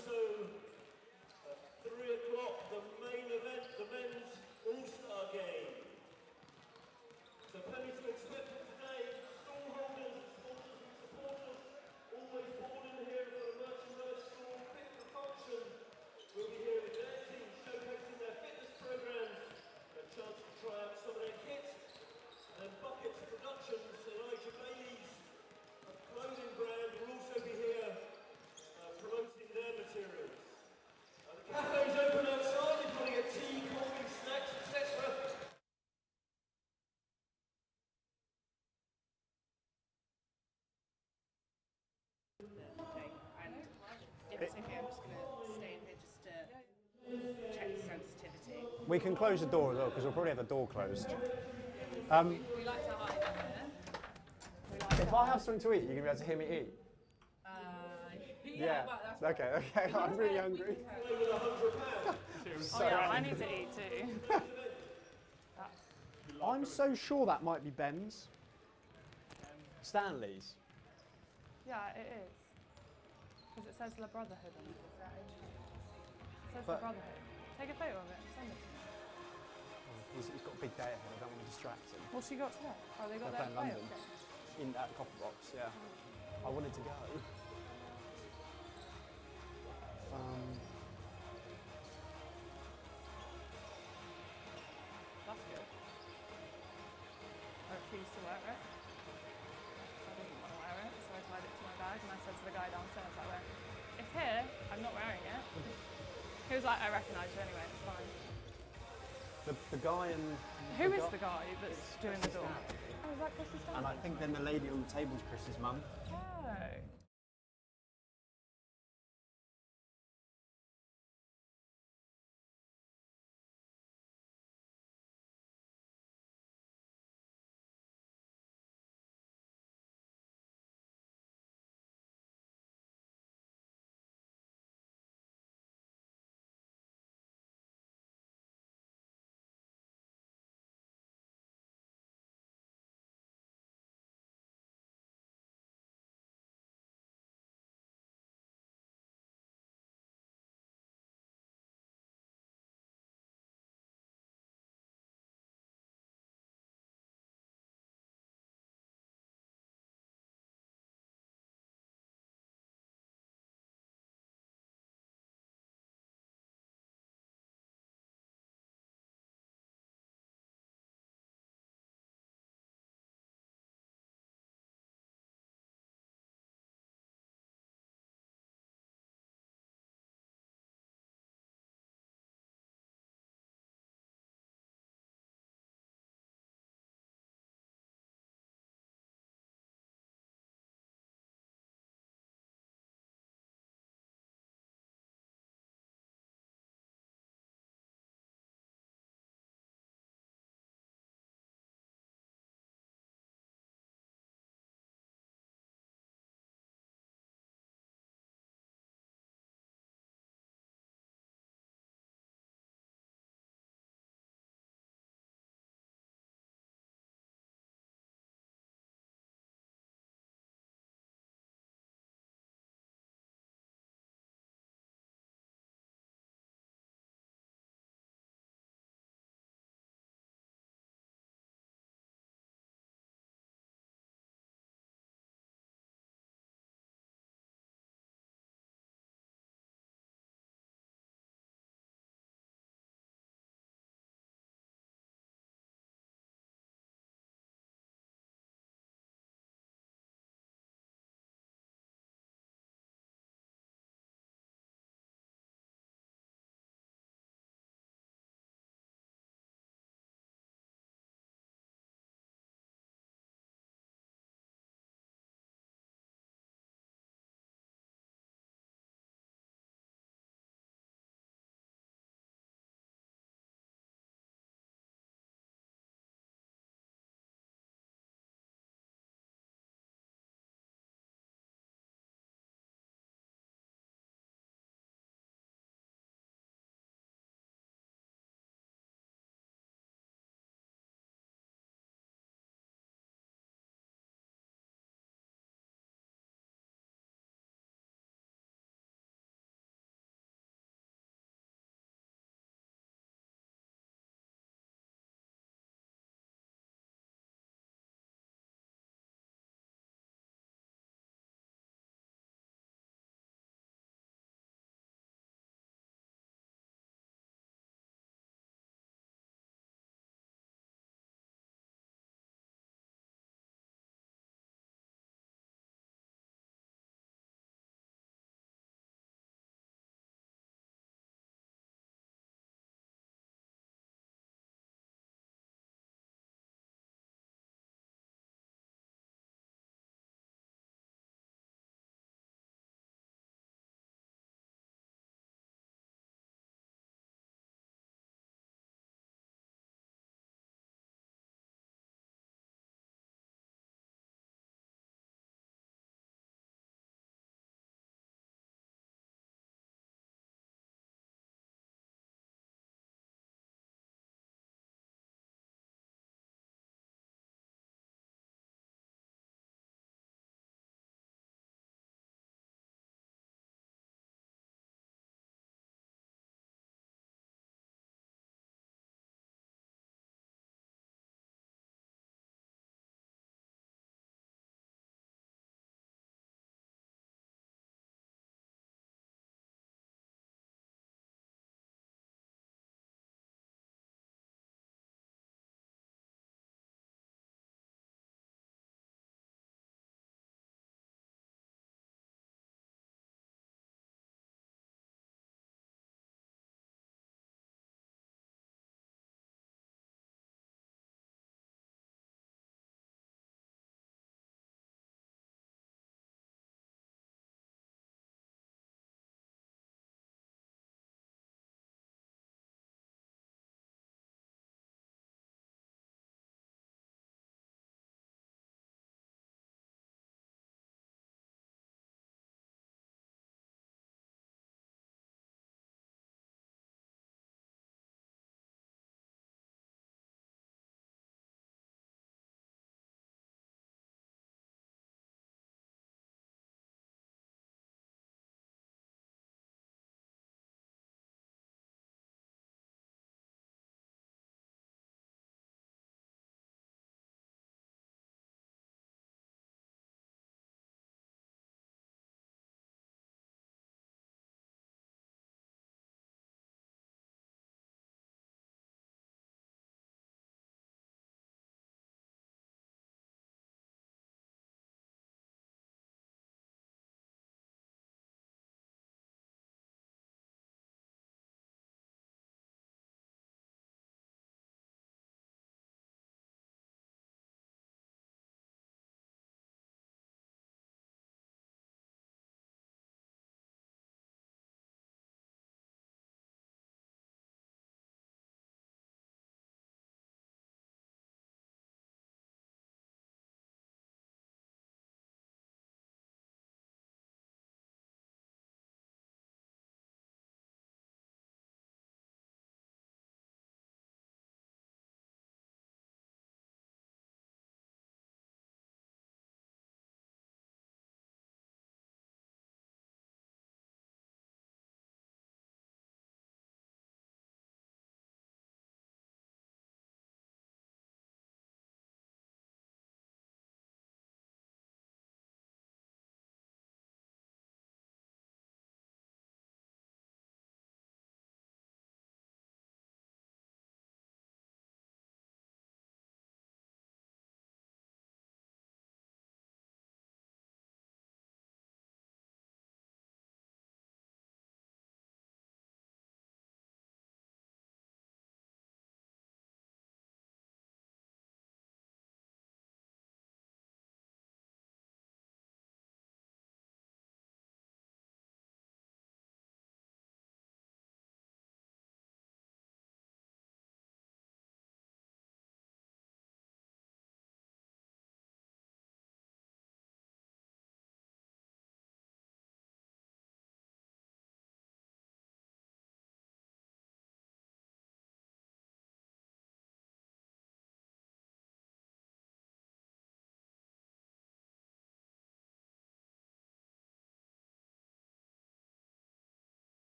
also at 3 o'clock, the main event, the men's All-Star Game. So plenty to expect from today. Stall holders, sponsors and supporters, always born in here for the merchandise stall, fit for function. We'll be here with their team showcasing their fitness programs, a chance to try out some of their kits, and Buckets Productions, Elijah Bailey's clothing brand will also be here promoting their materials. The cafe's open outside if you want to get tea, coffee, snacks, etc. And if it's okay, I'm just going to stay in here just to check the sensitivity. We can close the door as well because we'll probably have the door closed. We like to hide in here. If I have something to eat, you're going to be able to hear me eat? Yeah. Well, that's Okay, I'm really hungry. Oh yeah, I need to eat too. I'm so sure that might be Ben's. Stanley's. Yeah, it is. Because it says the Brotherhood on it. It says But- the Brotherhood. Take a photo of it and send it to me. He's got a big day ahead, I don't want to distract him. What's she got today? Oh, they got They're that playing playoff London. game. In at Copper Box, yeah. I wanted to go. That's good. I refused to wear it. I didn't want to wear it, so I tied it to my bag and I said to the guy downstairs, I went, it's here, I'm not wearing it. He was like, I recognise you anyway, it's fine. The guy and... Who is the guy that's doing the door? Oh, is that Chris's dad? And I think then the lady on the table is Chris's mum. Oh.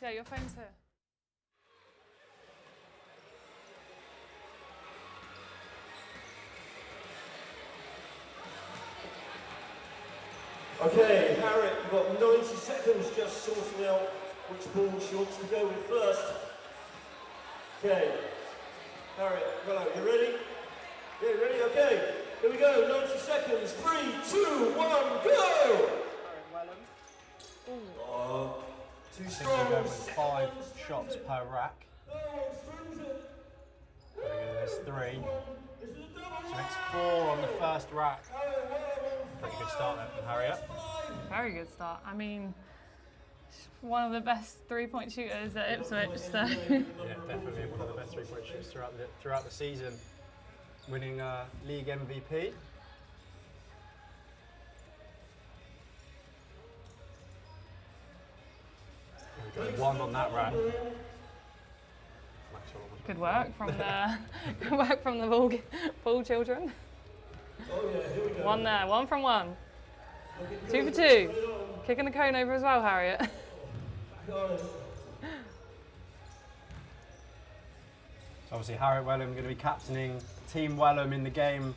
Yeah, your phone's here. Okay, Harriet, you've got 90 seconds just sorting out which ball she wants to go with first. Okay, Harriet, hello, you ready? Yeah, ready? Okay, here we go, 90 seconds. 3, 2, 1, go! Too I think strong. we're going with 5 shots per rack. There's 3. So it's 4 on the first rack. Pretty good start there from Harriet. Very good start. I mean, she's one of the best three-point shooters at Ipswich, so. Yeah, definitely one of the best 3-point shooters throughout the season. Winning league MVP. There we go, 1 on that rack. Good work from the good work from the ball children. One there, 1 from 1. 2 for 2. Kicking the cone over as well, Harriet. Obviously, Harriet Wellham going to be captaining Team Wellham in the game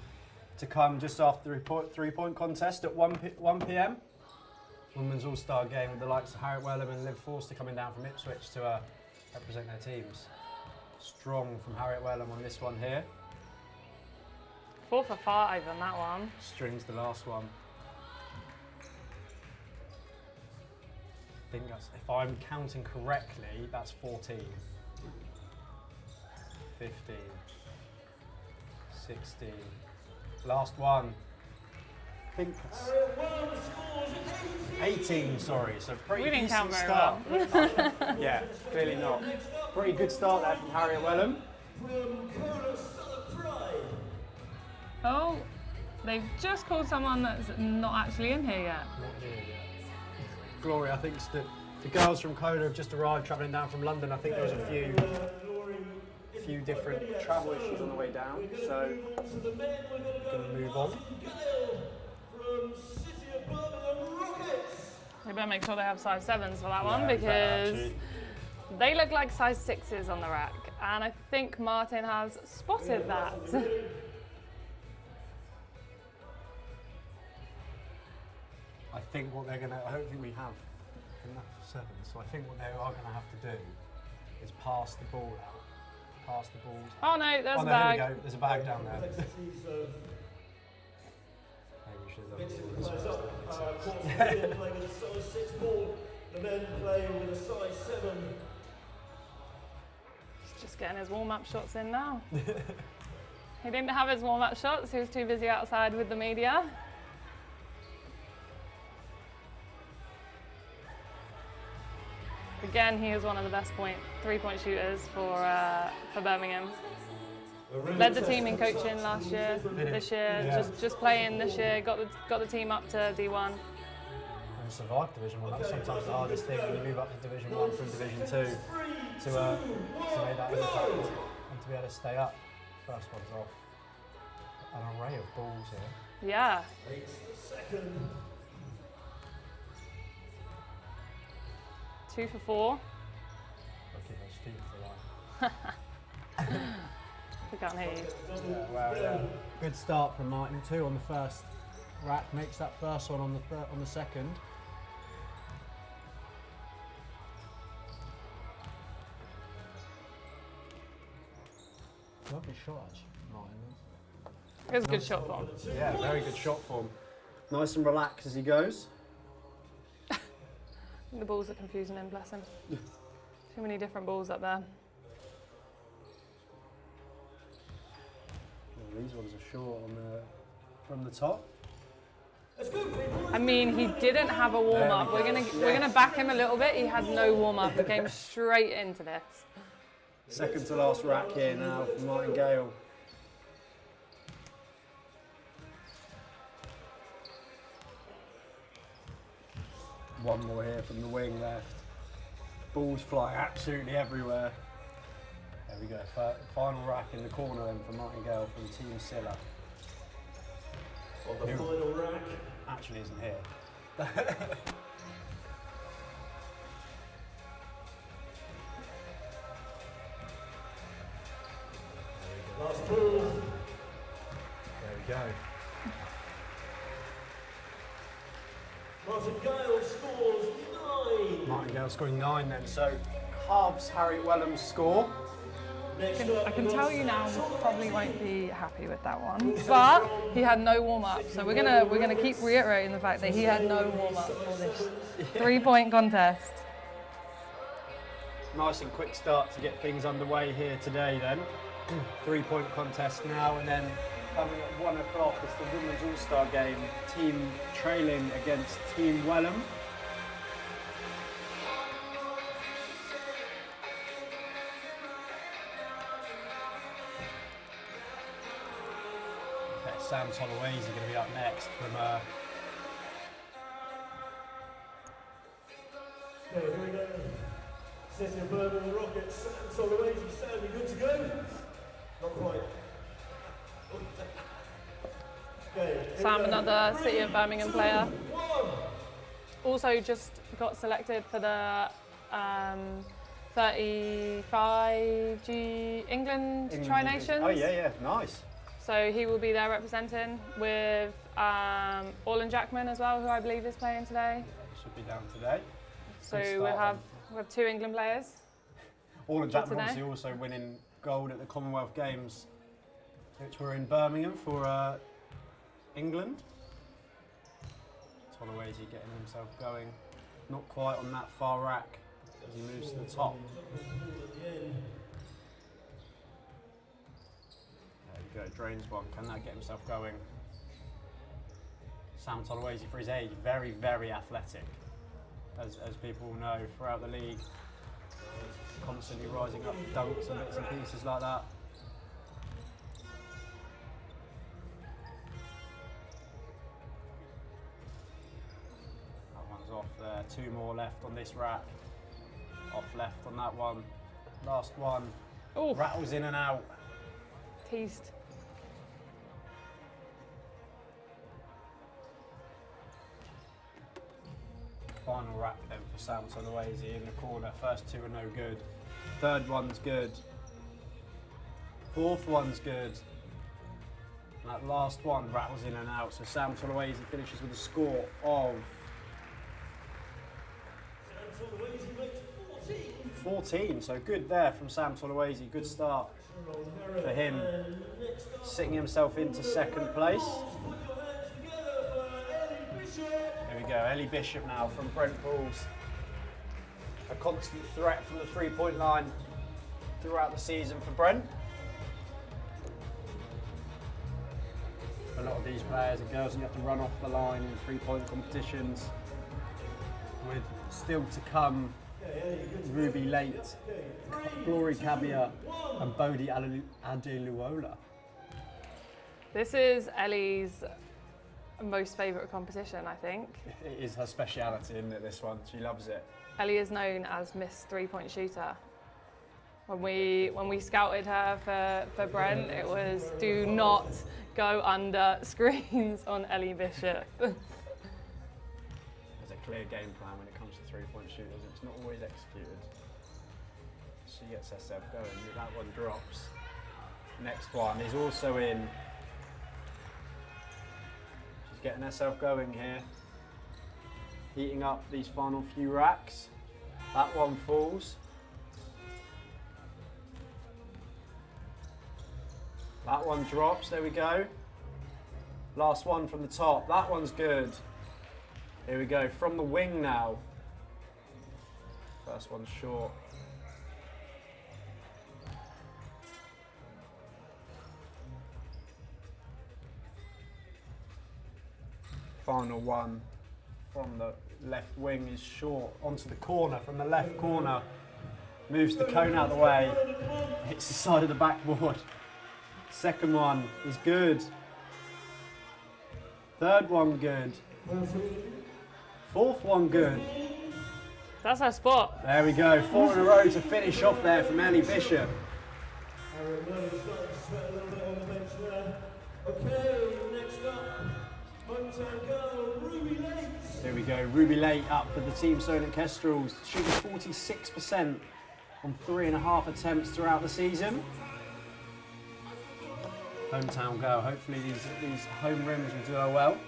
to come just after the three-point contest at 1 p.m. Women's All-Star game with the likes of Harriet Wellham and Liv Forster coming down from Ipswich to represent their teams. Strong from Harriet Wellham on this one here. 4 for 5 on that one. Strings the last one. I think that's, if I'm counting correctly, that's 14. 15. 16. Last one. I think it's 18, sorry. So pretty We didn't count decent very start. well. Yeah, clearly not. Pretty good start there from Harriet Wellham. Oh, they've just called someone that's not actually in here yet. Not here yet. Glory, I think the girls from Coda have just arrived travelling down from London. I think there was a few different travel issues on the way down, so we're going to move on. They better make sure they have size 7s for that one, Yeah, because they look like size 6s on the rack, and I think Martin has spotted that. I think what they're going to, I don't think we have enough 7s, so I think what they are going to have to do is pass the ball out. Pass the balls. Oh no, there's Oh a no, bag. here we go. There's a bag down there. Maybe we should have done this first. Playing with a size 6 ball, the men play with a size 7. He's just getting his warm-up shots in now. He didn't have his warm-up shots, he was too busy outside with the media. Again, he is one of the best three-point shooters for Birmingham. Led the team in coaching last year, this year, Yeah. just playing this year, got the team up to D1. And survive Division 1. That's sometimes the hardest thing when you move up to Division 1 from Division 2 to make that impact and to be able to stay up. First one's off. An array of balls here. Yeah. Second. 2 for 4. I'll keep those feet for the line. We can't hear you. Yeah, well, good start from Martin. 2 on the first rack, makes that first one on the second. Lovely shot, actually, Martin. It was a good shot form. Yeah, very good shot form. Nice and relaxed as he goes. The balls are confusing him, bless him. Too many different balls up there. Well, these ones are short from the top. I mean, he didn't have a warm-up. We're gonna back him a little bit. He had no warm-up. He came straight into this. Second to last rack here now from Martin Gale. One more here from the wing left. Balls fly absolutely everywhere. There we go. Final rack in the corner then for Martin Gale from Team Silla. On the final rack. Actually isn't here. Last ball. There we go. Martin Gale scores 9. Martin Gale scoring 9 then, so halves Harry Wellham's score. I can tell you now, probably won't be happy with that one. But he had no warm up, so we're gonna keep reiterating the fact that he had no warm up for this 3-point contest. Nice and quick start to get things underway here today then. 3-point contest now, and then coming at 1 o'clock is the Women's All-Star game. Team trailing against Team Wellham. Okay, Sam Tolaway's going to be up next from Okay, here we go. City of Birmingham Rockets, Sam Solent, sounding good to go? Not quite. Okay, Sam, another City of Birmingham player. Also just got selected for the 35G England Tri-Nations. Oh yeah, nice. So he will be there representing with Orlan Jackman as well, who I believe is playing today. Should be down today. So we have 2 England players. Orlan Jackman today. obviously also winning gold at the Commonwealth Games, which were in Birmingham for England. Tolaway's getting himself going. Not quite on that far rack as he moves to the top. There we go, drains one. Can that get himself going? Sam Tolaway, for his age, very, very athletic. As people know throughout the league. Constantly rising up for dunks and bits and pieces like that. That one's off there. 2 more left on this rack. Off left on that one. Last one. Ooh. Rattles in and out. Teased. Final rack then for Sam Tolaway in the corner. First 2 are no good. Third one's good. Fourth one's good. And that last one rattles in and out. So Sam Tolaway finishes with a score of 14. So good there from Sam Tolaway. Good start for him. Sitting himself into second place. There we go, Ellie Bishop now from Brent Bulls. A constant threat from the 3-point line throughout the season for Brent. A lot of these players are girls who have to run off the line in 3-point competitions. With still to come, Ruby Late, Glory Cabia and Bodhi Adeluola. This is Ellie's most favourite competition, I think. It is her speciality, isn't it, this one? She loves it. Ellie is known as Miss 3-point shooter. When we scouted her for Brent, it was do not go under screens on Ellie Bishop. There's a clear game plan when it comes to 3-point shooters. It's not always executed. She gets herself going. That one drops. Next one is also in. She's getting herself going here. Heating up these final few racks. That one falls. That one drops, there we go. Last one from the top, that one's good. Here we go, from the wing now. First one's short. Final one from the left wing is short. Onto the corner, from the left corner. Moves the cone out of the way. Hits the side of the backboard. Second one is good. Third one good. Fourth one good. That's her spot. There we go, 4 in a row to finish off there from Ellie Bishop. Here we go, Ruby Late up for the Team Solent Kestrels, shooting 46% on 3.5 attempts throughout the season. Hometown girl. Hopefully these home rims will do her well.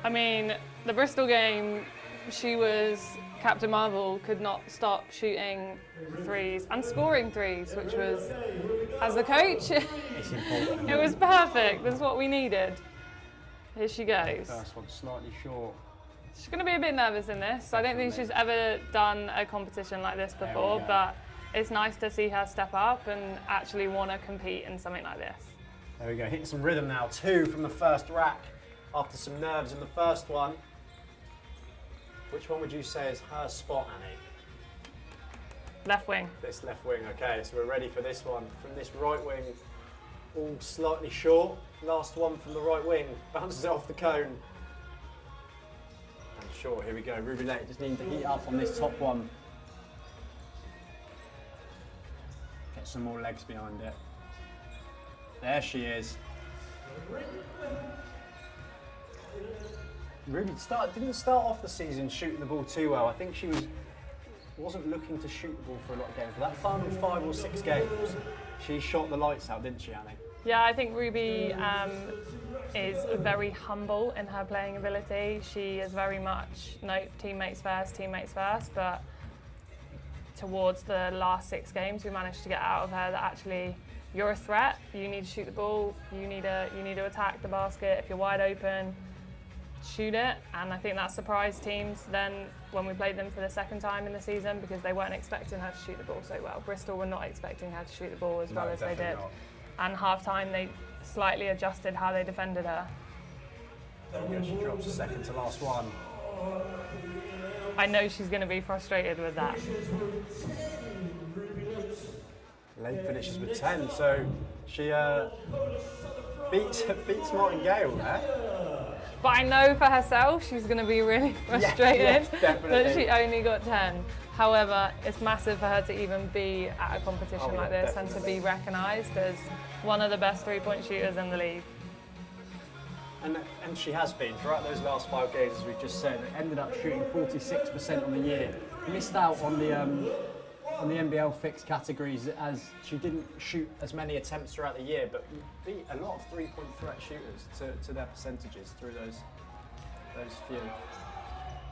I mean, the Bristol game, she was Captain Marvel, could not stop shooting threes and scoring threes, which was, as a coach, It's important. it was perfect. That's what we needed. Here she goes. First one slightly short. She's going to be a bit nervous in this. I don't think she's ever done a competition like this before, but it's nice to see her step up and actually want to compete in something like this. There we go, hitting some rhythm now. 2 from the first rack after some nerves in the first one. Which one would you say is her spot, Annie? Left wing. This left wing, okay, so we're ready for this one. From this right wing, all slightly short. Last one from the right wing, bounces it off the cone. And short, here we go. Ruby Lake just needing to heat up on this top one. Get some more legs behind it. There she is. Ruby didn't start off the season shooting the ball too well. I think she wasn't looking to shoot the ball for a lot of games. But that final 5 or 6 games, she shot the lights out, didn't she, Annie? Yeah, I think Ruby is very humble in her playing ability. She is very much, teammates first, but towards the last 6 games, we managed to get out of her that actually you're a threat, you need to shoot the ball, you need to attack the basket. If you're wide open, shoot it. And I think that surprised teams then when we played them for the second time in the season, because they weren't expecting her to shoot the ball so well. Bristol were not expecting her to shoot the ball as well as they did. Not. And half-time they slightly adjusted how they defended her. Yeah, she drops a second to last one. I know she's going to be frustrated with that. Lake finishes with 10, so she beats Martin Gale there. But I know for herself she's going to be really frustrated definitely. that she only got 10. However, it's massive for her to even be at a competition like this and to be recognised as one of the best three-point shooters in the league. And she has been throughout those last 5 games, as we've just said. Ended up shooting 46% on the year. Missed out on the NBL fixed categories as she didn't shoot as many attempts throughout the year, but beat a lot of three-point threat shooters to their percentages through those few.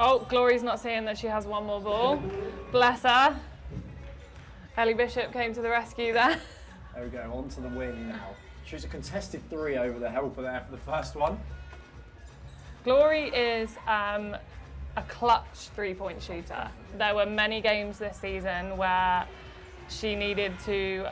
Oh, Glory's not seeing that she has one more ball. Bless her. Ellie Bishop came to the rescue there. There we go, onto the wing now. She was a contested 3 over the helper there for the first one. Glory is a clutch three-point shooter. There were many games this season where she needed to.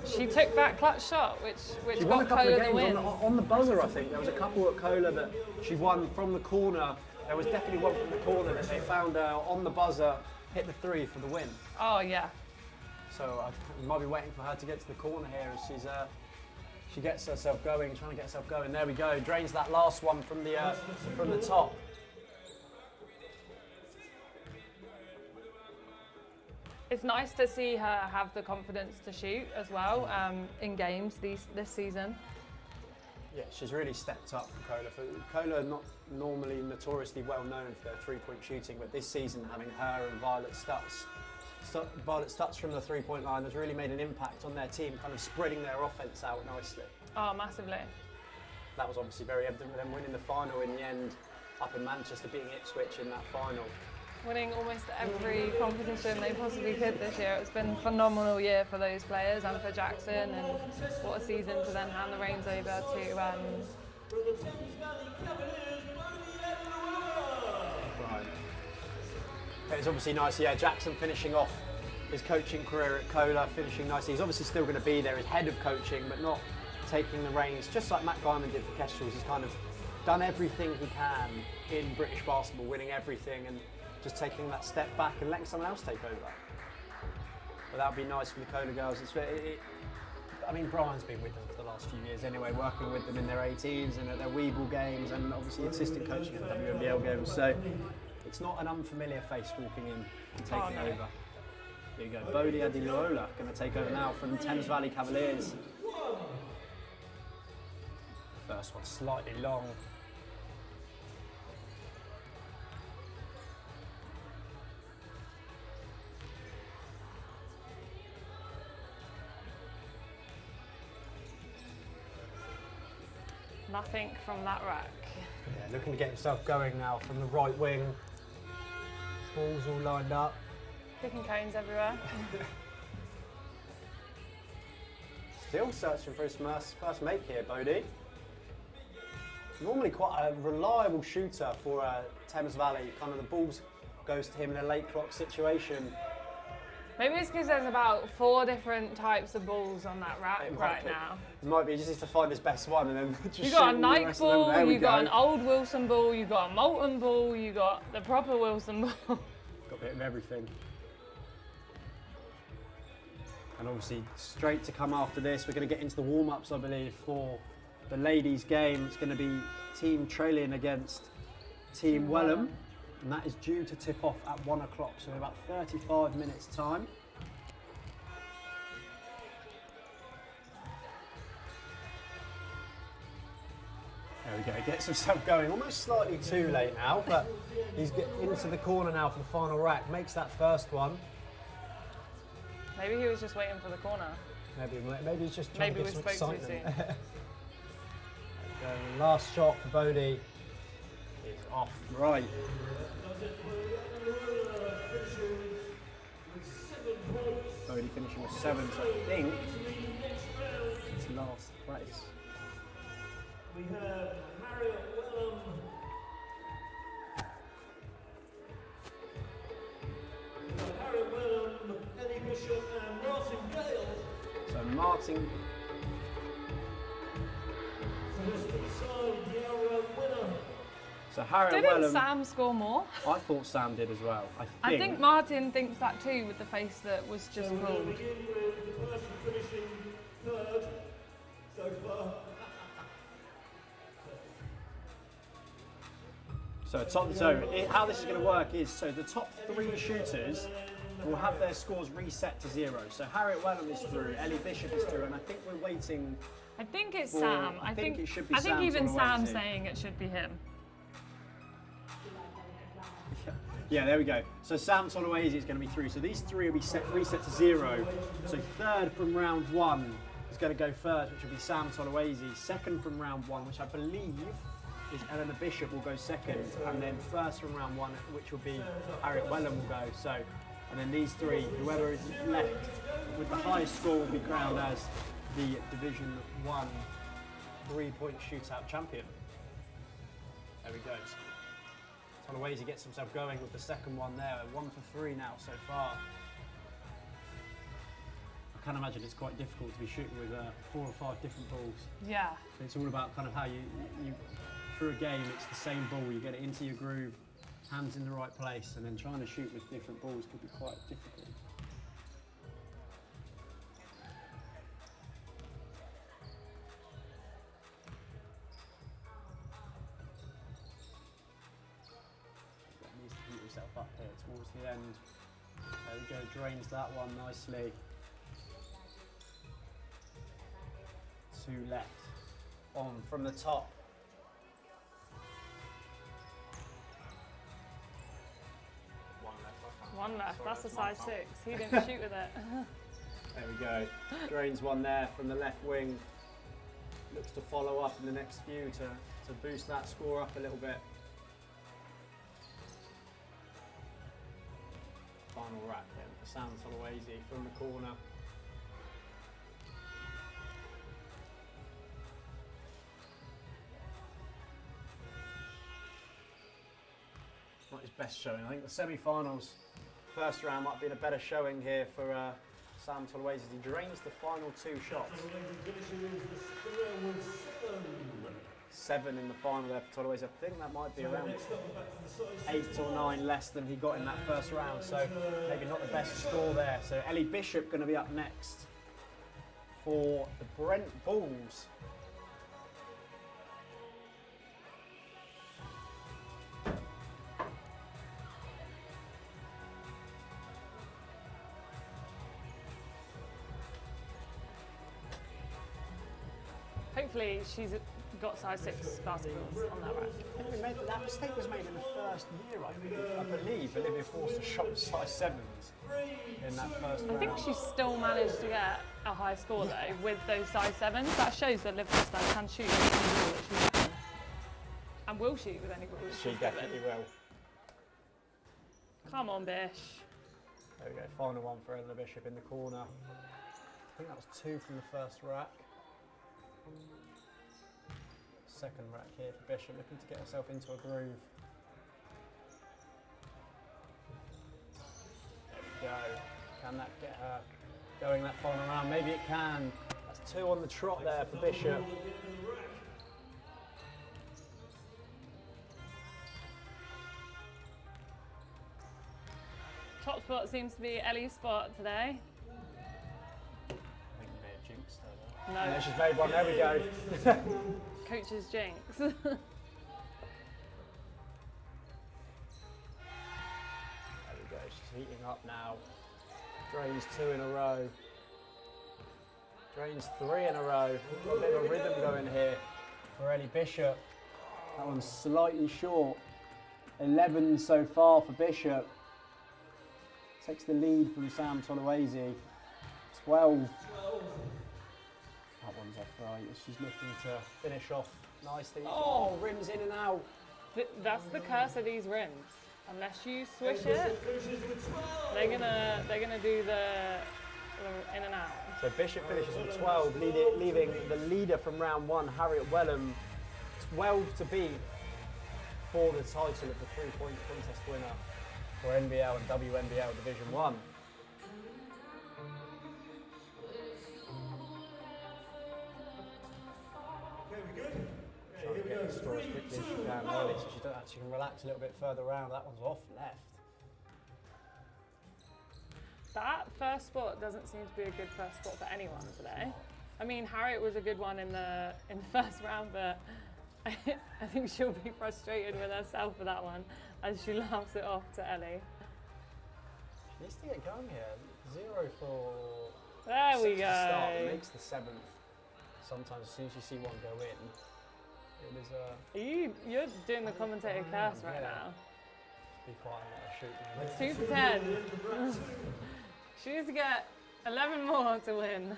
She took that clutch shot, which She won a got couple Cola of the games win. on the buzzer, I think. There was a couple at Cola that she won from the corner. There was definitely one from the corner that they found on the buzzer, hit the 3 for the win. Oh yeah. So I might be waiting for her to get to the corner here as she gets herself going, trying to get herself going. There we go, drains that last one from the top. It's nice to see her have the confidence to shoot as well in games this season. Yeah, she's really stepped up for Cola. Cola not normally notoriously well known for their three-point shooting, but this season having her and Violet Stutz from the three-point line has really made an impact on their team, kind of spreading their offense out nicely. Oh, massively. That was obviously very evident with them winning the final in the end, up in Manchester, beating Ipswich in that final. Winning almost every competition they possibly could this year. It's been a phenomenal year for those players and for Jackson, and what a season to then hand the reins over to Right. It's obviously nice, yeah, Jackson finishing off his coaching career at Cola, finishing nicely. He's obviously still going to be there as head of coaching, but not taking the reins, just like Matt Guyman did for Kestrels. He's kind of done everything he can in British basketball, winning everything, and just taking that step back and letting someone else take over. But that would be nice for the Cola girls. I mean, Brian's been with them for the last few years anyway, working with them in their 18s and at their Weeble games, and obviously assistant coaching at WNBL games. So it's not an unfamiliar face walking in and taking over. Here you go, Bodie Adilola going to take over now from Thames Valley Cavaliers. First one slightly long. Nothing from that rack. Yeah, looking to get himself going now from the right wing. Balls all lined up. Kicking cones everywhere. Still searching for his first make here, Bodie. Normally quite a reliable shooter for Thames Valley. Kind of the balls goes to him in a late clock situation. Maybe it's because there's about 4 different types of balls on that rack right now. It might be, he just needs to find his best one and then just You got a shoot all the Nike rest of them. ball, There we you got go. an old Wilson ball, you got a Molten ball, you got the proper Wilson ball. Got a bit of everything. And obviously straight to come after this, we're going to get into the warm-ups, I believe, for the ladies' game. It's going to be Team Trailing against Team Wellham. And that is due to tip off at 1 o'clock, so in about 35 minutes time. There we go, gets himself going, almost slightly too late now, but he's into the corner now for the final rack, makes that first one. Maybe he was just waiting for the corner. Maybe he's just trying to get some Maybe we spoke too excitement. soon. Last shot for Bodie is off right. Bodie finishing with 7, so I think it's last place. We have Harriet Wellham. We have Harriet Wellham, Ellie Bishop, and Martin Gale. So Martin. So this will decide the hour winner. So Harriet Didn't Wellham. Sam score more? I thought Sam did as well. I think Martin thinks that too with the face that was just So we'll pulled. begin with the person finishing third so far. How this is going to work is, so the top 3 shooters will have their scores reset to 0. So Harriet Wellham is through, Ellie Bishop is through, and I think we're waiting. I think it's Well, Sam. I think it should be I think Sam even Tolawezi. Sam's saying it should be him. Yeah, there we go. So Sam Tolawezi is going to be through. So these 3 will be reset to 0. So third from round 1 is going to go first, which will be Sam Tolawezi. Second from round 1, which I believe is Eleanor Bishop will go second, and then first from round 1, which will be Harriet Wellham will go. So, and then these 3, whoever is left with the highest score will be crowned as the Division 1 3-point shootout champion. There we go. Tolawezi gets himself going with the second one there. 1 for 3 now so far. I can imagine it's quite difficult to be shooting with 4 or 5 different balls. Yeah. It's all about kind of how you through a game, it's the same ball, you get it into your groove, hands in the right place, and then trying to shoot with different balls could be quite difficult. Needs to keep himself up here towards the end. There we go, drains that one nicely. 2 left. On from the top. One left. That's a size 6. He didn't shoot with it. There we go. Drains one there from the left wing. Looks to follow up in the next few to boost that score up a little bit. Final rack then for Sam Tolawezi from the corner. Not his best showing. I think the semi-finals, first round might have been a better showing here for Sam Tolawezi. He drains the final 2 shots. 7 in the final there for Tolawezi. I think that might be around 8 or 9 less than he got in that first round. So maybe not the best score there. So Ellie Bishop going to be up next for the Brent Bulls. Hopefully she's got size 6 basketballs on that rack. That mistake was made in the first year, I believe. Olivia Forster shot size 7s in that first round. I think she still managed to get a high score though with those size 7s. That shows that Liverpool can shoot with any ball that she's given. And will shoot with any ball that She she's definitely given. will. Come on, Bish. There we go, final one for Ella Bishop in the corner. I think that was 2 from the first rack. Second rack here for Bishop, looking to get herself into a groove. There we go. Can that get her going that final round? Maybe it can. That's 2 on the trot there for Bishop. Top spot seems to be Ellie's spot today. I think you may have jinxed her there. No. No, she's made one, there we go. Coach's jinx. There we go, she's heating up now. Drains 2 in a row. Drains 3 in a row. Got a bit of a rhythm going here for Ellie Bishop. That one's slightly short. 11 so far for Bishop. Takes the lead from Sam Toluwezi. 12. That one's off right. She's looking to finish off nicely. Oh, rims in and out. That's the curse of these rims. Unless you swish it, they're gonna do the in and out. So Bishop finishes with 12, leaving the leader from round 1, Harriet Wellham, 12 to beat for the title of the 3-point contest winner for NBL and WNBL Division 1. Trying to get the score as quickly as she can early, so she can relax a little bit further round. That one's off left. That first spot doesn't seem to be a good first spot for anyone today. I mean, Harriet was a good one in the first round, but I think she'll be frustrated with herself for that one as she laughs it off to Ellie. She needs to get going here. 0 for There we 6 go. to start, makes the 7th. Sometimes as soon as you see one go in, it is You're doing the commentator curse right now. be quite a lot of shooting. 2 for 10. She needs to get 11 more to win.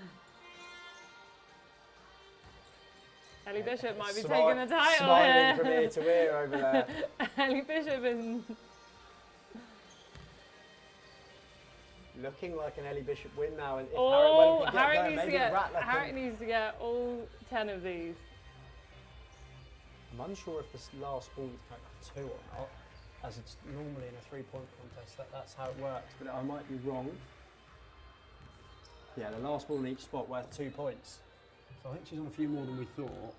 Ellie Bishop might be taking the title smiling here. from ear to ear over there. Ellie Bishop is Looking like an Ellie Bishop win now. And if all Harriet Wellham can get going, maybe Harriet needs to get all 10 of these. I'm unsure if this last ball is count 2 or not, as it's normally in a 3-point contest. That's how it works, but I might be wrong. Yeah, the last ball in each spot worth 2 points. So I think she's on a few more than we thought.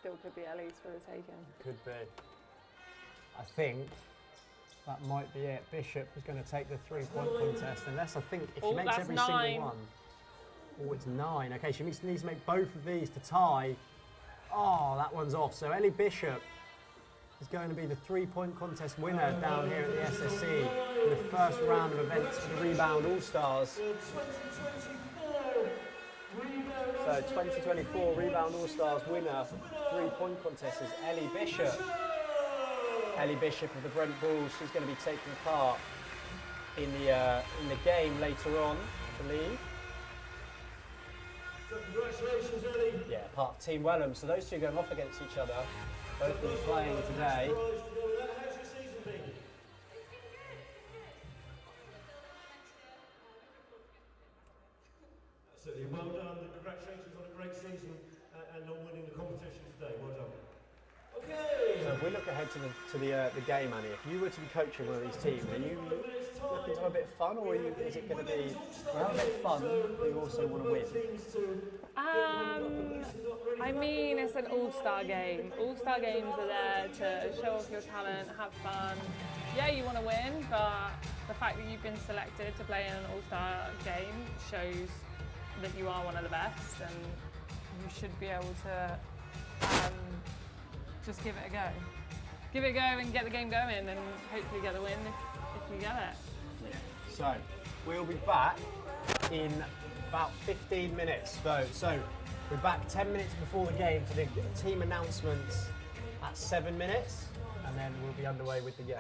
Still could be Ellie's for the taking. Could be. I think that might be it. Bishop is going to take the 3-point contest, unless I think if she makes that's every 9. single one. Oh, it's 9. Okay, she needs to make both of these to tie. Oh, that one's off. So Ellie Bishop is going to be the 3-point contest winner down here at the SSC in the first round of events for the Rebound All Stars. So 2024 Rebound All Stars winner 3-point contest is Ellie Bishop. Ellie Bishop of the Brent Bulls. She's going to be taking part in the game later on, I believe. Congratulations, Ellie. Yeah, part of Team Wellham. So those two going off against each other. Both of them playing today. How's your season been? Absolutely, well done. Congratulations on a great season and on winning the competition today. Well done. Okay. So if we look ahead to the game, Annie, if you were to be coaching one of these teams, are you looking to have a bit of fun, or is it going to be have a bit of fun, but you also want to win? I mean, it's an all-star game. All-star games are there to show off your talent, have fun. Yeah, you want to win, but the fact that you've been selected to play in an all-star game shows that you are one of the best, and you should be able to just give it a go. Give it a go and get the game going, and hopefully get the win if you get it. Yeah. So we'll be back in about 15 minutes. So we're back 10 minutes before the game for the team announcements at 7 minutes, and then we'll be underway with the game.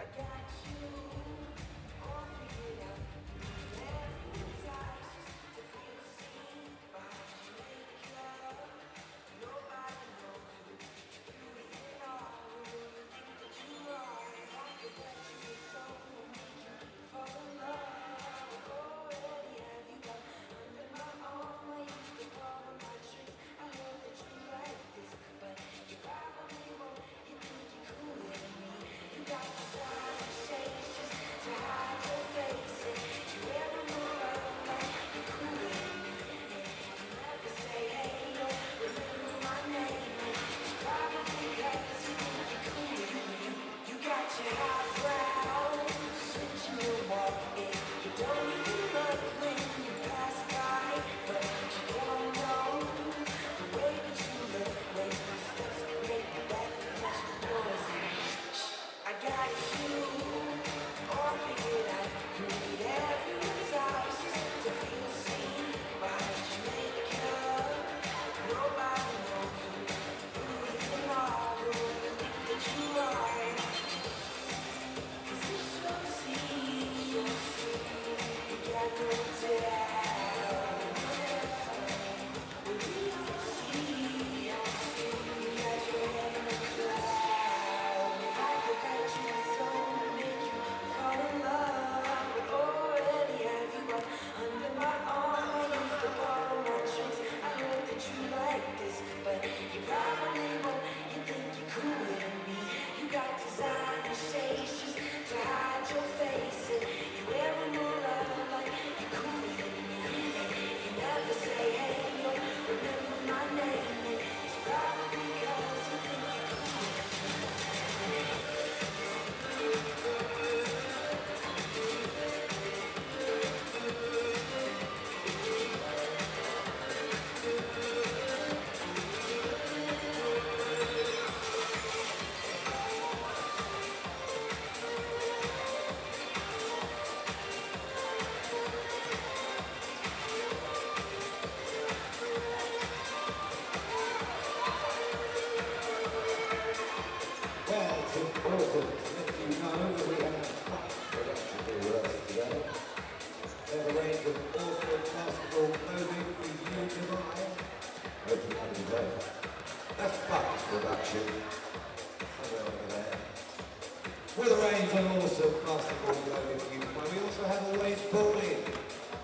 With a range of awesome basketball clothing for you, we also have Always Balling,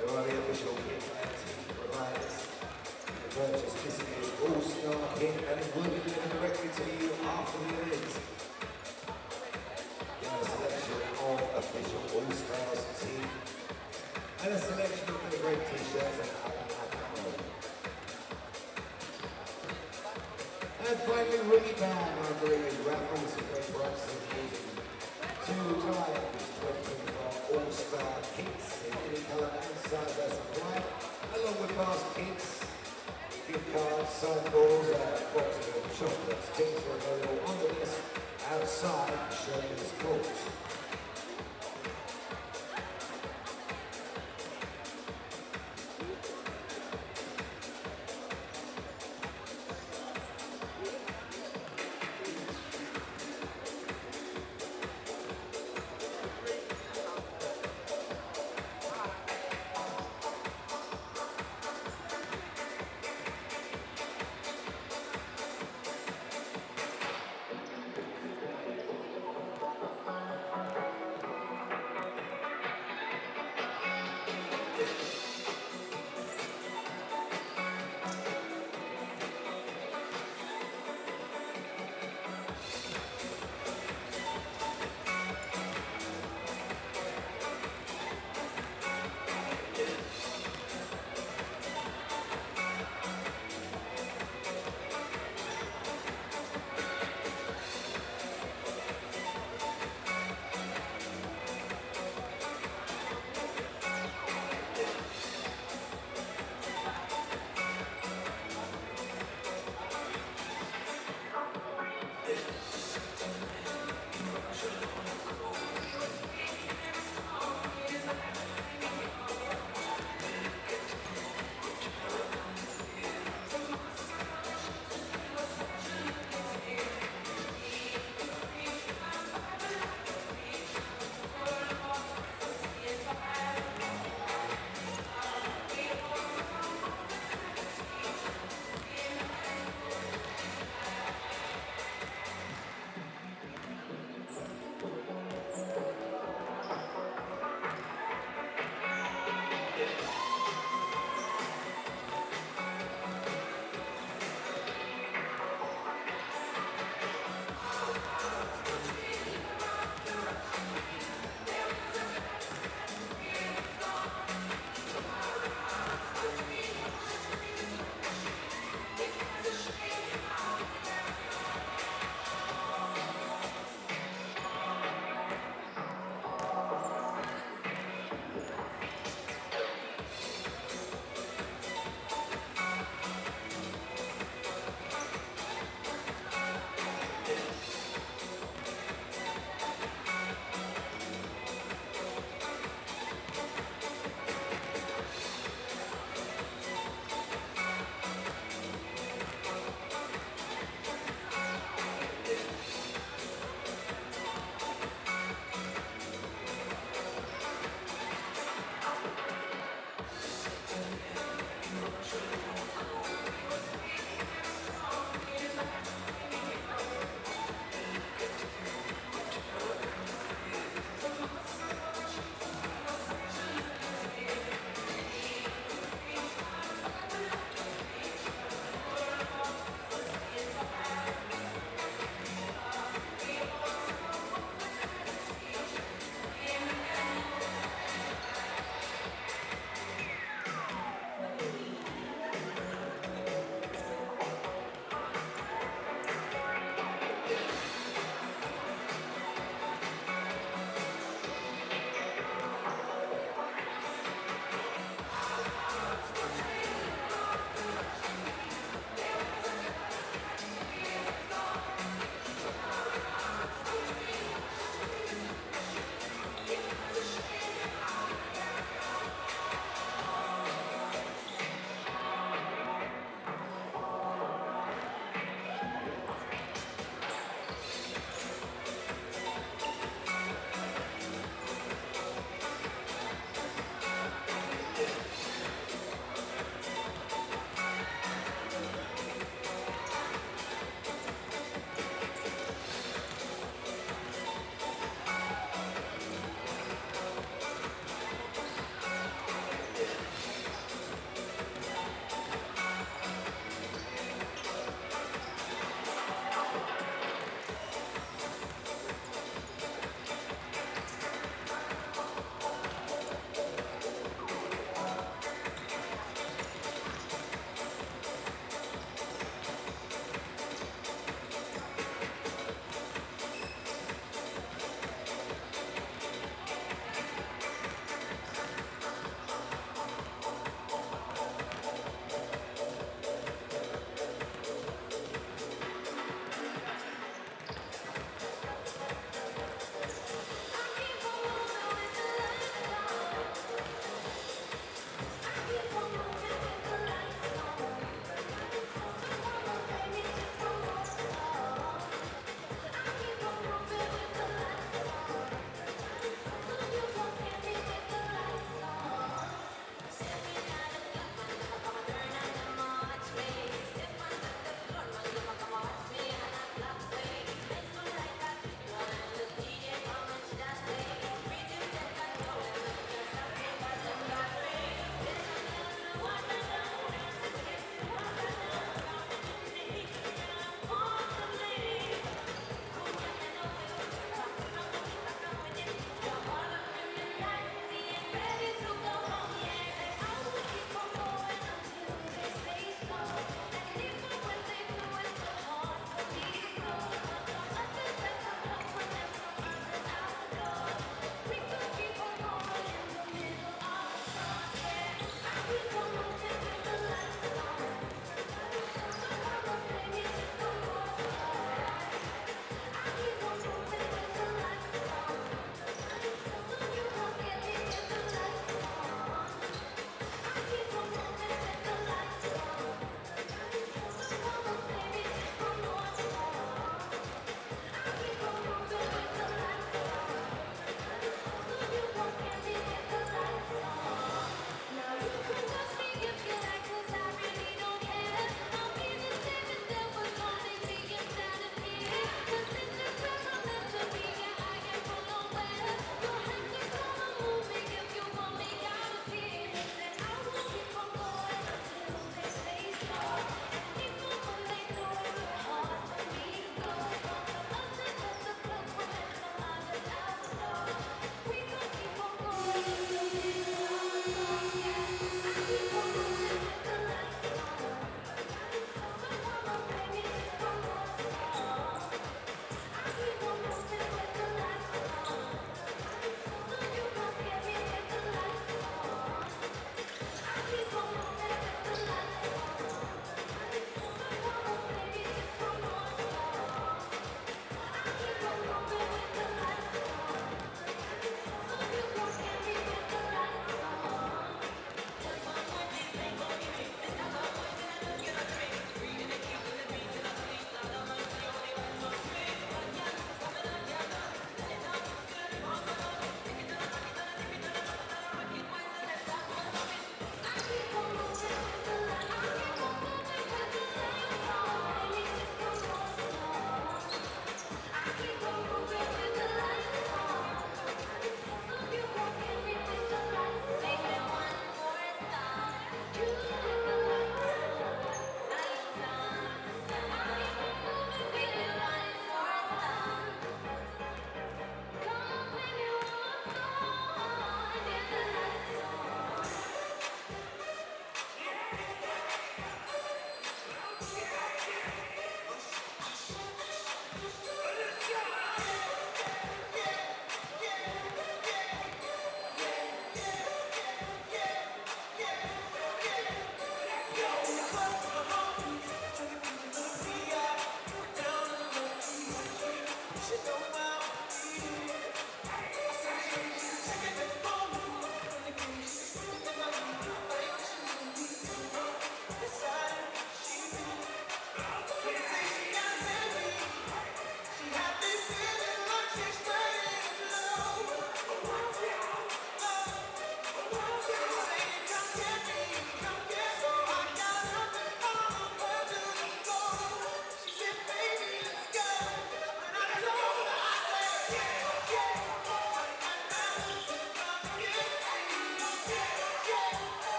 who are the official kit and team providers. You can purchase this year's All-Star kit and it will be delivered directly to you after the event. You have a selection of official All-Stars team and a selection of the great t-shirts and apparel. And finally, Rebound are doing raffles for great prices and music. Two times 2024 All-Star kits in any colour and size as required, along with baskets, gift cards, sideboards, boxes of chocolates. Tickets are available on the list outside Shirley's Court.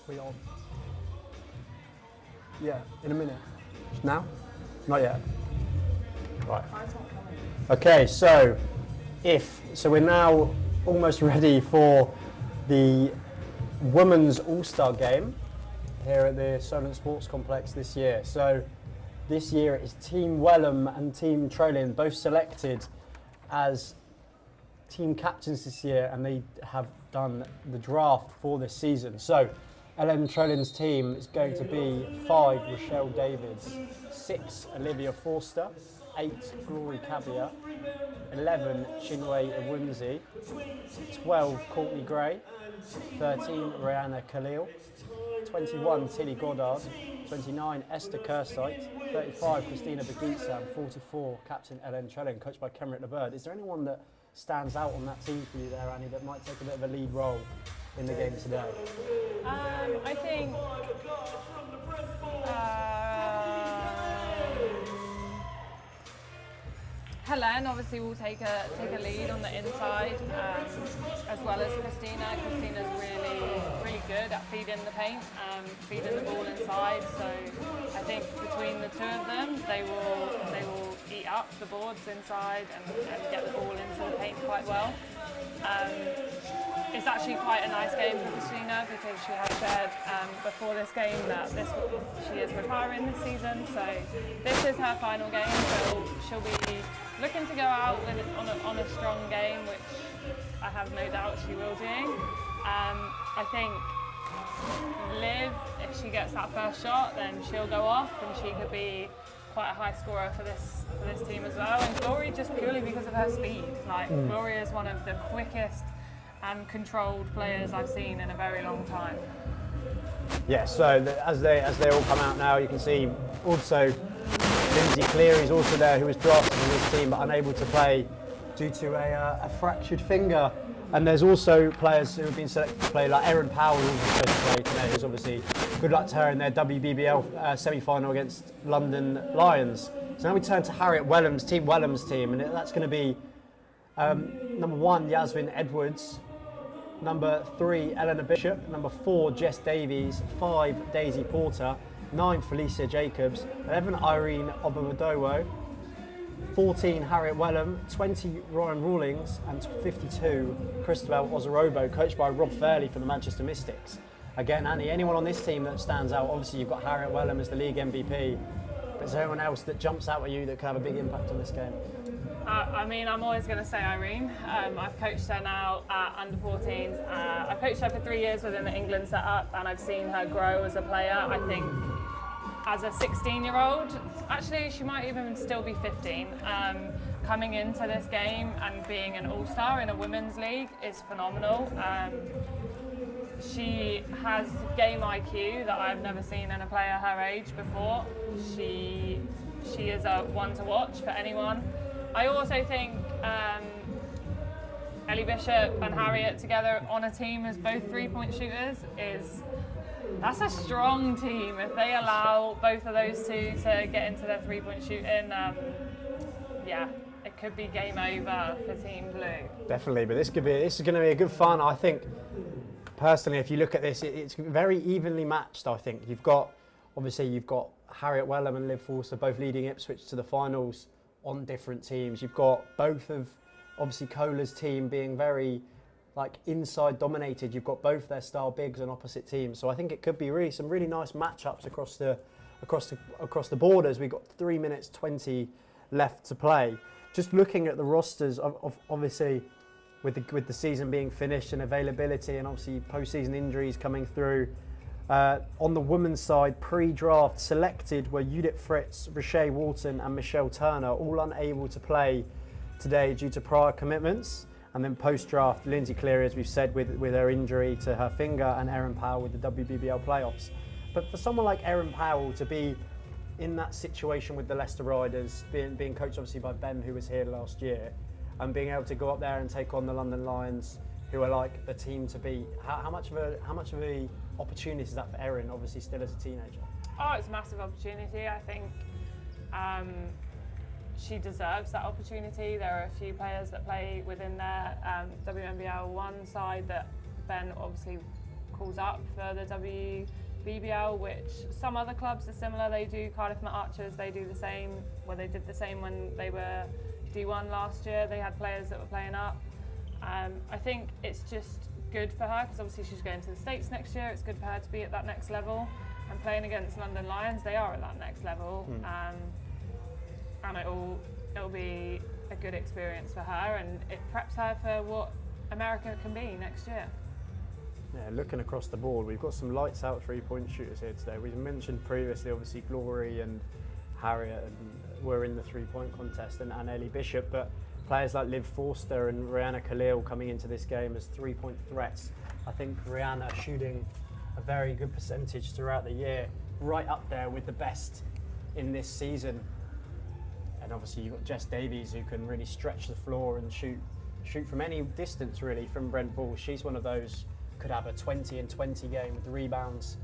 We on? Yeah, in a minute. Now? Not yet. Right. Okay, so we're now almost ready for the Women's All-Star Game here at the Solent Sports Complex this year. So this year it's Team Wellham and Team Trolin both selected as team captains this year, and they have done the draft for this season. So LM Trolin's team is going to be 5 Rochelle Davids, 6 Olivia Forster, 8 Glory Cabia, 11 Chinwe Iwunzi, 12 Courtney Gray, 13 Rihanna Khalil, 21 Tilly Goddard, 29 Esther Kersite, 35 Christina Bagitza, and 44 Captain Ellen Trellin, coached by Kemrick LeBird. Is there anyone that stands out on that team for you there, Annie, that might take a bit of a lead role in the game today? I think Helen obviously will take a lead on the inside, as well as Christina. Christina's really good at feeding the paint, feeding the ball inside. So I think between the two of them, they will eat up the boards inside and get the ball into the paint quite well. It's actually quite a nice game for Christina because she has said before this game that she is retiring this season. So this is her final game. So she'll be looking to go out on a strong game, which I have no doubt she will do. I think Liv, if she gets that first shot, then she'll go off and she could be quite a high scorer for this team as well. And Glory, just purely because of her speed. Glory is one of the quickest and controlled players I've seen in a very long time. Yeah, so as they all come out now, you can see also Lindsay Cleary is also there, who was drafted in this team but unable to play due to a fractured finger. And there's also players who have been selected to play, like Erin Powell, who's supposed to play today, who's obviously good luck to her in their WBBL semi-final against London Lions. So now we turn to Harriet Wellham's team, and that's going to be number 1, Yasmin Edwards, number 3, Eleanor Bishop, number 4, Jess Davies, 5, Daisy Porter, 9, Felicia Jacobs, 11, Irene Obamodowo, 14, Harriet Wellham, 20, Ryan Rawlings, and 52, Christabel Ozarobo, coached by Rob Fairley from the Manchester Mystics. Again, Annie, anyone on this team that stands out? Obviously, you've got Harriet Wellham as the league MVP, but is there anyone else that jumps out at you that could have a big impact on this game? I mean, I'm always going to say Irene. I've coached her now at under 14s. I've coached her for 3 years within the England setup, and I've seen her grow as a player. I think as a 16-year-old, actually she might even still be 15, coming into this game and being an all-star in a women's league is phenomenal. She has game IQ that I've never seen in a player her age before. She is a one to watch for anyone. I also think Ellie Bishop and Harriet together on a team as both three-point shooters that's a strong team. If they allow both of those two to get into their three-point shooting, it could be game over for Team Blue. Definitely, but this is going to be a good fun. I think personally, if you look at this, it's very evenly matched. I think you've got Harriet Wellham and Liv Forster both leading Ipswich to the finals on different teams. You've got both of obviously Cola's team being very inside dominated. You've got both their style bigs on opposite teams, so I think it could be really some really nice matchups across the board as we've got 3 minutes 20 left to play. Just looking at the rosters of obviously with the season being finished and availability and obviously post-season injuries coming through. On the women's side, pre-draft selected were Judith Fritz, Richey Walton and Michelle Turner, all unable to play today due to prior commitments. And then post-draft, Lindsay Cleary, as we've said, with her injury to her finger, and Erin Powell with the WBBL playoffs. But for someone like Erin Powell to be in that situation with the Leicester Riders, being coached obviously by Ben, who was here last year, and being able to go up there and take on the London Lions, who are like the team to beat, how much of a opportunity is that for Erin, obviously still as a teenager? Oh, it's a massive opportunity. I think she deserves that opportunity. There are a few players that play within their WNBL 1 side that Ben obviously calls up for the WBBL, which some other clubs are similar. They do. Cardiff Met Archers, they do the same. Well, they did the same when they were D1 last year. They had players that were playing up. I think it's just good for her because obviously she's going to the States next year. It's good for her to be at that next level and playing against London Lions. They are at that next level, and it'll be a good experience for her, and it preps her for what America can be next year. Yeah, looking across the board, we've got some lights out 3-point shooters here today. We've mentioned previously, obviously, Glory and Harriet were in the 3-point contest, and Ellie Bishop, but players like Liv Forster and Rihanna Khalil coming into this game as 3-point threats. I think Rihanna shooting a very good percentage throughout the year, right up there with the best in this season. And obviously you've got Jess Davies, who can really stretch the floor and shoot from any distance really from Brent Ball. She's one of those, could have a 20 and 20 game with rebounds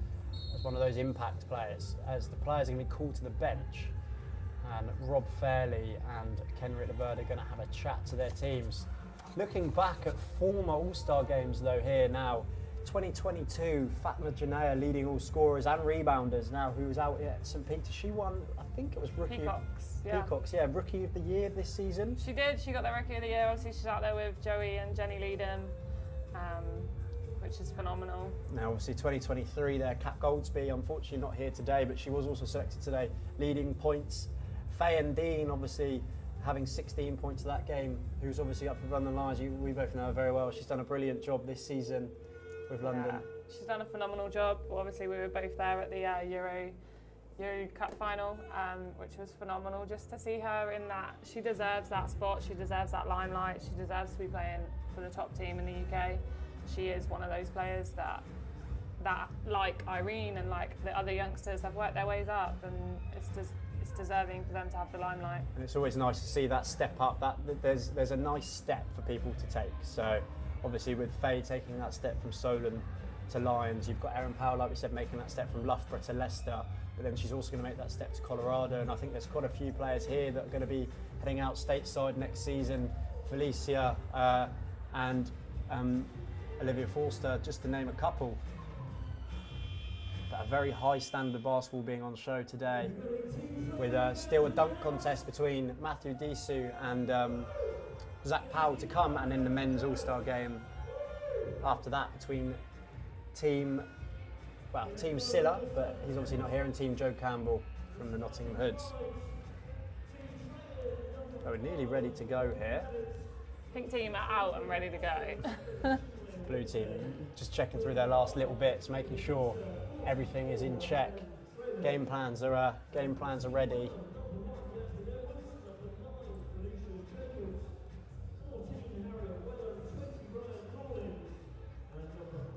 as one of those impact players. As the players are going to be called to the bench, and Rob Fairley and Ken Ritterberg are going to have a chat to their teams. Looking back at former All-Star games though here now, 2022, Fatma Janaya leading all scorers and rebounders now, who was out at St. Peter. She won, I think it was Peacocks, Rookie of the Year this season. She did, she got the Rookie of the Year. Obviously she's out there with Joey and Jenny Leedham, which is phenomenal. Now obviously 2023 there, Kat Goldsby, unfortunately not here today, but she was also selected today, leading points. Faye and Dean obviously having 16 points of that game, who's obviously up with London Lions. We both know her very well. She's done a brilliant job this season with London. Yeah, she's done a phenomenal job. Well, obviously we were both there at the Euro Cup final, which was phenomenal. Just to see her in that, she deserves that spot, she deserves that limelight, she deserves to be playing for the top team in the UK. She is one of those players that like Irene and like the other youngsters, have worked their ways up, and it's deserving for them to have the limelight. And it's always nice to see that step up. That there's a nice step for people to take. So obviously with Faye taking that step from Solent to Lions, you've got Erin Powell, like we said, making that step from Loughborough to Leicester, but then she's also going to make that step to Colorado, and I think there's quite a few players here that are going to be heading out stateside next season. Felicia and Olivia Forster, just to name a couple. But a very high standard basketball being on show today, with still a dunk contest between Matthew Disu and Zach Powell to come, and in the men's All-Star game after that between Team Silla, but he's obviously not here, and Team Joe Campbell from the Nottingham Hoods. So we're nearly ready to go here. Pink team are out and ready to go. Blue team just checking through their last little bits, making sure everything is in check. Game plans are ready.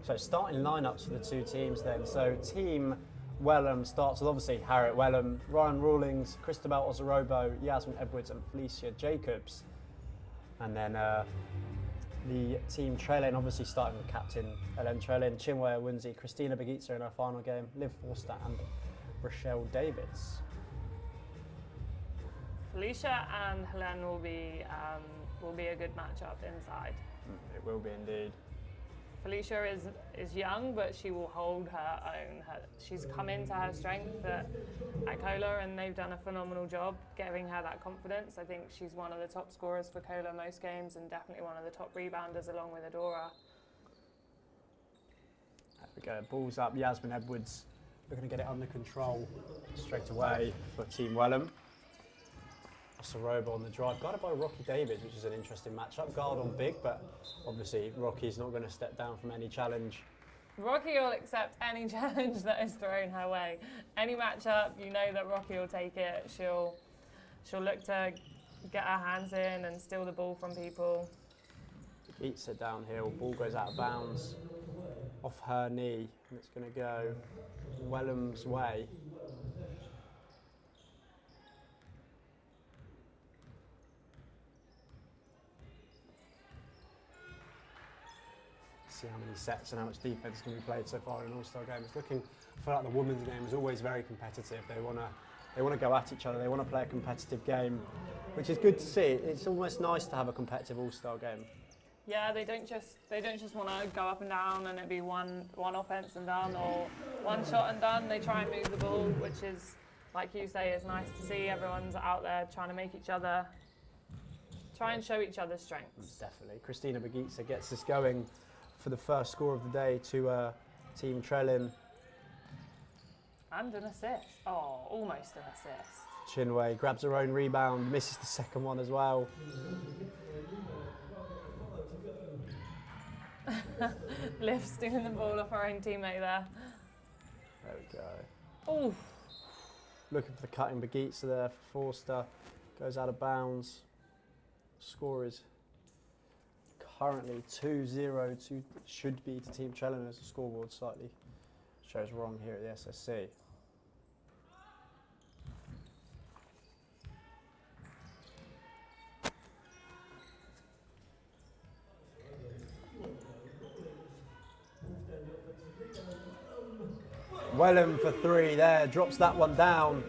So starting lineups for the two teams then. So Team Welham starts with obviously Harriet Welham, Ryan Rawlings, Christabel Ozarobo, Yasmin Edwards and Felicia Jacobs. And then the Team Trelane obviously starting with captain Ellen Trelane, Chinwe Owunzi, Christina Begitza in her final game, Liv Forster and Rochelle Davids. Felicia and Helene will be a good matchup inside. It will be indeed. Felicia is young, but she will hold her own. She's come into her strength at Cola, and they've done a phenomenal job giving her that confidence. I think she's one of the top scorers for Cola most games, and definitely one of the top rebounders along with Adora. There we go, balls up, Yasmin Edwards. We're going to get it under control straight away for Team Welham. Soroba on the drive, guarded by Rocky Davids, which is an interesting matchup. Guard on big, but obviously Rocky's not going to step down from any challenge. Rocky will accept any challenge that is thrown her way. Any matchup, you know that Rocky will take it. She'll look to get her hands in and steal the ball from people. Eats it downhill, ball goes out of bounds, off her knee, and it's going to go Welham's way. See how many sets and how much defense can be played so far in an All-Star game. It's looking, I feel like the women's game is always very competitive. They want to go at each other. They want to play a competitive game, which is good to see. It's almost nice to have a competitive All-Star game. Yeah, they don't just want to go up and down and it be one offense and done, or one shot and done. They try and move the ball, which is, like you say, is nice to see. Everyone's out there trying to make each other, try and show each other's strengths. Definitely. Christina Begitza gets us going for the first score of the day to Team Trellin. And an assist. Oh, almost an assist. Chinway grabs her own rebound, misses the second one as well. Liv stealing the ball off her own teammate there. There we go. Oh, Looking for the cutting Begitza there for Forster. Goes out of bounds. Score is currently 2-0 to, should be to Team Trellin, as the scoreboard slightly shows wrong here at the SSC. Wellham for three there, drops that one down.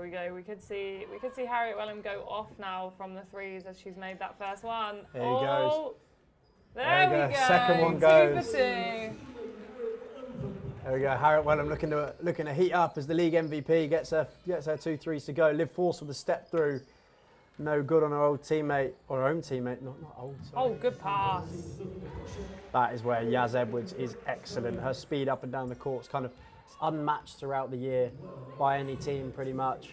here we go. We could see Harriet Wellham go off now from the threes as she's made that first one. There he goes. There we go. Second one 2 goes. for 2. There we go. Harriet Wellham looking to heat up as the league MVP gets her 2 threes to go. Liv Force with a step through. No good on her old teammate, or her own teammate, not old. Sorry. Oh, good pass. That is where Yaz Edwards is excellent. Her speed up and down the court is kind of unmatched throughout the year by any team pretty much.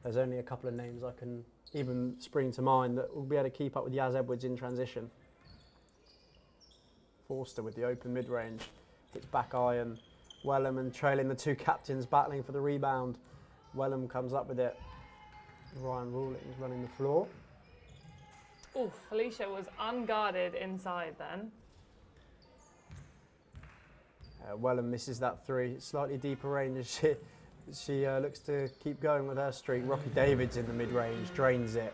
There's only a couple of names I can even spring to mind that will be able to keep up with Yaz Edwards in transition. Forster with the open mid-range. Hits back iron. Wellham and trailing the two captains battling for the rebound. Wellham comes up with it. Ryan Rawlings running the floor. Oh, Felicia was unguarded inside then. Wellham misses that three. Slightly deeper range as she looks to keep going with her streak. Rocky Davids in the mid-range, drains it.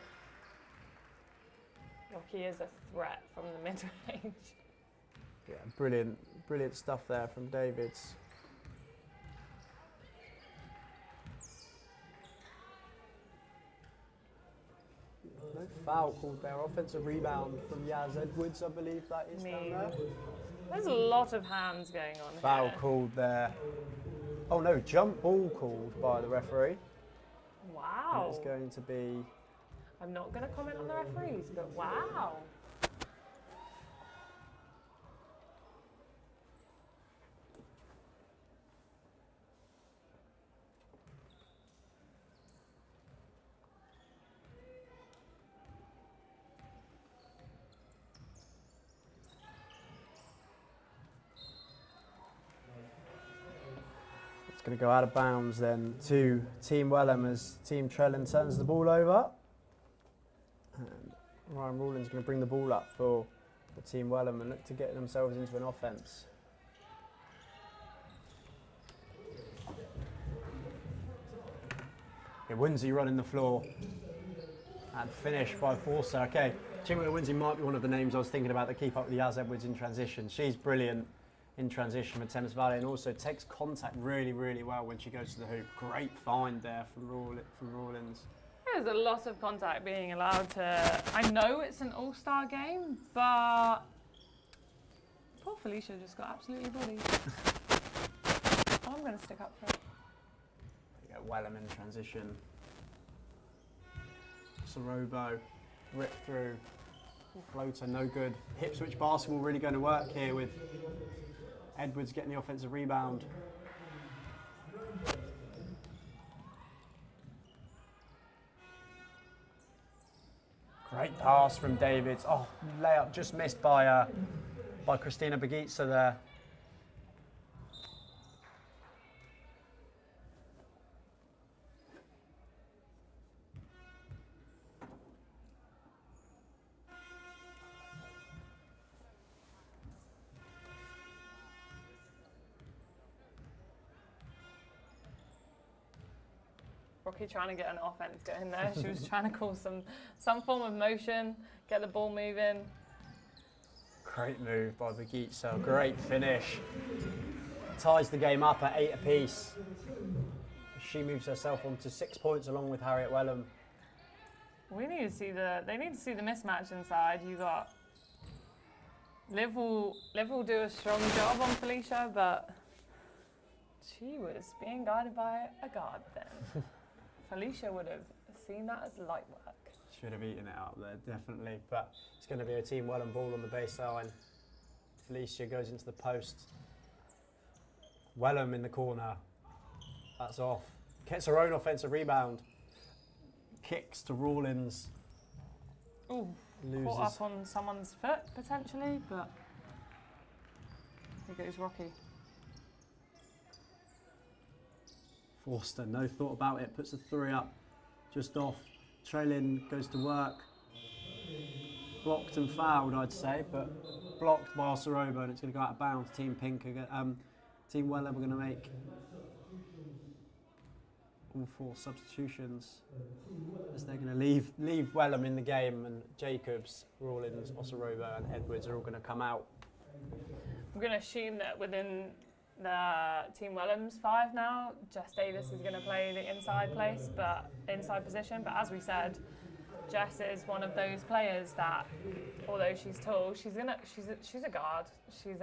Rocky is a threat from the mid-range. Yeah, brilliant stuff there from Davids. No foul called there. Offensive rebound from Yaz Edwards, I believe that is down there. There's a lot of hands going on Foul here. called there. Oh no, jump ball called by the referee. Wow. It's going to be... I'm not going to comment on the referees, but wow. It's going to go out of bounds then to Team Wellham as Team Trellin turns the ball over. And Ryan Rawlings going to bring the ball up for Team Wellham and look to get themselves into an offence. Winsey running the floor and finish by Forster. Okay, Chinway Winsey might be one of the names I was thinking about that keep up with Yaz Edwards in transition. She's brilliant in transition with Thames Valley and also takes contact really, really well when she goes to the hoop. Great find there from Rawlins. There's a lot of contact being allowed to... I know it's an all-star game, but poor Felicia just got absolutely bodied. I'm going to stick up for it. There you go, Wellham in transition. Sorobo, rip through. Floater, no good. Hip switch basketball really going to work here with Edwards getting the offensive rebound. Great pass from Davids. Oh, layup just missed by Christina Begitza there. Rocky trying to get an offense going there. She was trying to cause some form of motion, get the ball moving. Great move by Begitza, great finish. ties the game up at 8 apiece. She moves herself on to 6 points along with Harriet Wellham. We need to see they need to see the mismatch inside. You got Liv will do a strong job on Felicia, but she was being guided by a guard then. Felicia would have seen that as light work. Should have eaten it up there, definitely. But it's going to be a Team Wellham ball on the baseline. Felicia goes into the post. Wellham in the corner. That's off. Gets her own offensive rebound. Kicks to Rawlins. Ooh, Loses. caught up on someone's foot potentially, but here goes Rocky. Forster, no thought about it, puts a 3 up, just off. Trailing goes to work. Blocked and fouled, I'd say, but blocked by Osoroba, and it's going to go out of bounds. Team Pink, Team Wellham are going to make all 4 substitutions, as they're going to leave Wellham in the game, and Jacobs, Rawlins, Osoroba and Edwards are all going to come out. I'm going to assume that within the Team Wellham's 5 now, Jess Davis is going to play the inside position, but as we said, Jess is one of those players that, although she's tall, she's a guard. She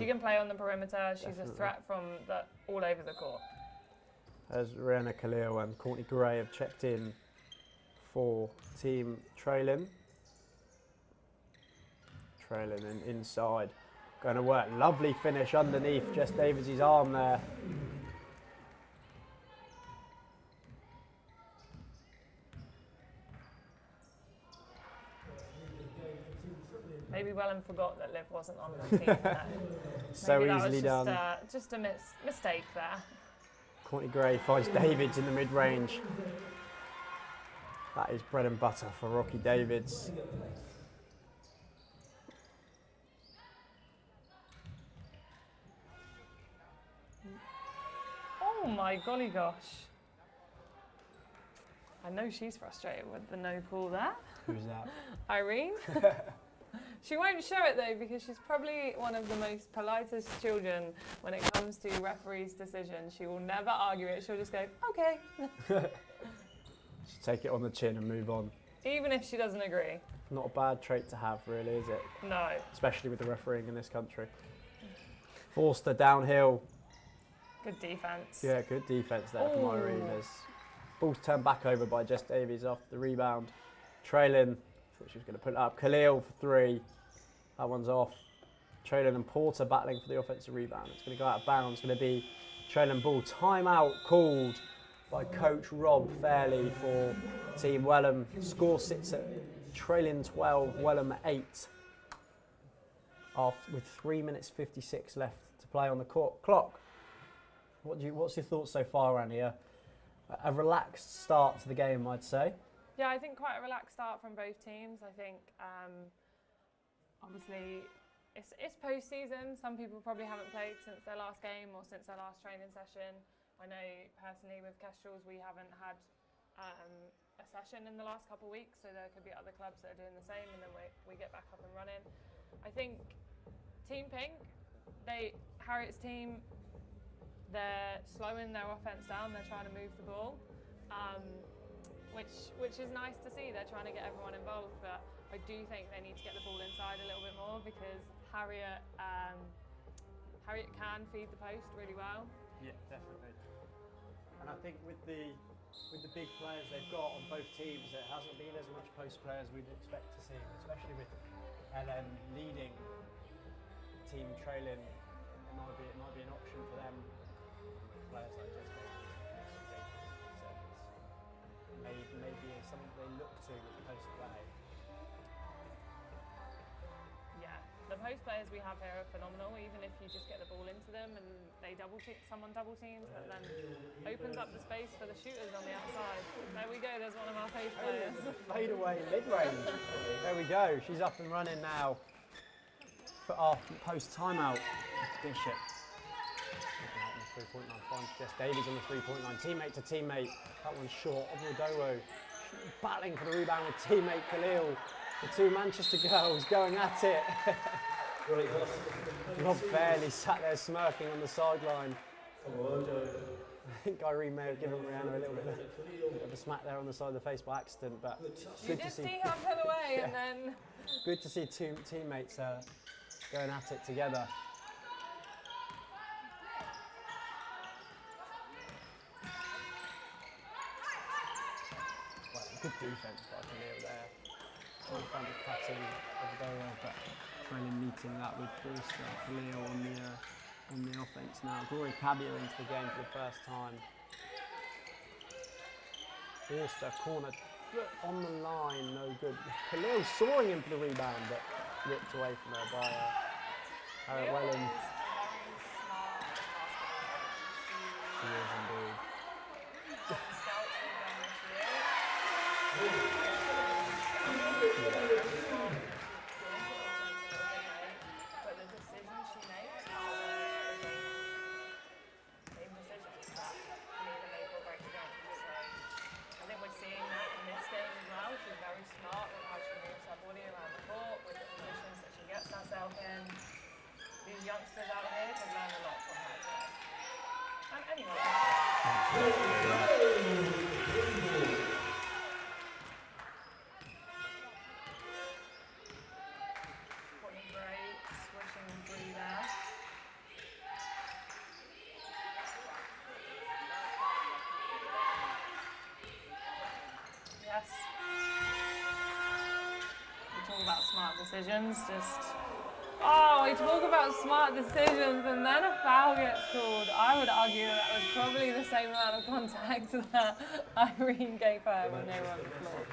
can play on the perimeter. She's Definitely. a threat from all over the court. As Rihanna Khalil and Courtney Gray have checked in for Team Trailing. Trailing and inside. Going to work. Lovely finish underneath Jess Davies' arm there. Maybe Wellham forgot that Liv wasn't on the team. So Maybe easily that was done. Just a mistake there. Courtney Gray finds Davids in the mid-range. That is bread and butter for Rocky Davids. Oh my golly gosh. I know she's frustrated with the no call there. Who's that? Irene. She won't show it though, because she's probably one of the most politest children when it comes to referees' decisions. She will never argue it. She'll just go, okay. Just take it on the chin and move on. Even if she doesn't agree. Not a bad trait to have, really, is it? No. Especially with the refereeing in this country. Forster downhill. Good defence. Yeah, good defence there from Irene. As ball's turned back over by Jess Davies after the rebound. Trailing. Thought she was going to put it up. Khalil for 3. That one's off. Trailing and Porter battling for the offensive rebound. It's going to go out of bounds. It's going to be Trailing ball. Timeout called by Coach Rob Fairley for Team Wellham. Score sits at Trailing 12, Wellham 8. With 3 minutes 56 left to play on the clock. What's your thoughts so far, Annie? A relaxed start to the game, I'd say. Yeah, I think quite a relaxed start from both teams. I think, obviously, it's post-season. Some people probably haven't played since their last game or since their last training session. I know, personally, with Kestrels, we haven't had a session in the last couple of weeks, so there could be other clubs that are doing the same, and then we get back up and running. I think Team Pink, Harriet's team, they're slowing their offense down. They're trying to move the ball. Which is nice to see. They're trying to get everyone involved, but I do think they need to get the ball inside a little bit more, because Harriet can feed the post really well. Yeah, definitely. And I think with the big players they've got on both teams, it hasn't been as much post play as we'd expect to see, especially with Ellen leading Team Trailing. It might be an option for them. Players like Jess Davies, maybe something they look to with post play. Yeah, the post players we have here are phenomenal. Even if you just get the ball into them and they someone double teams, that then opens up the space for the shooters on the outside. There we go. There's one of our post players. Fade away mid range. There we go. She's up and running now. For after post timeout, Bishop. 3.9 finds Jess Davies on the 3.9. Teammate to teammate. That one's short. Omodowo battling for the rebound with teammate Khalil. The two Manchester girls going at it. Great hustle. Rob Fairley sat there smirking on the sideline. Come on, Joe. I think Irene may have given Rihanna a little bit of a smack there on the side of the face by accident, but You did see her pull away and then... good to see two teammates going at it together. Well, good defense by Camille there. Trying to find a cutting over there, but Trailing meeting that with Forster. Camille on the offense now. Glory Cabio into the game for the first time. Forster, corner, foot on the line, no good. Khalil soaring in for the rebound, but ripped away from her by Harriet Welland. She is indeed. But the decisions she makes are the same decisions that can either make or break the game. So I think we're seeing that in this game as well. She's very smart with how she moves her body around the court, with the positions that she gets herself in. These youngsters out here can learn a lot from her today. And anyway. Yes. We talk about smart decisions, we talk about smart decisions and then a foul gets called. I would argue that was probably the same amount of contact that Irene gave her when they were on the floor.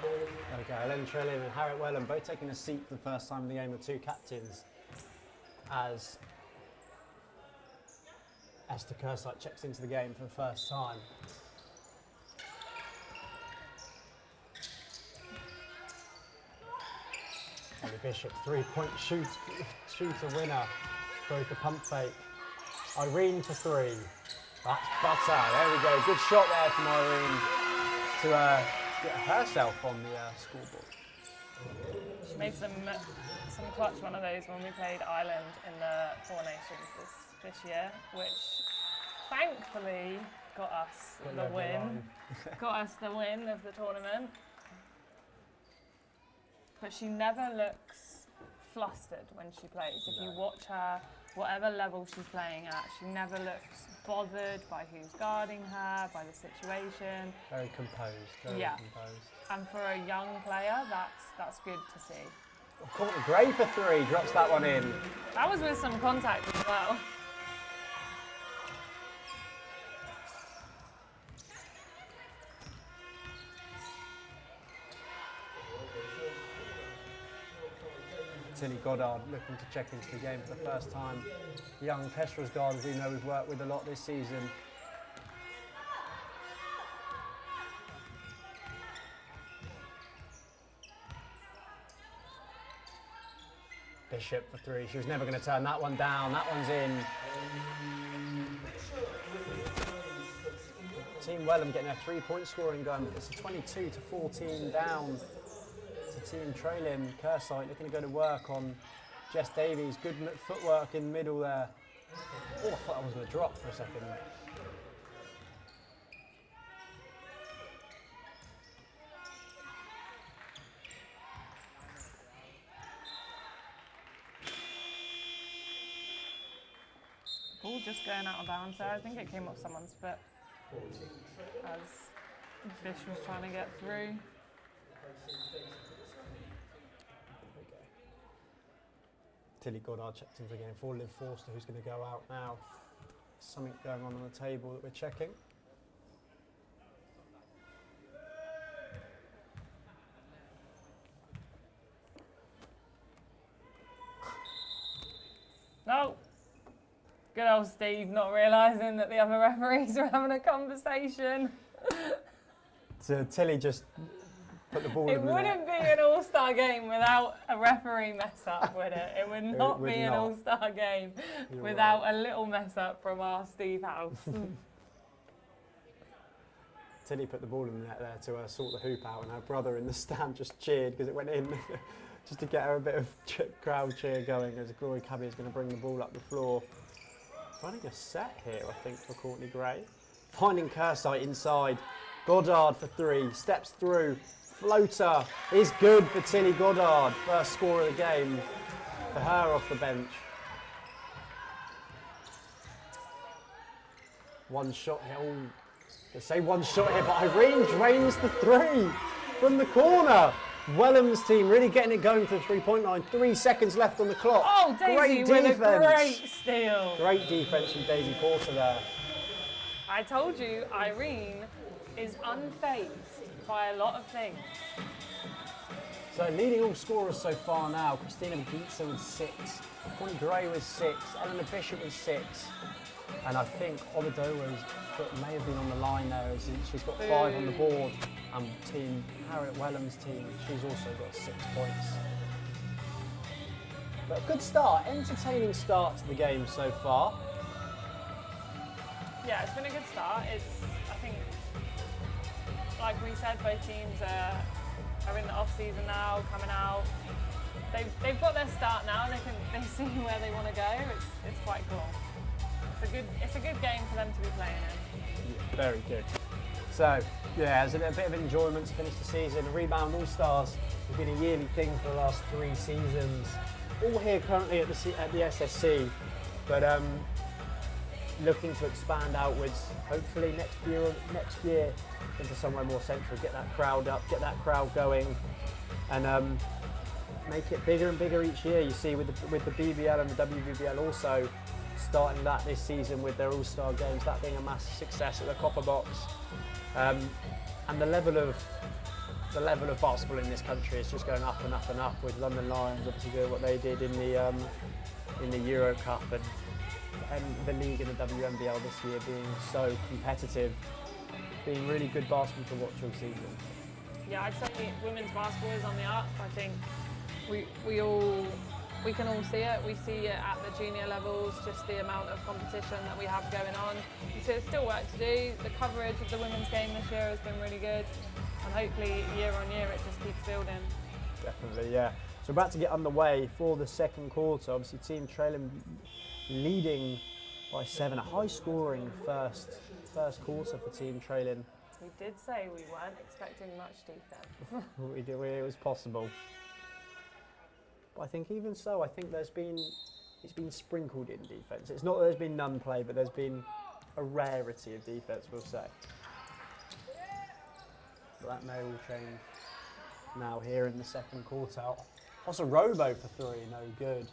There we go, Ellen Trelin and Harriet Welland both taking a seat for the first time in the game of two captains as Esther Kersite checks into the game for the first time. Ellie Bishop, three-point shooter winner, both the pump fake. Irene for three. That's butter. There we go. Good shot there from Irene to get herself on the scoreboard. She made some clutch one of those when we played Ireland in the Four Nations this year, which thankfully got us the win. Got us the win of the tournament. But she never looks flustered when she plays. If you watch her, whatever level she's playing at, she never looks bothered by who's guarding her, by the situation. Very composed, very composed. And for a young player, that's good to see. Courtney Gray for three, drops that one in. That was with some contact as well. Tilly Goddard looking to check into the game for the first time. Young Kestrel's guard, as we know we've worked with a lot this season. Bishop for three. She was never going to turn that one down. That one's in. Team Welham getting their three-point scoring going. It's a 22-14 down. Team trailing. Kersite looking to go to work on Jess Davies. Good footwork in the middle there. Oh, I thought I was going to drop for a second. Ball just going out of bounds there. I think it came off someone's foot as Bish was trying to get through. Tilly Goddard checked into the game for Liv Forster, who's going to go out now. Something going on the table that we're checking. No. Good old Steve not realising that the other referees are having a conversation. So Tilly just put the ball in the net. It wouldn't be an all-star game without a referee mess up, would it? It would not be an all-star game without a little mess up from our Steve House. Tilly put the ball in the net there to sort the hoop out, and her brother in the stand just cheered because it went in. just to get her a bit of crowd cheer going as Glory Cabby is going to bring the ball up the floor. Running a set here, I think, for Courtney Gray. Finding Kersite inside. Goddard for 3, steps through. Floater is good for Tilly Goddard. First score of the game for her off the bench. One shot here. Oh, they say one shot here, but Irene drains the 3 from the corner. Wellham's team really getting it going to the 3-point line. 3 seconds left on the clock. Oh, Daisy with a great steal. Great defense from Daisy Porter there. I told you, Irene is unfazed by a lot of things. So leading all scorers so far now, Christina Gitza with 6, Courtney Gray with 6, Eleanor Bishop with 6, and I think Obadowa's foot may have been on the line there as she's got 5 on the board, and team Harriet Wellham's team, she's also got 6 points. But a good start, entertaining start to the game so far. Yeah, it's been a good start. I think, like we said, both teams are in the off season now, coming out. They've got their start now. They see where they want to go. It's quite cool. It's a good game for them to be playing in. Yeah, very good. So yeah, it's a bit of enjoyment to finish the season. Rebound All Stars has been a yearly thing for the last 3 seasons. All here currently at the SSC, but looking to expand outwards, hopefully next year into somewhere more central, get that crowd up, get that crowd going, and make it bigger and bigger each year. You see with the BBL and the WBBL also starting that this season with their All-Star games, that being a massive success at the Copper Box, and the level of basketball in this country is just going up and up and up, with London Lions obviously doing what they did in the Euro Cup, and the league and the WNBL this year being so competitive, being really good basketball to watch all season. Yeah, I'd say women's basketball is on the up. I think we can all see it. We see it at the junior levels, just the amount of competition that we have going on. So there's still work to do. The coverage of the women's game this year has been really good, and hopefully year on year it just keeps building. Definitely, yeah. So we're about to get underway for the second quarter. Obviously Team Trailing leading by 7, a high scoring first quarter for Team Trailing. We did say we weren't expecting much defense. We did, it was possible. But I think even so, I think it's been sprinkled in defence. It's not that there's been none play, but there's been a rarity of defence, we'll say. But that may all change now here in the second quarter. Also Robo for 3, no good.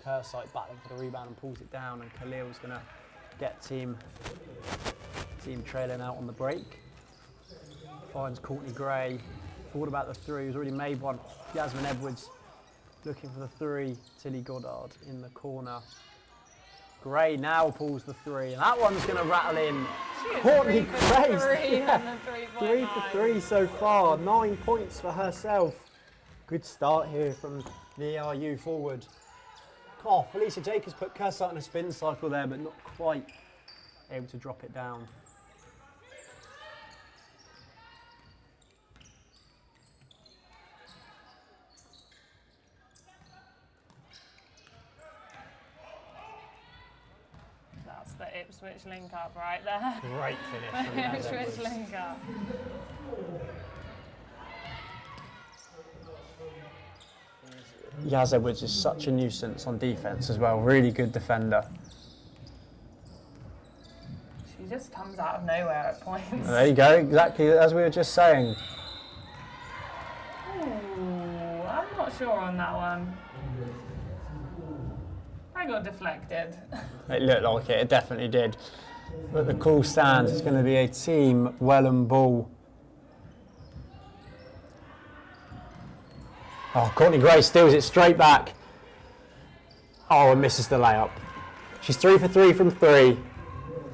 Kersite battling for the rebound and pulls it down, and Khalil's going to get team Trailing out on the break. Finds Courtney Gray. Thought about the 3, he's already made one. Yasmin Edwards looking for the 3. Tilly Goddard in the corner. Gray now pulls the 3, and that one's going to rattle in. Courtney Gray. 3 for 3 so far. 9 points for herself. Good start here from the ERU forward. Oh, Felicia Jacobs put Kersite in a spin cycle there, but not quite able to drop it down. That's the Ipswich link up right there. Great finish from Yaz Ipswich Edwards. link up. Yaz Edwards is such a nuisance on defence as well, really good defender. She just comes out of nowhere at points. There you go, exactly as we were just saying. Ooh, I'm not sure on that one. I got deflected. It looked like it definitely did. But the call stands, it's going to be a Team Wellham ball. Oh, Courtney Gray steals it straight back. Oh, and misses the layup. She's 3 for 3 from 3.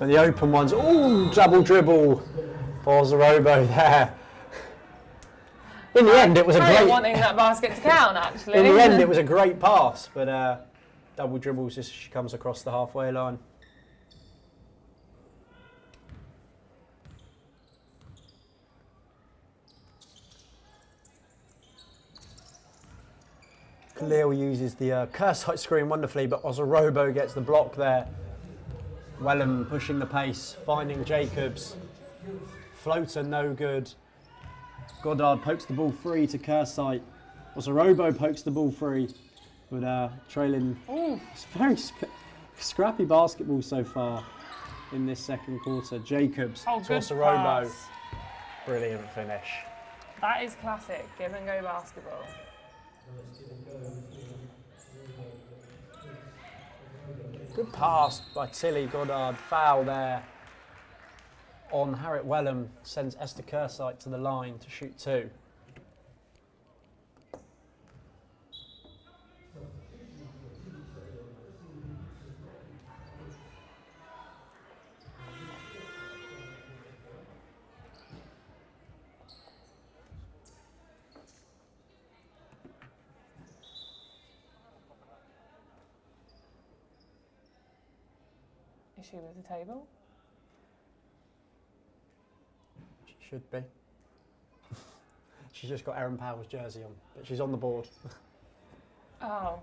But the open ones, ooh, double dribble. Balls a robo there. In the end, it was a great... wanting that basket to count, actually. In the end, it was a great pass, but double dribbles as she comes across the halfway line. Khalil uses the Cursite screen wonderfully, but Ozorobo gets the block there. Wellham pushing the pace, finding Jacobs. Floater no good. Goddard pokes the ball free to Cursite. Ozorobo pokes the ball free, but trailing. It's very scrappy basketball so far in this second quarter. Jacobs to Ozorobo. Brilliant finish. That is classic give and go basketball. Good pass by Tilly Goddard. Foul there on Harriet Wellham. Sends Esther Cursite to the line to shoot 2. Issue with the table? She should be. She's just got Erin Powell's jersey on, but she's on the board. Oh.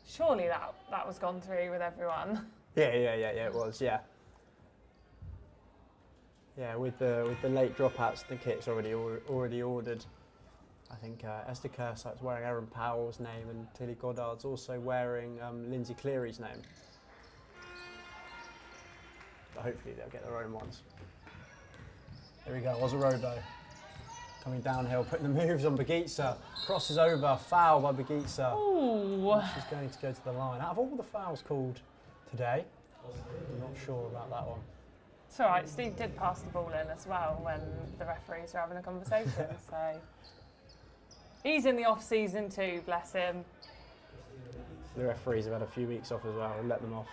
Surely that was gone through with everyone. Yeah, it was, yeah. Yeah, with the late dropouts, the kit's already ordered. I think Esther Cursite's wearing Erin Powell's name, and Tilly Goddard's also wearing Lindsay Cleary's name. But hopefully they'll get their own ones. There we go, Ozorobo coming downhill, putting the moves on Bagitza. Crosses over, foul by Bagitza. Ooh. She's going to go to the line. Out of all the fouls called today, I'm not sure about that one. It's all right, Steve did pass the ball in as well when the referees were having a conversation, so... He's in the off-season too, bless him. The referees have had a few weeks off as well, let them off.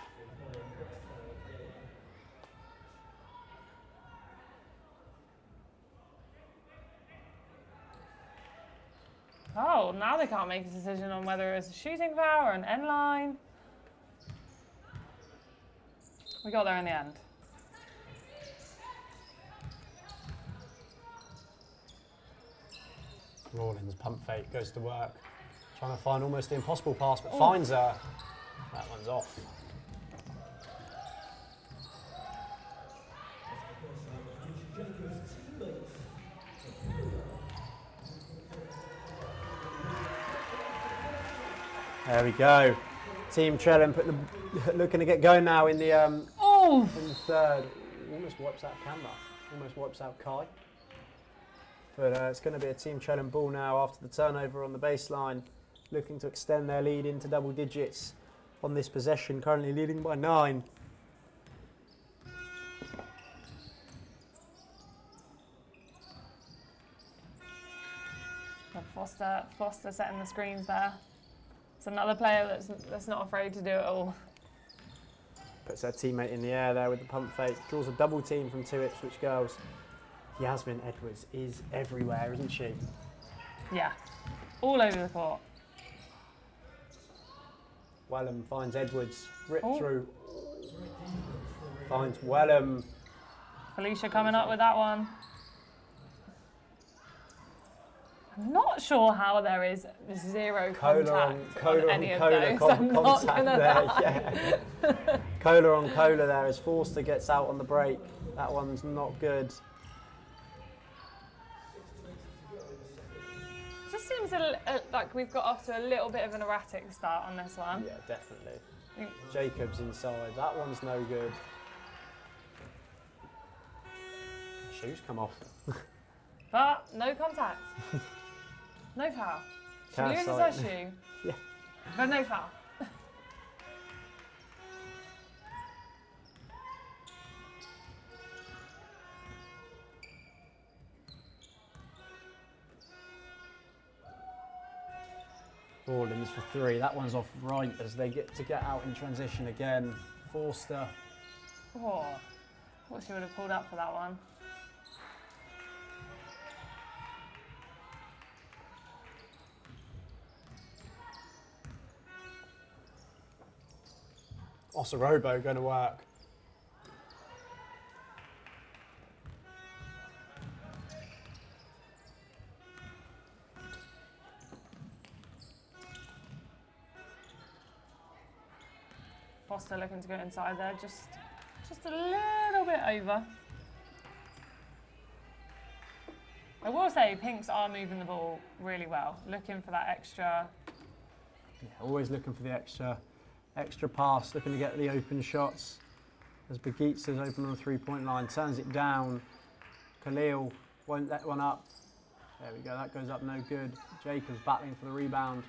Oh, now they can't make a decision on whether it's a shooting foul or an end line. We got there in the end. Rawlins pump fake, goes to work. Trying to find almost the impossible pass, but finds her. That one's off. There we go. Team Trellin looking to get going now in the in the third. Almost wipes out camera. Almost wipes out Kai. But it's going to be a Team Trellin ball now after the turnover on the baseline, looking to extend their lead into double digits on this possession, currently leading by 9. Foster setting the screens there. It's another player that's not afraid to do it all. Puts their teammate in the air there with the pump fake, draws a double team from 2 Ipswich girls. Yasmin Edwards is everywhere, isn't she? Yeah, all over the court. Wellham finds Edwards, ripped through. Finds Wellham. Felicia coming up with that one. I'm not sure how there is 0 contact on any of those. I'm not gonna lie. Yeah. Kohler on Kohler there as Forster gets out on the break. That one's not good. Just seems like we've got off to a little bit of an erratic start on this one. Yeah, definitely. Jacobs inside. That one's no good. Shoes come off. But no contact. No foul. She loses her shoe. Yeah. But no foul. Rawlins for 3. That one's off right as they get out in transition again. Forster. Oh, thought she would have pulled up for that one. Ozorobo going to work. Foster looking to go inside there, just a little bit over. I will say Pinks are moving the ball really well, looking for that extra. Yeah, always looking for the extra pass, looking to get the open shots. As Begitsa's open on the three-point line, turns it down. Khalil won't let one up. There we go, that goes up no good. Jacobs battling for the rebound.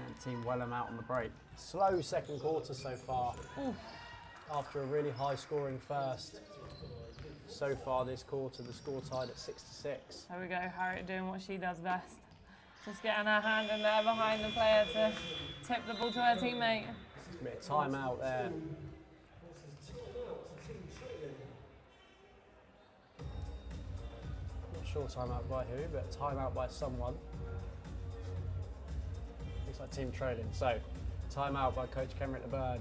And Team Wellham out on the break. Slow second quarter so far. Oof. After a really high scoring first. So far this quarter, the score tied at 6-6. There we go, Harriet doing what she does best. Just getting her hand in there behind the player to tip the ball to her teammate. A bit of timeout there. Not sure timeout by who, but timeout by someone. Looks like team trailing. So, timeout by Coach Kenrick the Bird.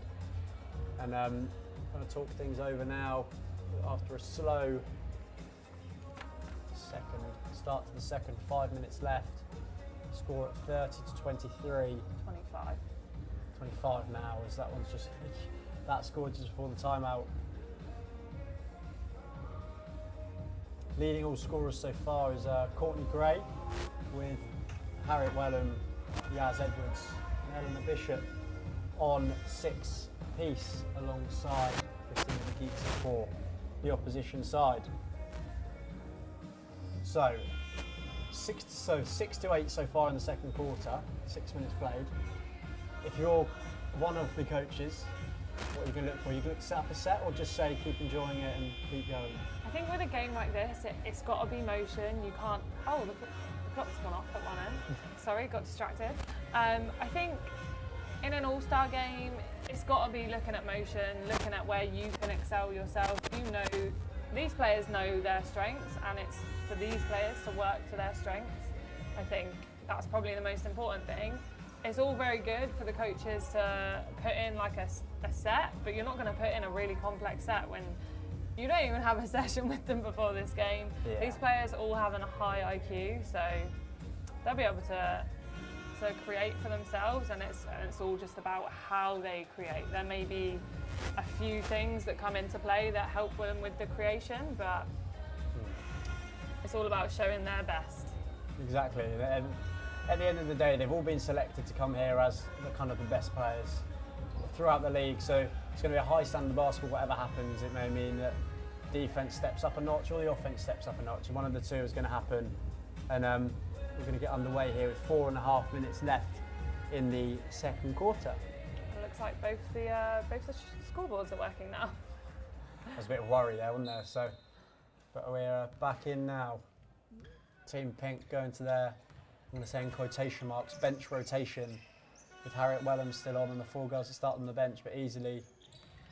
And I'm going to talk things over now after a slow start to the second, 5 minutes left. Score at 30 to 23. 25. 25 now, as that one's just, that scored just before the timeout. Leading all scorers so far is Courtney Gray with Harriet Wellham, Yaz Edwards and Eleanor Bishop on 6 apiece alongside Christina Begitsa for the opposition side. So 6 to 8 so far in the second quarter, 6 minutes played. If you're one of the coaches, what are you going to look for? Are you going to set up a set or just say keep enjoying it and keep going? I think with a game like this, it's got to be motion. You can't. Oh, the clock's gone off at one end. Sorry, got distracted. I think in an all-star game, it's got to be looking at motion, looking at where you can excel yourself. You know, these players know their strengths, and it's for these players to work to their strengths. I think that's probably the most important thing. It's all very good for the coaches to put in like a set, but you're not going to put in a really complex set when you don't even have a session with them before this game. Yeah. These players all have a high IQ, so they'll be able to create for themselves, and it's all just about how they create. There may be a few things that come into play that help them with the creation, but it's all about showing their best. Exactly. And at the end of the day, they've all been selected to come here as the kind of the best players throughout the league. So it's going to be a high standard of basketball. Whatever happens, it may mean that defense steps up a notch or the offense steps up a notch. And one of the two is going to happen. And we're going to get underway here with 4.5 minutes left in the second quarter. It looks like both the scoreboards are working now. There's a bit of worry there, wasn't there? So, but we're back in now. Team Pink going to their, I'm going to say in quotation marks, bench rotation, with Harriet Wellham still on and the 4 girls that start on the bench, but easily.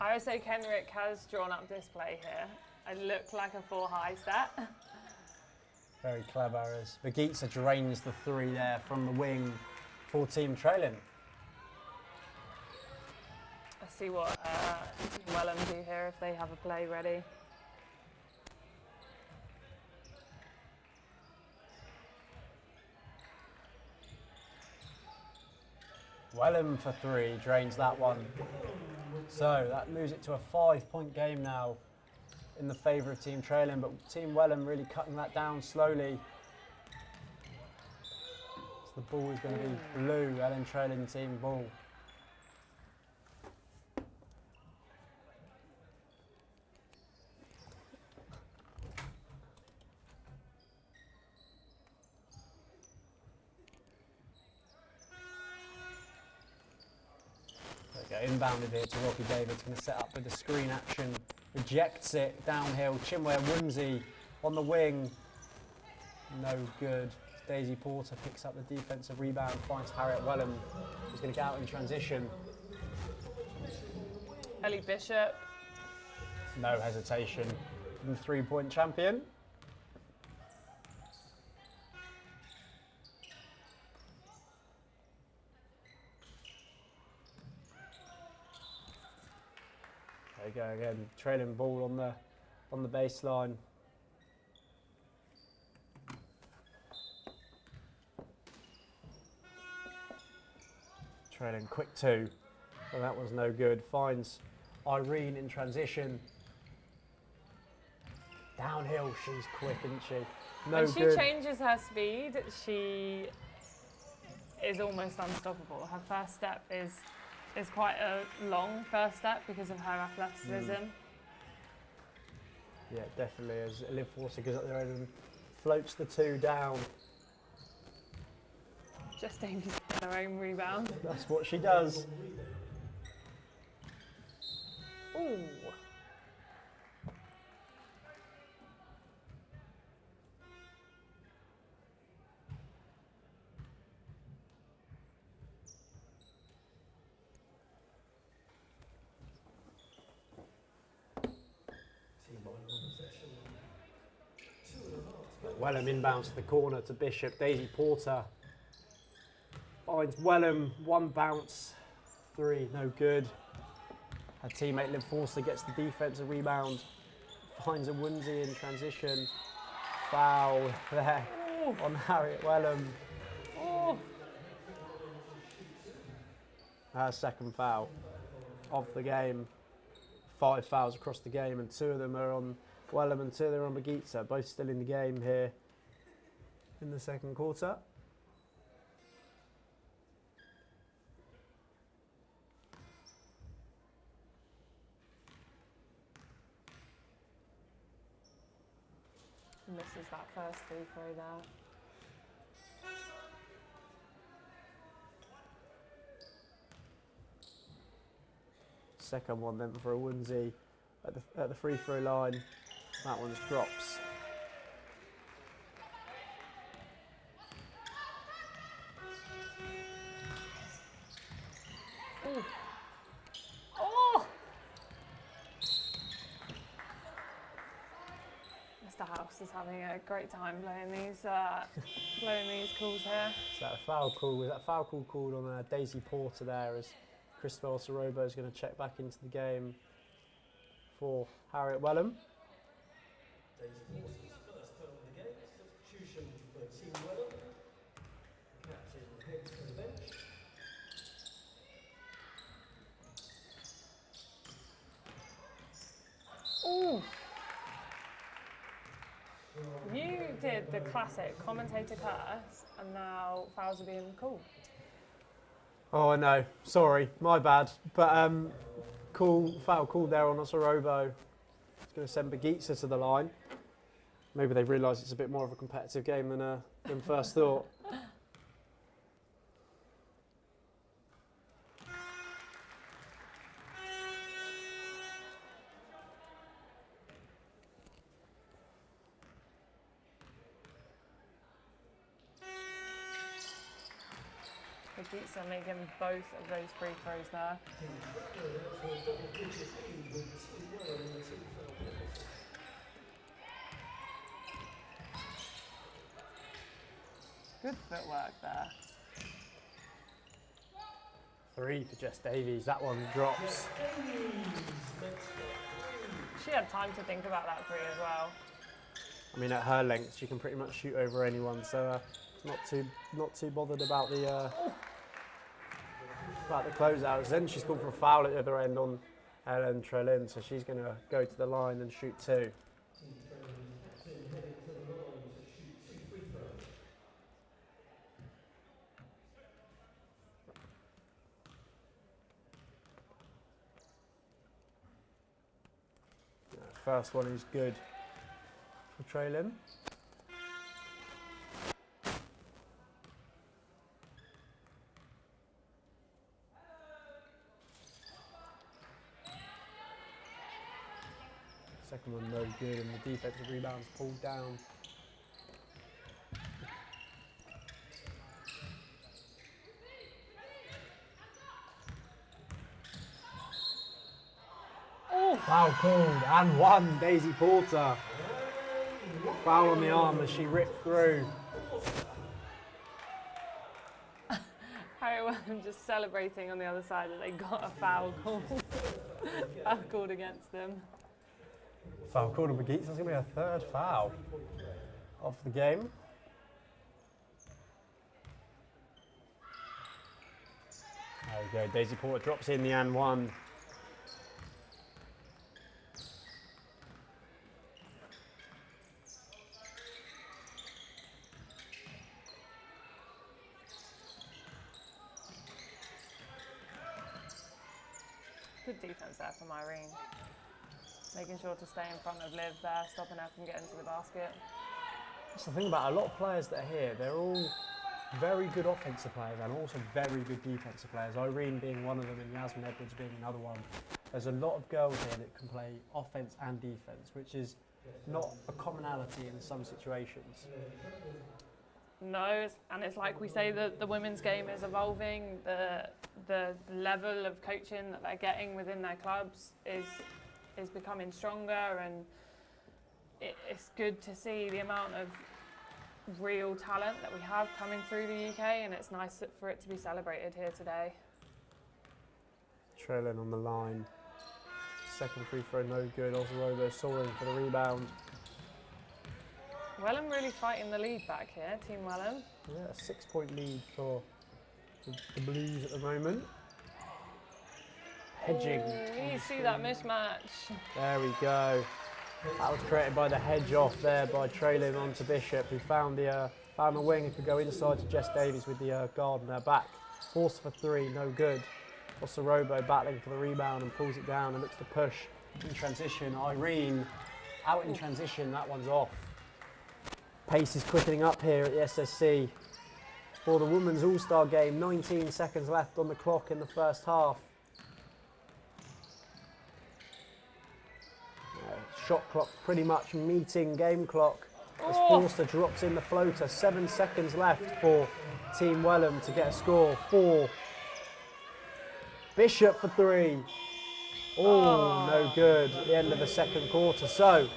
I would say Kenrick has drawn up this play here. It looked like a 4 high set. Very clever as Begitsa drains the 3 there from the wing for Team trailing. Let's see what Team Wellham do here if they have a play ready. Wellham for 3, drains that one. So that moves it to a 5-point game now in the favour of Team trailing, but Team Wellham really cutting that down slowly. So the ball is going to be blue, Ellen trailing team ball. Inbounded here to Rocky Davids, going to set up with the screen action, rejects it, downhill, Chinwe Whimsy on the wing, no good. Daisy Porter picks up the defensive rebound, finds Harriet Wellham, who's going to get out in transition. Ellie Bishop. No hesitation from the 3-point champion. There you go again, trailing ball on the baseline. Trailing quick 2. Well, that one's no good. Finds Irene in transition. Downhill, she's quick, isn't she? No When she good. changes her speed, she is almost unstoppable. Her first step is quite a long first step because of her athleticism. Yeah, definitely. As Liv Forster goes up there and floats the two down. Just Amy's getting her own rebound. That's what she does. Ooh. Wellham inbounds to the corner to Bishop. Daisy Porter finds Wellham, one bounce, three, no good. Her teammate Liv Forster gets the defensive rebound, finds a Wunsey in transition. Foul there on Harriet Wellham. Oh. Her second foul of the game. 5 fouls across the game, and 2 of them are on Wellham and 2 of them are on Magitsa, both still in the game here in the second quarter. Misses that first free throw there. Second one then for a Wunsey at the free throw line. That one's drops. Ooh. Oh! Mr. House is having a great time blowing these calls here. Is that a foul call? Was that a foul call called on Daisy Porter there as Christopher Sorobo is going to check back into the game for Harriet Wellham? Daisy Porter's first foul of the game, substitution for Team Wellham. The captain heads to the bench. Ooh. You did the classic commentator curse, and now fouls are being called. Oh no, sorry, my bad. But foul called there on Sorobo. It's going to send Magitsa to the line. Maybe they realise it's a bit more of a competitive game than first thought. Magitsa making both of those free throws there. Good footwork there. 3 for Jess Davies. That one drops. She had time to think about that three as well. I mean, at her length, she can pretty much shoot over anyone. So not too bothered about the closeouts. Then she's called for a foul at the other end on Ellen Trellin, so she's going to go to the line and shoot 2. First one is good for Trellin. Second one no good, and the defensive rebound's pulled down. Oh! Foul called, and 1, Daisy Porter. Foul on the arm as she ripped through. Harry Wellham just celebrating on the other side that they got a foul called. Foul called against them. Foul called on Magitsa. That's going to be her 3rd foul of the game. There we go, Daisy Porter drops in the and one. Good defense there from Irene. Making sure to stay in front of Liv there, stopping her from getting to the basket. That's the thing about a lot of players that are here, they're all very good offensive players and also very good defensive players. Irene being one of them and Yasmin Edwards being another one. There's a lot of girls here that can play offense and defense, which is not a commonality in some situations. No, and it's like we say that the women's game is evolving. The level of coaching that they're getting within their clubs is becoming stronger, and it's good to see the amount of real talent that we have coming through the UK, and it's nice for it to be celebrated here today. Trailing on the line. Second free throw no good. Osarobo soaring for the rebound. Welham really fighting the lead back here, Team Welham. Yeah, a 6-point lead for the Blues at the moment. Hedging. Ooh, you see that mismatch. There we go. That was created by the hedge off there by trailing onto Bishop, who found the wing and could go inside to Jess Davies with the guard on her back. Forced for three, no good. Osarobo battling for the rebound and pulls it down and looks to push in transition. Irene out in transition, that one's off. Pace is quickening up here at the SSC for the Women's All-Star game. 19 seconds left on the clock in the first half. Shot clock pretty much meeting game clock as Forster drops in the floater. 7 seconds left for Team Welham to get a score. 4. Bishop for 3. Oh, no good at the end of the second quarter. So,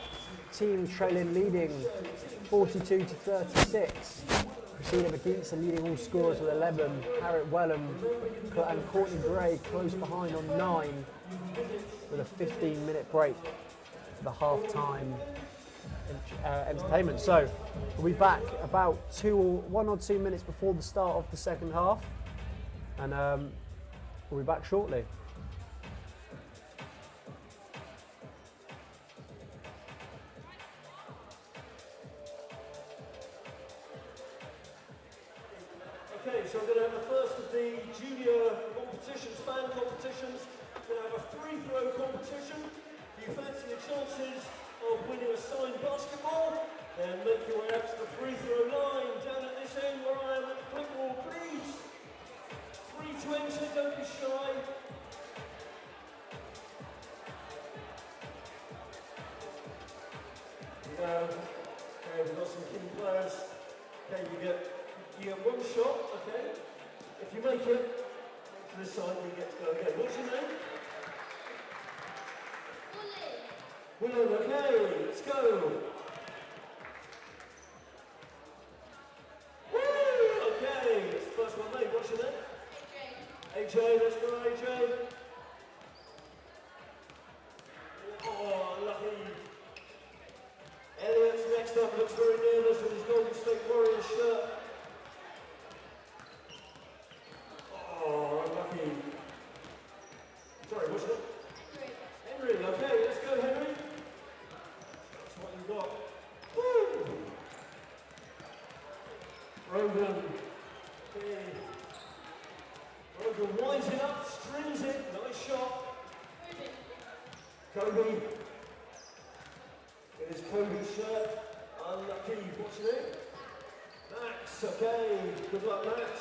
team trailing leading 42 to 36. Christina McGeetson leading all scorers with 11. Harriet Welham and Courtney Gray close behind on 9 with a 15-minute break for the half-time entertainment. So we'll be back about 1 or 2 minutes before the start of the second half, and we'll be back shortly. Okay, so we're going to have the first of the junior competitions, band competitions. We're going to have a free throw competition. If you fancy the chances of winning a signed basketball, then make your way out to the free throw line down at this end where I am at the clipboard, please. 3:20, don't be shy. Okay, we've got some key players. Okay, you get one shot, okay? If you make it to this side, you get to go again. What's your name? Willow, okay, let's go. Woo! Okay, that's the first one made. What's your name? AJ, let's go, AJ. Oh, lucky. Elliot's next up, looks very nervous with his Golden State Warriors shirt. Oh, lucky. Sorry, what's your name? Henry, okay, let's go, Henry. That's what you got. Woo! Rogan. Okay. Rogan winds it up, strings it, nice shot. Kobe. It is Kobe's shirt. Unlucky. What's your name? Max. Okay. Good luck, Max.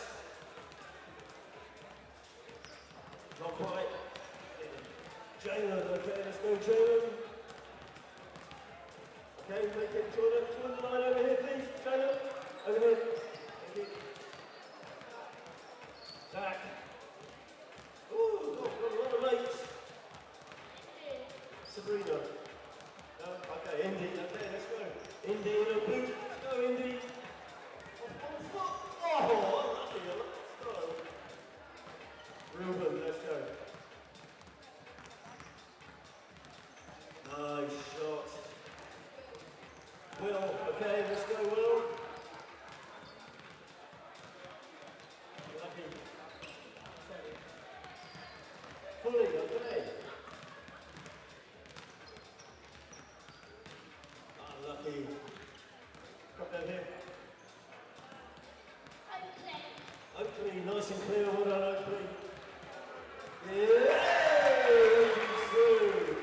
Not quite. Jalen. Okay, let's go, Jalen. Okay, make it join the line over here, please. Jalen. Over here. Thank you. Zach. Ooh, got a lot of mates. Sabrina. Okay, Indy, okay, let's go. Indy in a boot, let's go, Indy. Oh, lucky, let's go. Ruben, let's go. Nice shot. Will, okay, let's go, Will. Lucky. Unlucky. Come down here. Oakley, nice and clear. Well done, Oakley. Yeah! Through.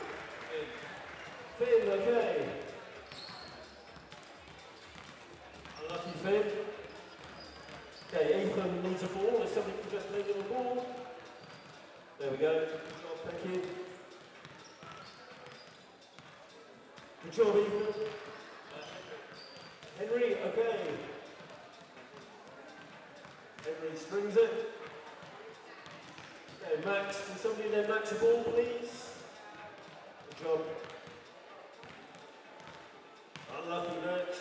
Finn, okay. Unlucky Finn. Okay, Ethan needs a ball. If somebody can just lend him a ball. There we go. Good job, thank you. Good job, Ethan. Henry, okay. Henry strings it. Okay, Max, can somebody lend Max a ball, please? Good job. Unlucky Max.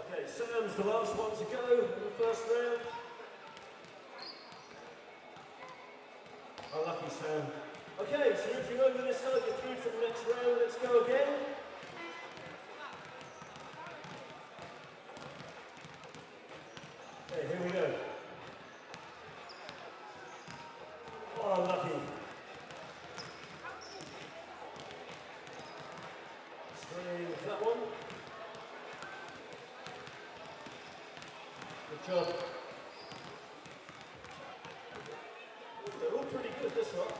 Okay, Sam's the last one to go in the first round. Unlucky Sam. Okay, so if you're over this side, you're through to the next round. Let's go again. Okay, here we go. Oh, lucky. Straight that one. Good job. They're all pretty good this one.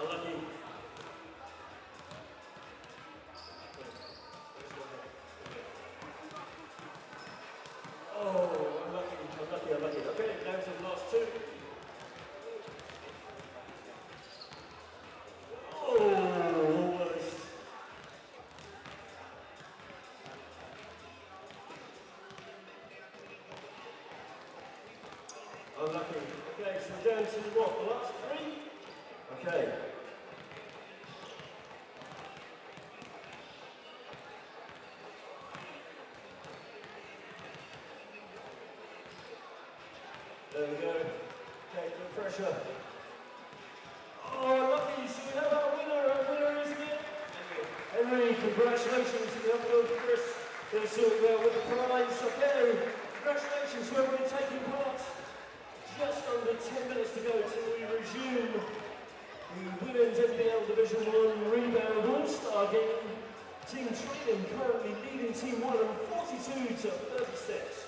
Unlucky. Oh, unlucky. Okay, down to the last two. Oh, almost. Unlucky. Okay, so we're down to what? The last three? Okay. There we go. Okay, good pressure. Oh, lucky. So we have our winner. Our winner is it? Henry, congratulations to the upload, Chris. They're sorting out with the prize. Okay, congratulations to everyone taking part. Just under 10 minutes to go till we resume the Women's NBL Division 1 Rebound All-Star game. Team Trading currently leading Team 1 on 42 to 36.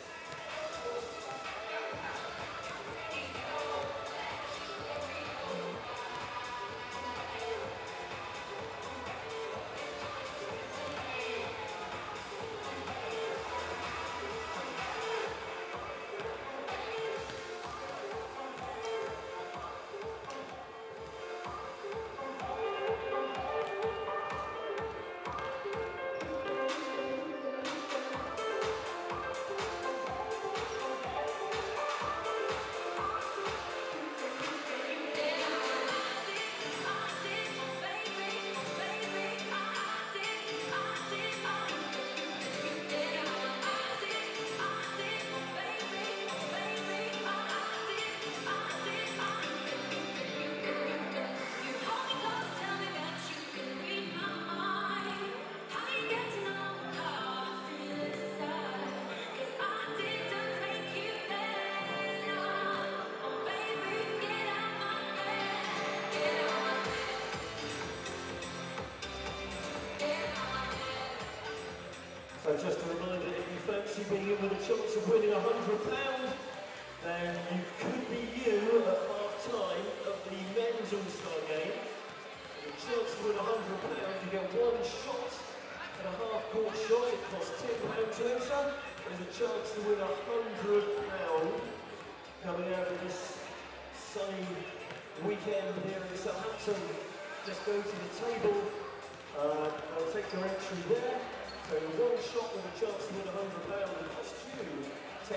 So just a reminder, if you fancy being in with a chance of winning £100, then you could be you at half-time of the men's All-Star game. The chance to win £100, you get one shot at a half-court shot. It costs £10 to enter. There's a chance to win £100 coming out of this sunny weekend here in Southampton. Just go to the table. I'll take your entry there. So one shot with a chance to win £100 will cost you £10.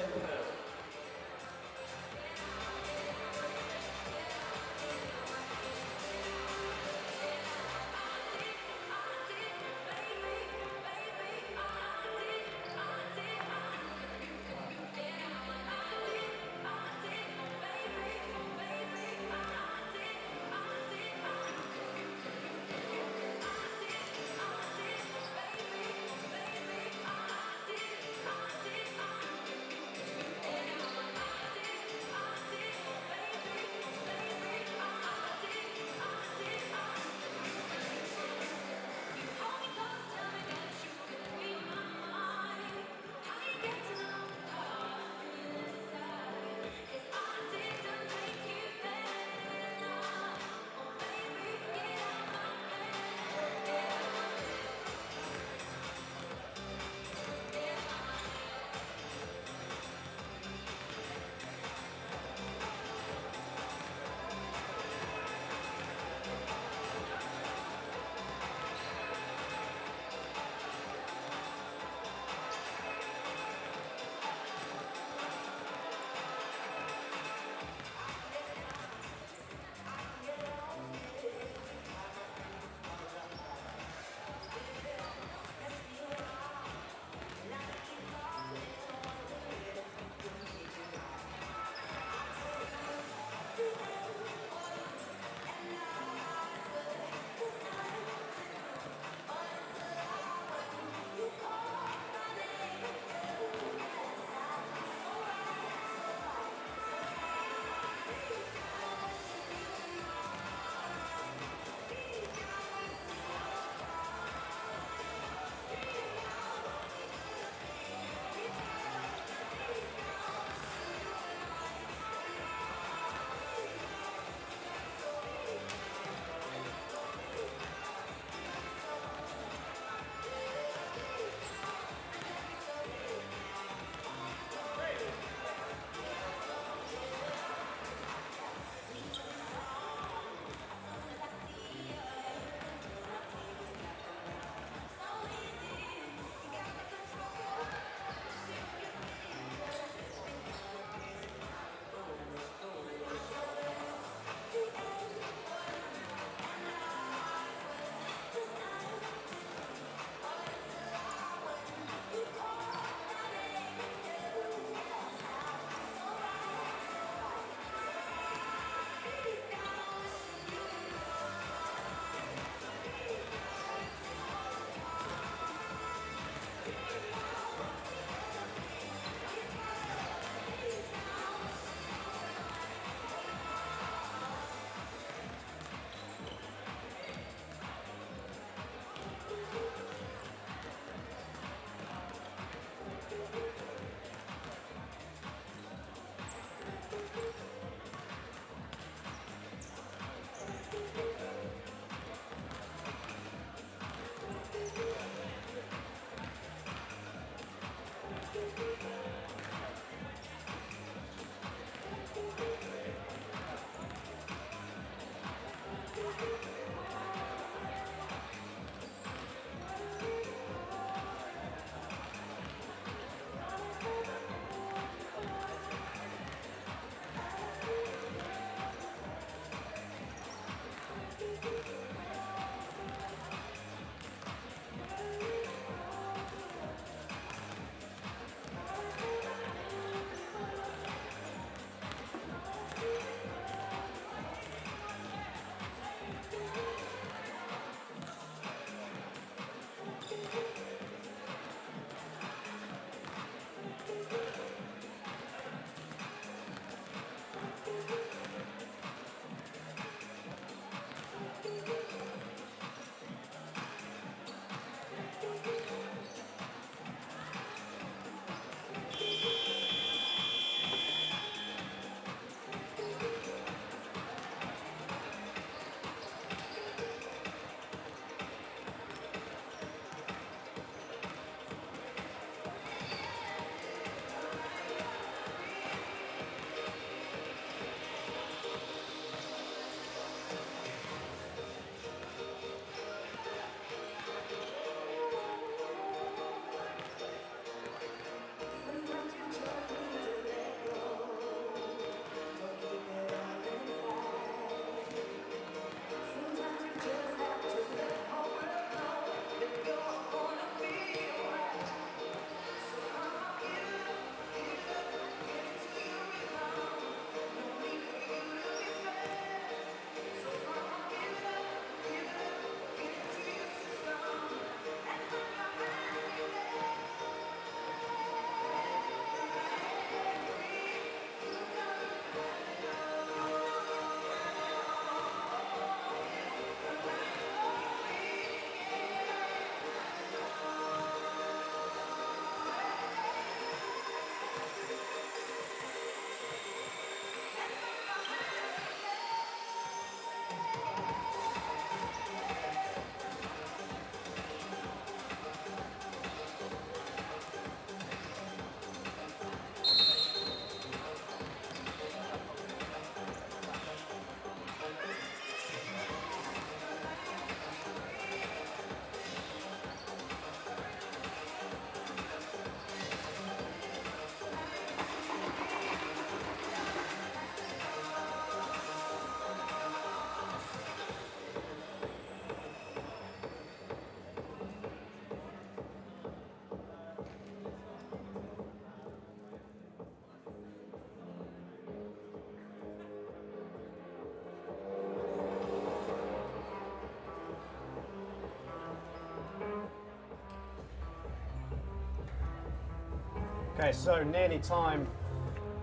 Okay, so nearly time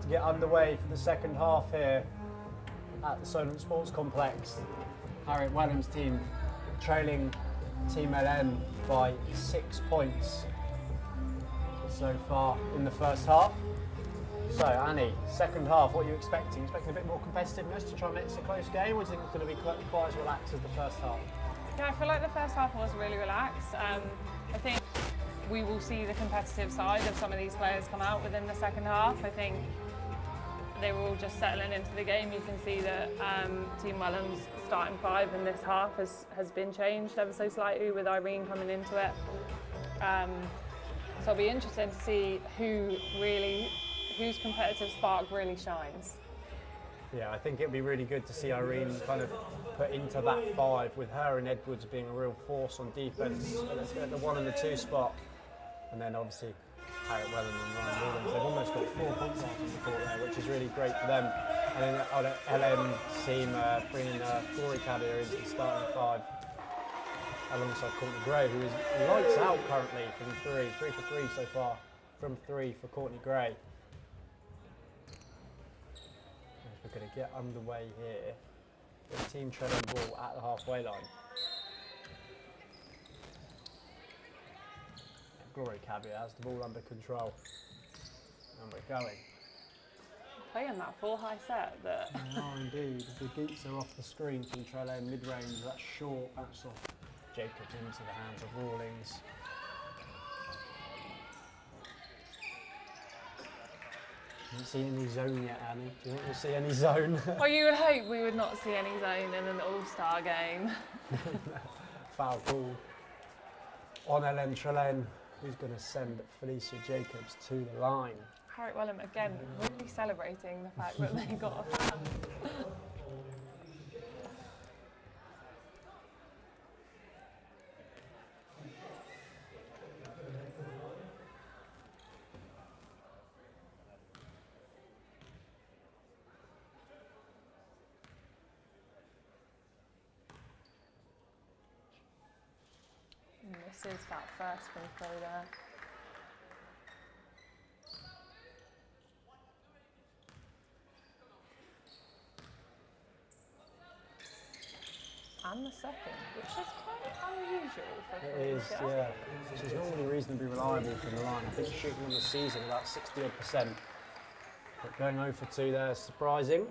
to get underway for the second half here at the Solent Sports Complex. Harriet Wellham's team trailing Team LN by 6 points so far in the first half. So Annie, second half, what are you expecting? Expecting a bit more competitiveness to try and make this a close game, or do you think it's going to be quite as relaxed as the first half? Yeah, I feel like the first half was really relaxed. I think we will see the competitive side of some of these players come out within the second half. I think they were all just settling into the game. You can see that Team Wellham's starting 5 in this half has been changed ever so slightly with Irene coming into it. So it'll be interesting to see whose competitive spark really shines. Yeah, I think it'd be really good to see Irene kind of put into that 5 with her and Edwards being a real force on defence at the 1 and the 2 spot. And then obviously Harriet Wellham and Ryan Williams, they've almost got 4 points after the court there, which is really great for them. And then on LM team bringing Glory Cabia into the starting 5 alongside Courtney Gray, who is lights out currently from 3 for 3 so far, from 3 for Courtney Gray. We're going to get underway here with Team Trelon ball at the halfway line. Glory Cabia has the ball under control, and we're going. Playing that full high set that. Oh, indeed. The geeks are off the screen from Trelon mid-range. That's short, bounce off Jacobs into the hands of Rawlings. Haven't seen any zone yet, Annie. Do you think we'll see any zone? Well, you would hope we would not see any zone in an all-star game. Foul call on LN Trelon, who's going to send Felicia Jacobs to the line. Harriet Wellham again really celebrating the fact that they got a foul. And this is that first free throw there. And the second, which is quite unusual for It is, yeah. She's normally reasonably reliable from the line. I think shooting on the season about 60-odd%. But going 0 for 2 there is surprising.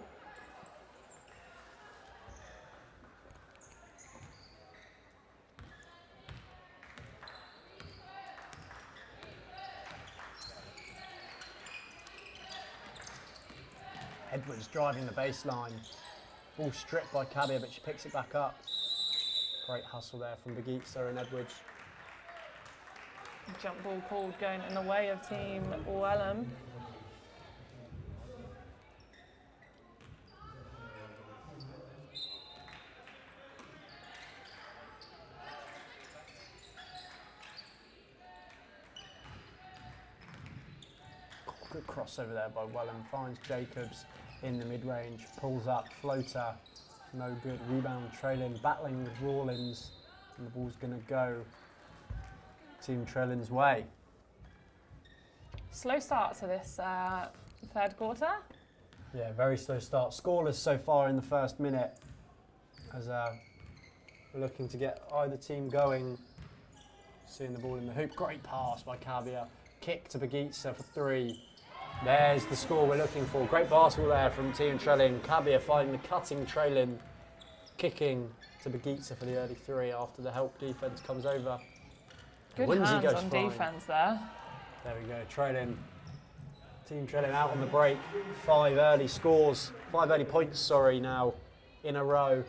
Edwards driving the baseline. Ball stripped by Cabia, but she picks it back up. Great hustle there from Begitza and Edwards. Jump ball called going in the way of Team Wellham. Good crossover there by Wellham, finds Jacobs in the mid-range, pulls up, floater, no good, rebound trailing, battling with Rawlins, and the ball's going to go Team Trelon's way. Slow start to this third quarter. Yeah, very slow start. Scoreless so far in the first minute, as we're looking to get either team going. Seeing the ball in the hoop, great pass by Cabia, kick to Begitza for 3. There's the score we're looking for. Great basketball there from Team Trelon. Cabia finding the cutting Trelon, kicking to Begitza for the early 3 after the help defence comes over. Good hands on defence there. There we go, Trelon. Team Trelon out on the break. 5 early scores, 5 early points, sorry, now in a row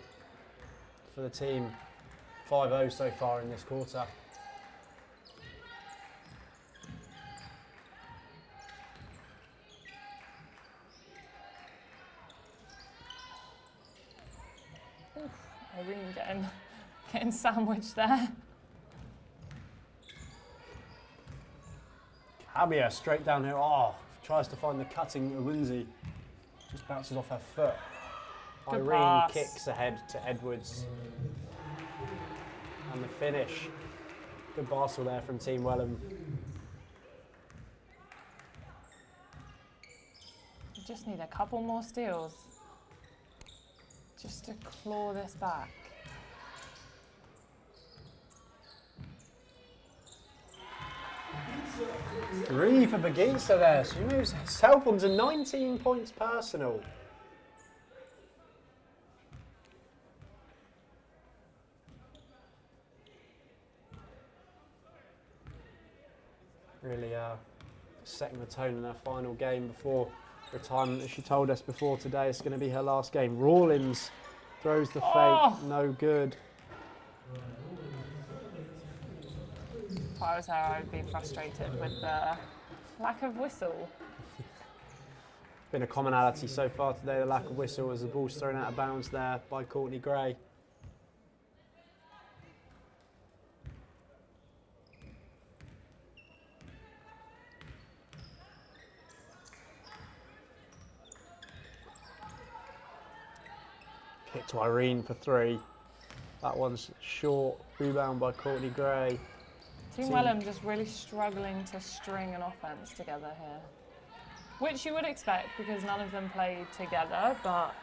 for the team. 5-0 so far in this quarter. Irene getting sandwiched there. Cabia straight down here. Oh, tries to find the cutting Owunzi. Just bounces off her foot. Good Irene pass. kicks ahead to Edwards. And the finish. Good basketball there from Team Wellham. just need a couple more steals just to claw this back. Three for Bagisa there. She moves herself on to 19 points personal. Really setting the tone in her final game before retirement, as she told us before today. It's going to be her last game. Rawlins throws the fake, no good. If I was her, I would be frustrated with the lack of whistle. Been a commonality so far today, the lack of whistle, as the ball's thrown out of bounds there by Courtney Gray. Kick to Irene for three. That one's short. Rebound by Courtney Gray. Team Welham just really struggling to string an offense together here. Which you would expect because none of them played together, but...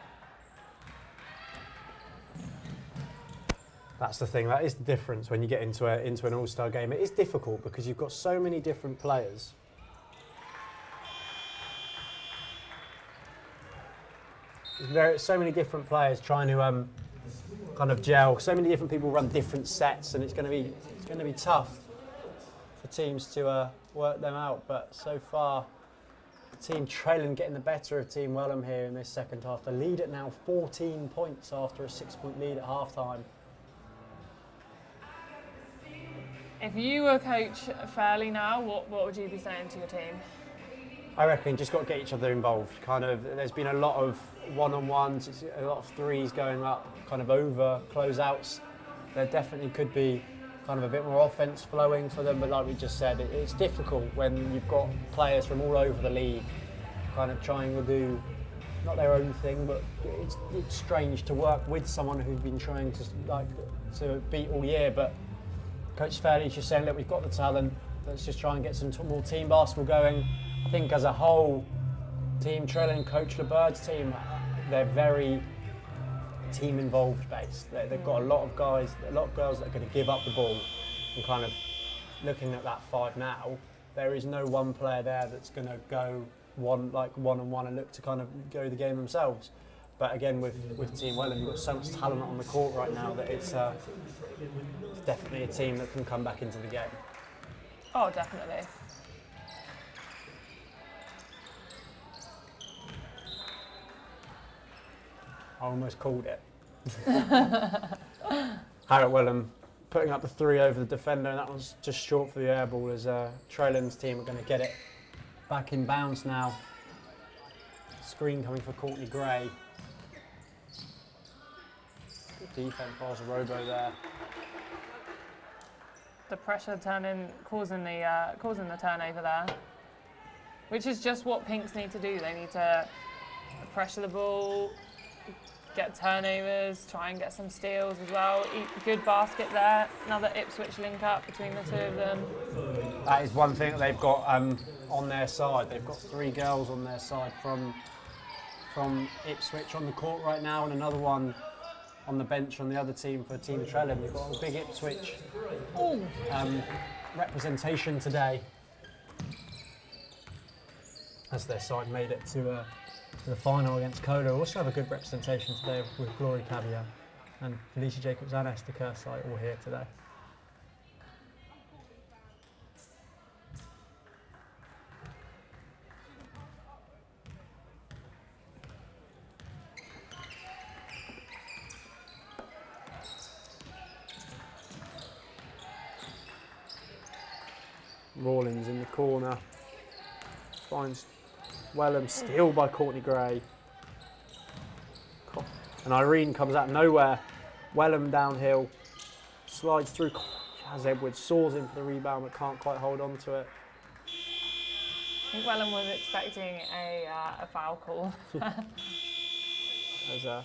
That's the thing, that is the difference when you get into an all-star game. It is difficult because you've got so many different players. There's so many different players trying to kind of gel. So many different people run different sets, and it's going to be tough for teams to work them out. But so far, Team Trellan getting the better of Team Welham here in this second half. The lead at now 14 points after a 6-point lead at half-time. If you were Coach Fairley now, what would you be saying to your team? I reckon just got to get each other involved. Kind of, there's been a lot of one-on-ones, a lot of threes going up, kind of over closeouts. There definitely could be kind of a bit more offense flowing for them, but like we just said, it's difficult when you've got players from all over the league kind of trying to do not their own thing, but it's strange to work with someone who's been trying to beat all year. But Coach Fairley's just saying, look, we've got the talent, let's just try and get some more team basketball going. I think as a whole, Team Trellan, Coach LeBird's team, they're very team involved based. They've got a lot of guys, a lot of girls that are going to give up the ball. And kind of looking at that five now, there is no one player there that's going to go one-on-one and look to kind of go the game themselves. But again, with Team Welham, you've got so much talent on the court right now that it's definitely a team that can come back into the game. Oh, definitely. I almost called it. Harriet Welham putting up the three over the defender, and that was just short for the air ball, as Trellan's team are going to get it back in bounds now. Screen coming for Courtney Gray. Good defense by Robo there. The pressure causing the turnover there, which is just what Pinks need to do. They need to pressure the ball, get turnovers, try and get some steals as well. Good basket there. Another Ipswich link up between the two of them. That is one thing that they've got on their side. They've got three girls on their side from Ipswich on the court right now, and another one on the bench on the other team for Team Trellan. They've got a big Ipswich representation today, as their side made it to the final against Kohler. Also have a good representation today with Glory Caviar and Felicia Jacobs and Esther Kersite all here today. Rawlins in the corner, finds Welham, steal by Courtney Gray. And Irene comes out of nowhere. Welham downhill, slides through. Jazz Edwards soars in for the rebound but can't quite hold on to it. I think Welham was expecting a foul call. As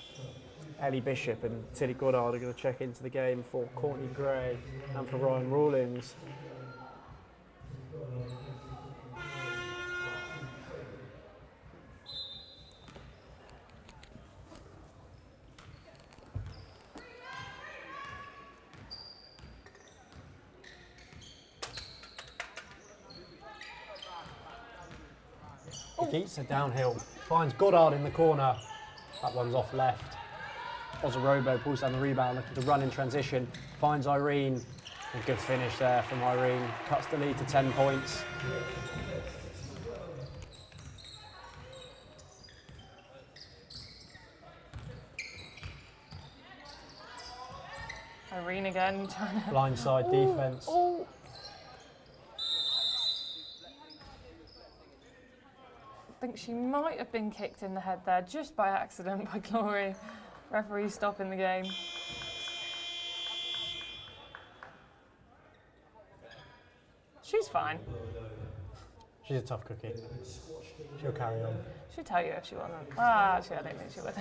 Ellie Bishop and Tilly Goddard are going to check into the game for Courtney Gray and for Ryan Rawlins. Geets it downhill. Finds Goddard in the corner. That one's off left. Ozarobo pulls down the rebound, looking to run in transition. Finds Irene. A good finish there from Irene. Cuts the lead to 10 points. Irene again trying to. Blindside defense. Oh. I think she might have been kicked in the head there just by accident by Glory. Referee stopping the game. She's fine. She's a tough cookie. She'll carry on. She'll tell you if she wasn't. Ah, actually, I don't think she would.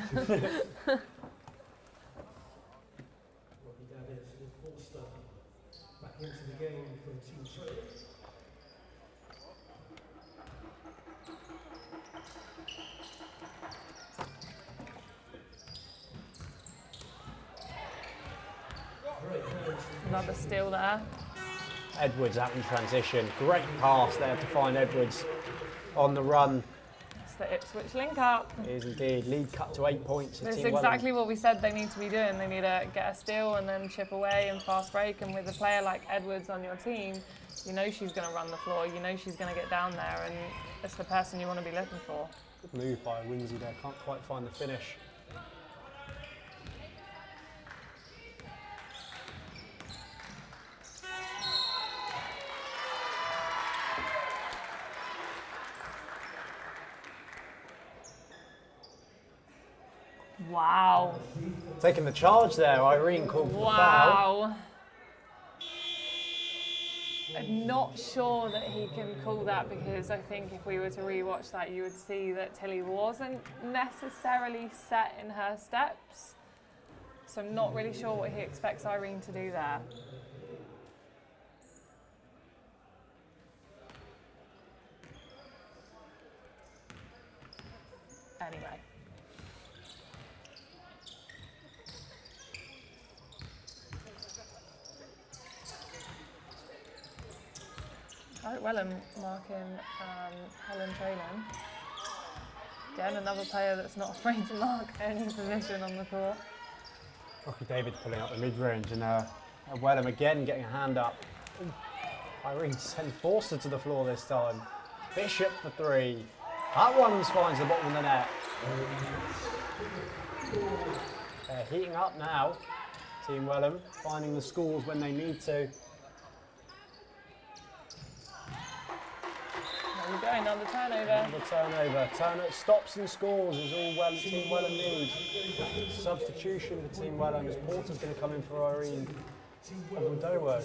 Back into the game for Team Trade. Another steal there. Edwards out in transition. Great pass there to find Edwards on the run. It's the Ipswich link up. It is indeed. Lead cut to 8 points. That's exactly what we said they need to be doing. They need to get a steal and then chip away and fast break. And with a player like Edwards on your team, you know she's going to run the floor. You know she's going to get down there, and it's the person you want to be looking for. Good move by Winsey there. Can't quite find the finish. Wow. Taking the charge there, Irene called for the foul. Wow. I'm not sure that he can call that, because I think if we were to rewatch that, you would see that Tilly wasn't necessarily set in her steps. So I'm not really sure what he expects Irene to do there. Anyway. Right, Wellham marking Helen Traylon. Again, another player that's not afraid to mark any position on the court. Rocky David pulling up the mid-range, and Wellham again getting a hand up. Ooh. Irene sends Forster to the floor this time. Bishop for three. That one finds the bottom of the net. They're heating up now. Team Wellham finding the scores when they need to. There we go, another turnover. Another turnover. Turner stops and scores is all Team Wellham need. Substitution for Team Wellham as Porter's going to come in for Irene Ogundowo.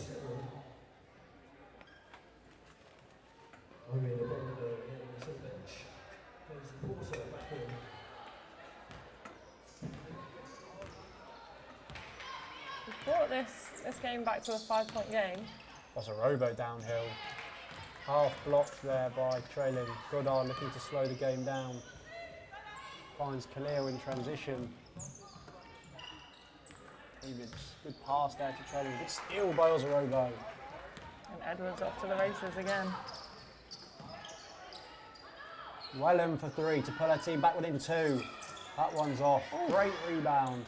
We brought this game back to a 5-point game. Ozarobo downhill. Half blocked there by Traylon. Goddard looking to slow the game down. Finds Khalil in transition. David's good pass there to Traylon. Good steal by Ozarobo. And Edwards off to the races again. Wellham for three to pull her team back within two. That one's off. Ooh. Great rebound.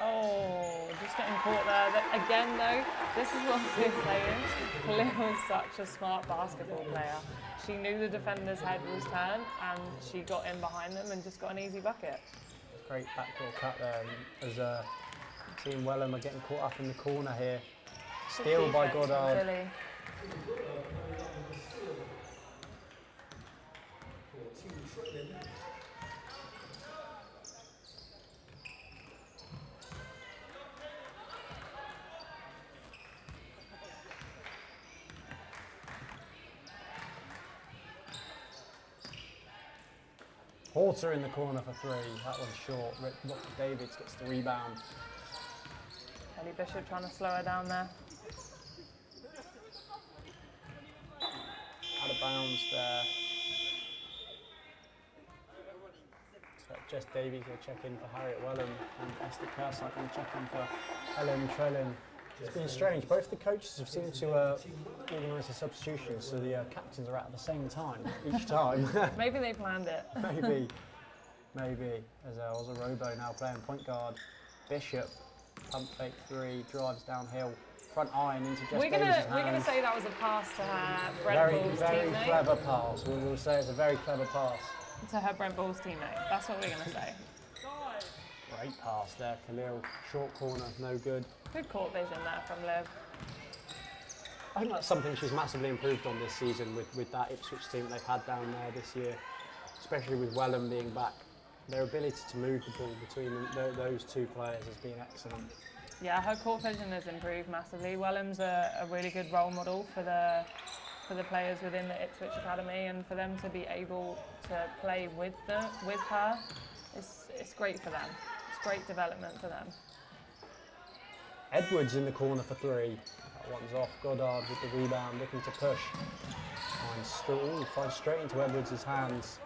Oh, just getting caught there. Again, though, this is what we're saying. Khalil is such a smart basketball player. She knew the defender's head was turned, and she got in behind them and just got an easy bucket. Great backdoor cut there as Team Wellham are getting caught up in the corner here. Steal by Goddard. Tilly. Porter in the corner for three. That one's short. Rocky Davids gets the rebound. Ellie Bishop trying to slow her down there. Out of bounds there. So Jess Davies will check in for Harriet Wellham, and Esther Kersight will check in for Ellen Trellin. It's been strange. Both the coaches have seemed to organise the substitutions, so the captains are out at the same time each time. Maybe they planned it. Maybe. As Robo now playing point guard. Bishop, pump fake 3, drives downhill, front iron into Jess Davies' hands. We're gonna say that was a pass to her Brent Very, Ball's very teammate. clever pass. We'll say it's a very clever pass. To her Brent Ball's teammate. That's what we're gonna say. Great pass there, Khalil. Short corner, no good. Good court vision there from Liv. I think that's something she's massively improved on this season with that Ipswich team they've had down there this year, especially with Wellham being back. Their ability to move the ball between those two players has been excellent. Yeah, her court vision has improved massively. Wellham's a really good role model for the players within the Ipswich Academy, and for them to be able to play with her, it's great for them. It's great development for them. Edwards in the corner for 3. That one's off. Goddard with the rebound, looking to push. Finds straight into Edwards' hands.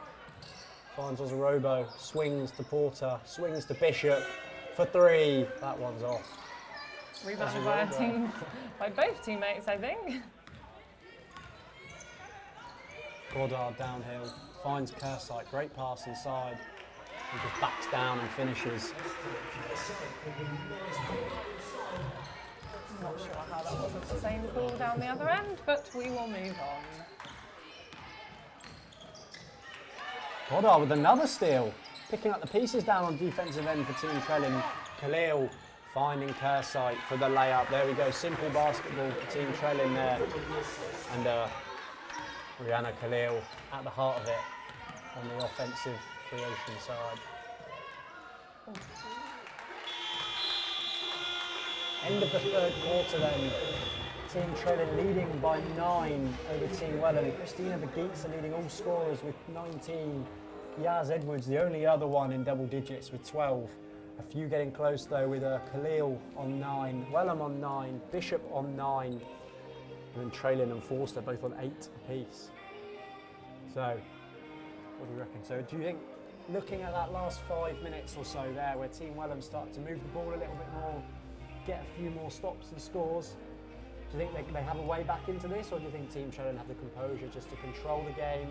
Finds Robo, swings to Porter, swings to Bishop for 3. That one's off. Rebounded by both teammates, I think. Goddard downhill, finds Kersight, great pass inside. He just backs down and finishes. I'm not sure how that wasn't the same call down the other end, but we will move on. Goddard with another steal, picking up the pieces down on defensive end for Team Trellin. Khalil finding Kersight for the layup. There we go, simple basketball for Team Trellin there. And Rihanna Khalil at the heart of it on the offensive creation side. End of the third quarter then. Team Trellin leading by 9 over Team Wellham. Christina Begeetsa leading all scorers with 19. Yaz Edwards, the only other one in double digits with 12. A few getting close though with Khalil on 9, Wellham on 9, Bishop on 9, and then Trellin and Forster both on 8 apiece. So, what do you reckon? So do you think, looking at that last 5 minutes or so there, where Team Wellham start to move the ball a little bit more, get a few more stops and scores, do you think they have a way back into this, or do you think Team Trellin have the composure just to control the game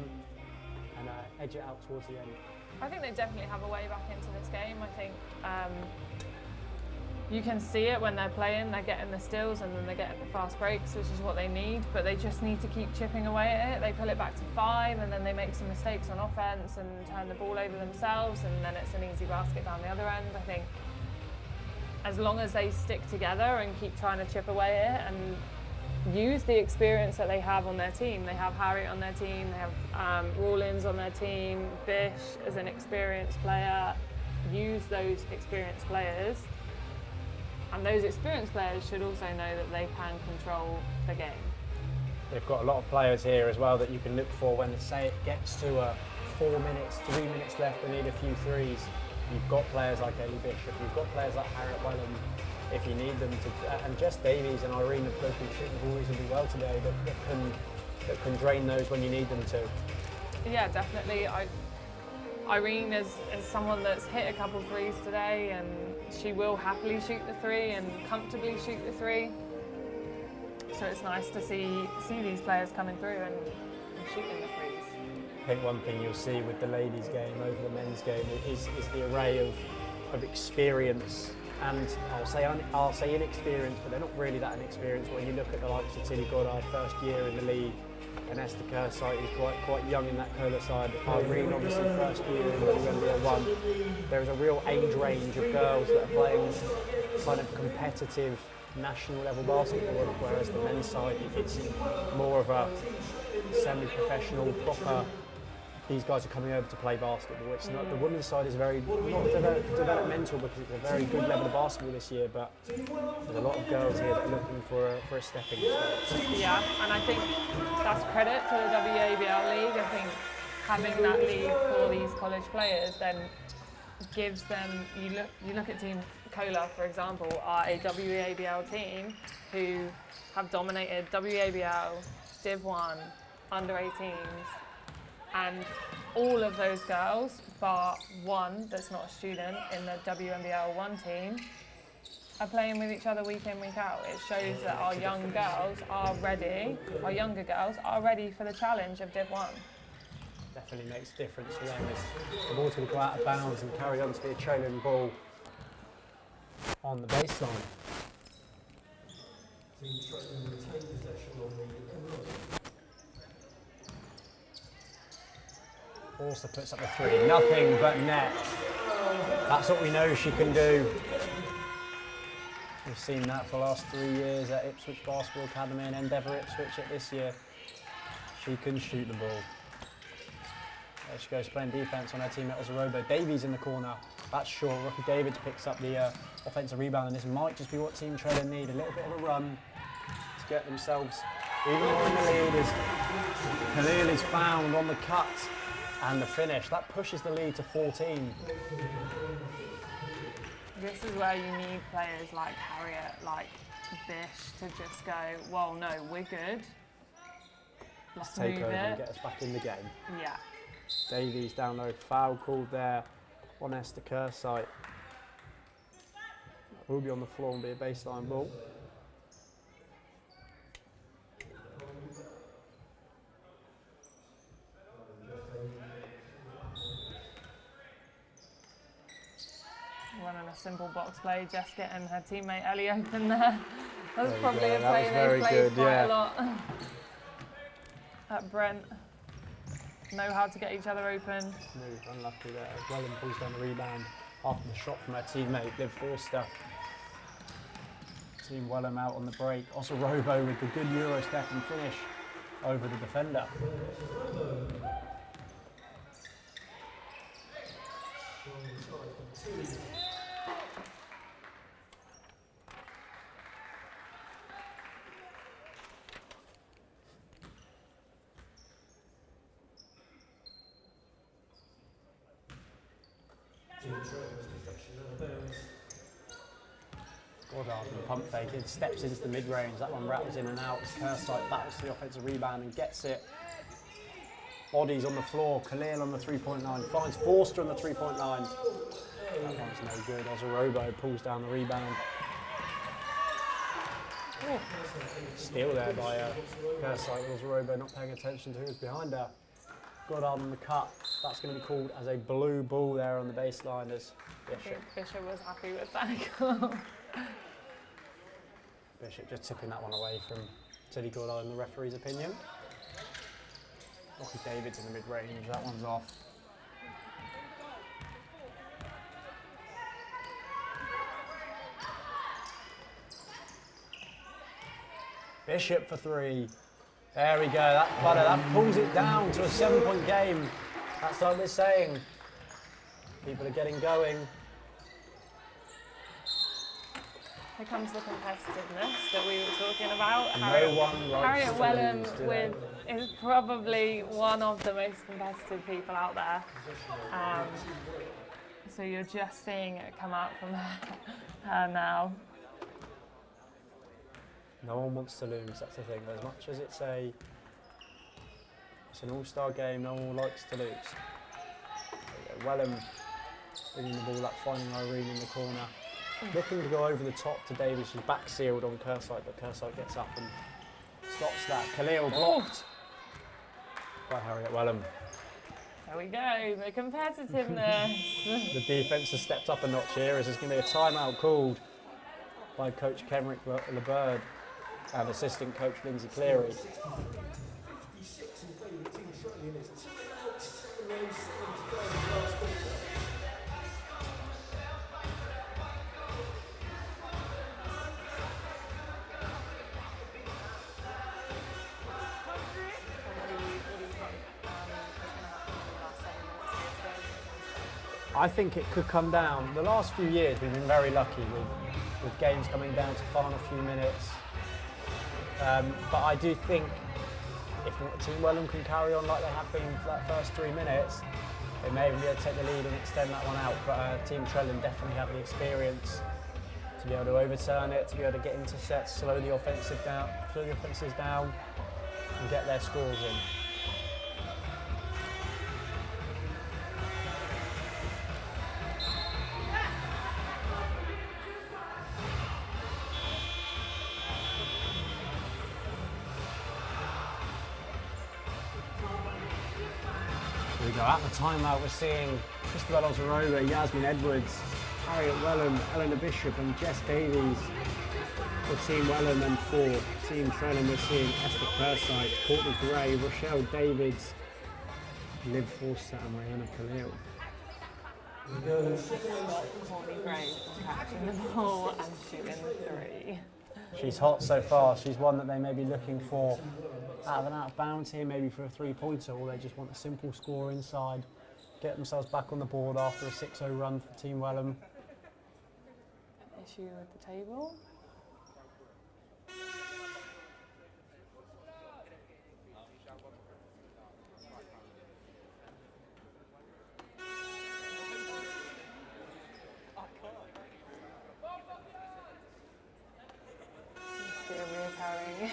and edge it out towards the end? I think they definitely have a way back into this game. I think you can see it when they're playing, they're getting the steals and then they're getting the fast breaks, which is what they need, but they just need to keep chipping away at it. They pull it back to 5 and then they make some mistakes on offense and turn the ball over themselves, and then it's an easy basket down the other end. I think as long as they stick together and keep trying to chip away at it and use the experience that they have on their team. They have Harriet on their team, they have Rawlins on their team, Bish as an experienced player. Use those experienced players, and those experienced players should also know that they can control the game. They've got a lot of players here as well that you can look for when, say, it gets to 4 minutes, 3 minutes left, they need a few threes. You've got players like Ellie Bishop, you've got players like Harriet Wellham, if you need them to, and Jess Davies and Irene have both been shooting balls reasonably well today that can drain those when you need them to. Yeah, definitely. Irene is someone that's hit a couple of threes today, and she will happily shoot the 3 and comfortably shoot the 3. So it's nice to see these players coming through and shooting the 3s. I think one thing you'll see with the ladies' game over the men's game is the array of experience. And I'll say inexperienced, but they're not really that inexperienced when you look at the likes of Tilly Goddard, first year in the league, and Esther Kersight, who's quite young in that Cola side. Irene, obviously, first year in WNBA 1. There's a real age range of girls that are playing kind of competitive national level basketball, whereas the men's side, it's more of a semi-professional, proper. These guys are coming over to play basketball. It's not, the women's side is very not developmental because it's a very good level of basketball this year, but there's a lot of girls here that are looking for a stepping stone. Yeah, and I think that's credit to the WABL league. I think having that league for these college players then gives them. You look at Team Cola, for example, are a WABL team who have dominated WABL, Div 1, under 18s. and all of those girls, bar one that's not a student in the WNBL 1 team, are playing with each other week in, week out. It shows that our young girls are ready, our younger girls are ready for the challenge of Div 1. Definitely makes a difference for them as the ball's going to go out of bounds and carry on to be a trailing ball on the baseline. Forster puts up a 3, nothing but net. That's what we know she can do. We've seen that for the last 3 years at Ipswich Basketball Academy and Endeavour Ipswich at this year. She can shoot the ball. There she goes, playing defence on her teammate Ozorobo. Davies in the corner. That's short. Rocky Davids picks up the offensive rebound, and this might just be what Team Trailer need. A little bit of a run to get themselves even more in the lead as Khalil is found on the cut and the finish. That pushes the lead to 14. This is where you need players like Harriet, like Bish, to just go, well, no, we're good. Let's Take move over and it. get us back in the game. Yeah. Davies down low, foul called there on Esther Kersite. Will be on the floor and be a baseline ball. Running a simple box play, just getting her teammate Ellie open there. That's There you probably go, a that play was they very played good, quite yeah. a lot. At Brent. Know how to get each other open. Move, unlucky there. Wellham pulls down the rebound after the shot from her teammate, Liv Forster. Team Wellham out on the break. Ozorobo with the good Euro step and finish over the defender. Goddard and pump fake, it steps into the mid-range, that one rattles in and out as Kersite battles the offensive rebound and gets it. Bodies on the floor, Khalil on the 3.9, finds Forster on the 3.9. That one's no good, Ozorobo pulls down the rebound. Steal there by Kersite, Ozorobo not paying attention to who's behind her. Goddard on the cut, that's going to be called as a blue ball there on the baseline as Bishop. Bishop was happy with that. Bishop just tipping that one away from Tilly Goddard in the referee's opinion. Rocky Davids in the mid-range, that one's off. Bishop for 3. There we go, that pulls it down to a 7-point game. That's what we're saying. People are getting going. Here comes the competitiveness that we were talking about. No one likes Harriet to Wellham lose, do they? is probably one of the most competitive people out there. So you're just seeing it come out from her now. No one wants to lose, that's the thing. As much as it's an all-star game, no one likes to lose. Wellham bringing the ball up, finding Irene in the corner. Looking to go over the top to Davies. She's back sealed on Kersite, but Kersite gets up and stops that. Khalil blocked by Harriet Wellham. There we go, the competitiveness. The defence has stepped up a notch here as there's going to be a timeout called by Coach Kenrick LeBird and assistant coach Lindsay Cleary. 56 in favour of Team Trailer, and it's 2 out, 7 race, 7 to go in the last quarter. I think it could come down. The last few years we've been very lucky with games coming down to final few minutes. But I do think if Team Wellham can carry on like they have been for that first 3 minutes, they may even be able to take the lead and extend that one out. But Team Trellan definitely have the experience to be able to overturn it, to be able to get into sets, slow the offensives down, and get their scores in. Here we go. At the timeout, we're seeing Christabel Ozarova, Yasmin Edwards, Harriet Wellham, Eleanor Bishop and Jess Davies for Team Wellham, and for Team Trelham we're seeing Esther Kersite, Courtney Gray, Rochelle Davids, Liv Forster and Rihanna Khalil. Courtney Gray from catching the ball and shooting the three. She's hot so far. She's one that they may be looking for out of bounds here, maybe for a three-pointer, or they just want a simple score inside, get themselves back on the board after a 6-0 run for Team Wellham. Issue with the table. Seems to be a reoccurring.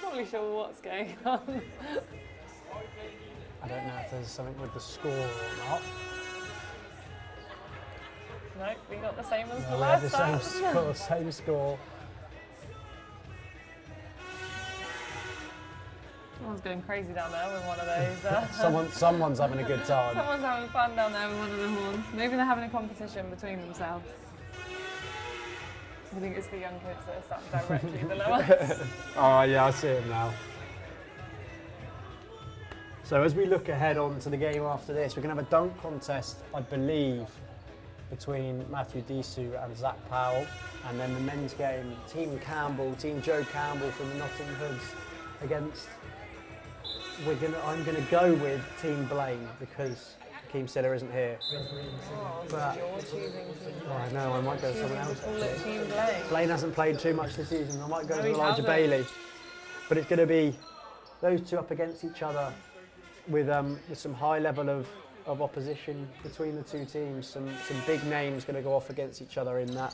Not really sure what's going on. I don't know if there's something with the score or not. No, we got the same as the We had last the time. same score. Someone's going crazy down there with one of those. Someone's having a good time. Someone's having fun down there with one of the horns. Maybe they're having a competition between themselves. I think it's the young kids that are sat directly below us. Oh yeah, I see it now. So as we look ahead on to the game after this, we're going to have a dunk contest, I believe, between Matthew Disu and Zach Powell. And then the men's game, Team Campbell, Team Joe Campbell from the Nottingham Hoods against, I'm going to go with Team Blaine because Keem Siller isn't here. Oh, But- you're choosing Team Oh, I know, I might go with someone else. Call it actually. Team Blaine. Blaine hasn't played too much this season. I might go No, with he Elijah hasn't. Bailey. But it's going to be those two up against each other with some high level of opposition between the two teams. Some big names going to go off against each other in that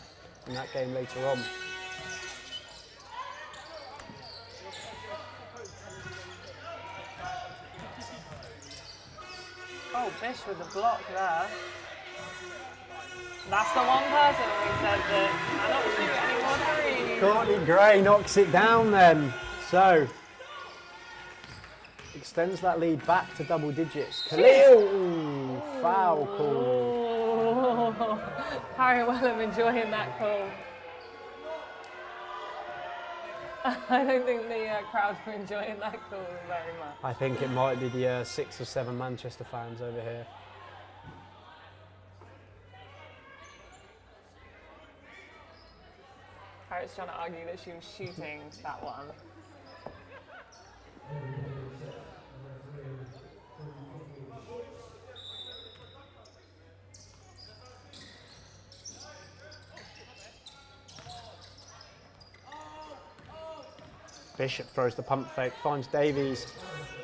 game later on. Oh, Bish with the block there. That's the one person we said that cannot shoot any more threes. Courtney Gray knocks it down then. So, extends that lead back to double digits. Khalil, ooh, foul call. Oh, Harry Wellham enjoying that call. I don't think the crowd were enjoying that call very much. I think it might be the 6 or 7 Manchester fans over here. Harriet's trying to argue that she was shooting that one. Bishop throws the pump fake, finds Davies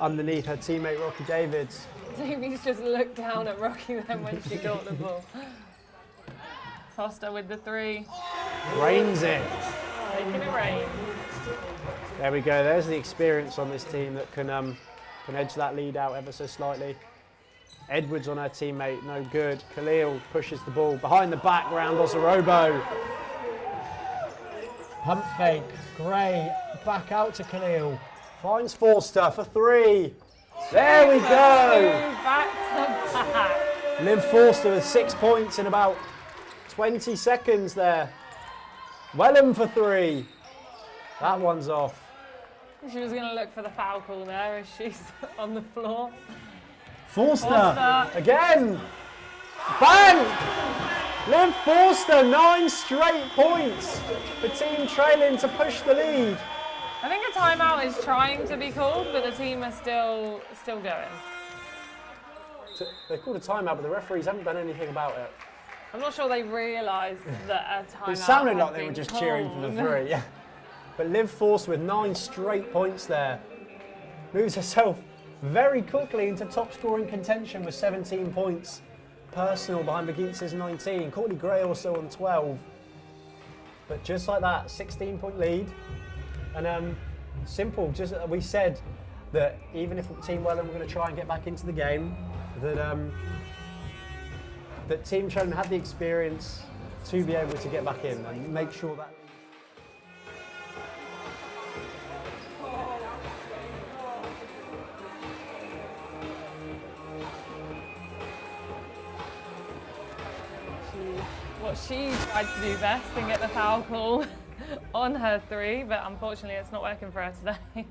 underneath her teammate Rocky Davids. Davies just looked down at Rocky then when she got the ball. Foster with the three. Rains it. Making it rain. There we go. There's the experience on this team that can edge that lead out ever so slightly. Edwards on her teammate, no good. Khalil pushes the ball behind the back round Ozorobo. Pump fake, Gray back out to Khalil. Finds Forster for three. There we go. Back to back. Liv Forster with 6 points in about 20 seconds there. Wellham for three. That one's off. She was going to look for the foul call there as she's on the floor. Forster again. Bang! Liv Forster, 9 straight points. The team trailing to push the lead. I think a timeout is trying to be called, but the team are still going. They called a timeout, but the referees haven't done anything about it. I'm not sure they realised that a timeout It sounded had like they were been just cheering for the called. three. Yeah. But Liv Forster with 9 straight points there. Moves herself very quickly into top scoring contention with 17 points. Personal behind McGeetz's 19. Courtney Gray also on 12. But just like that, 16-point lead. And simple, just we said that even if Team Wellham were going to try and get back into the game, that Team Trelham had the experience, to be able to get back in and make sure that. What she tried to do best and get the foul call on her 3, but unfortunately it's not working for her today.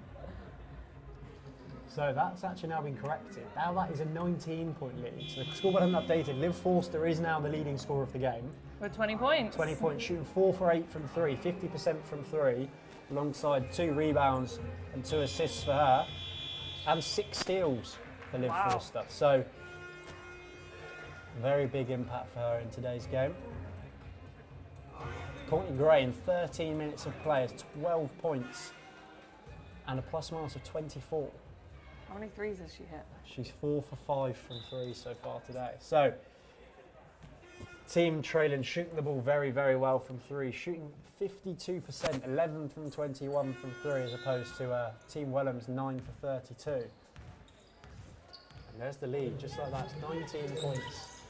So that's actually now been corrected. Now that is a 19-point lead. So the scoreboard hasn't updated. Liv Forster is now the leading scorer of the game. With 20 points. 20 points, shooting 4 for 8 from 3, 50% from 3, alongside 2 rebounds and 2 assists for her, and 6 steals for Liv Forster. So very big impact for her in today's game. Courtney Gray in 13 minutes of play has 12 points and a plus-minus of 24. How many threes has she hit? She's 4 for 5 from 3 so far today. So, Team Trailing shooting the ball very, very well from 3, shooting 52%, 11 from 21 from 3, as opposed to Team Wellham's 9 for 32. And there's the lead, just like that, it's 19 points.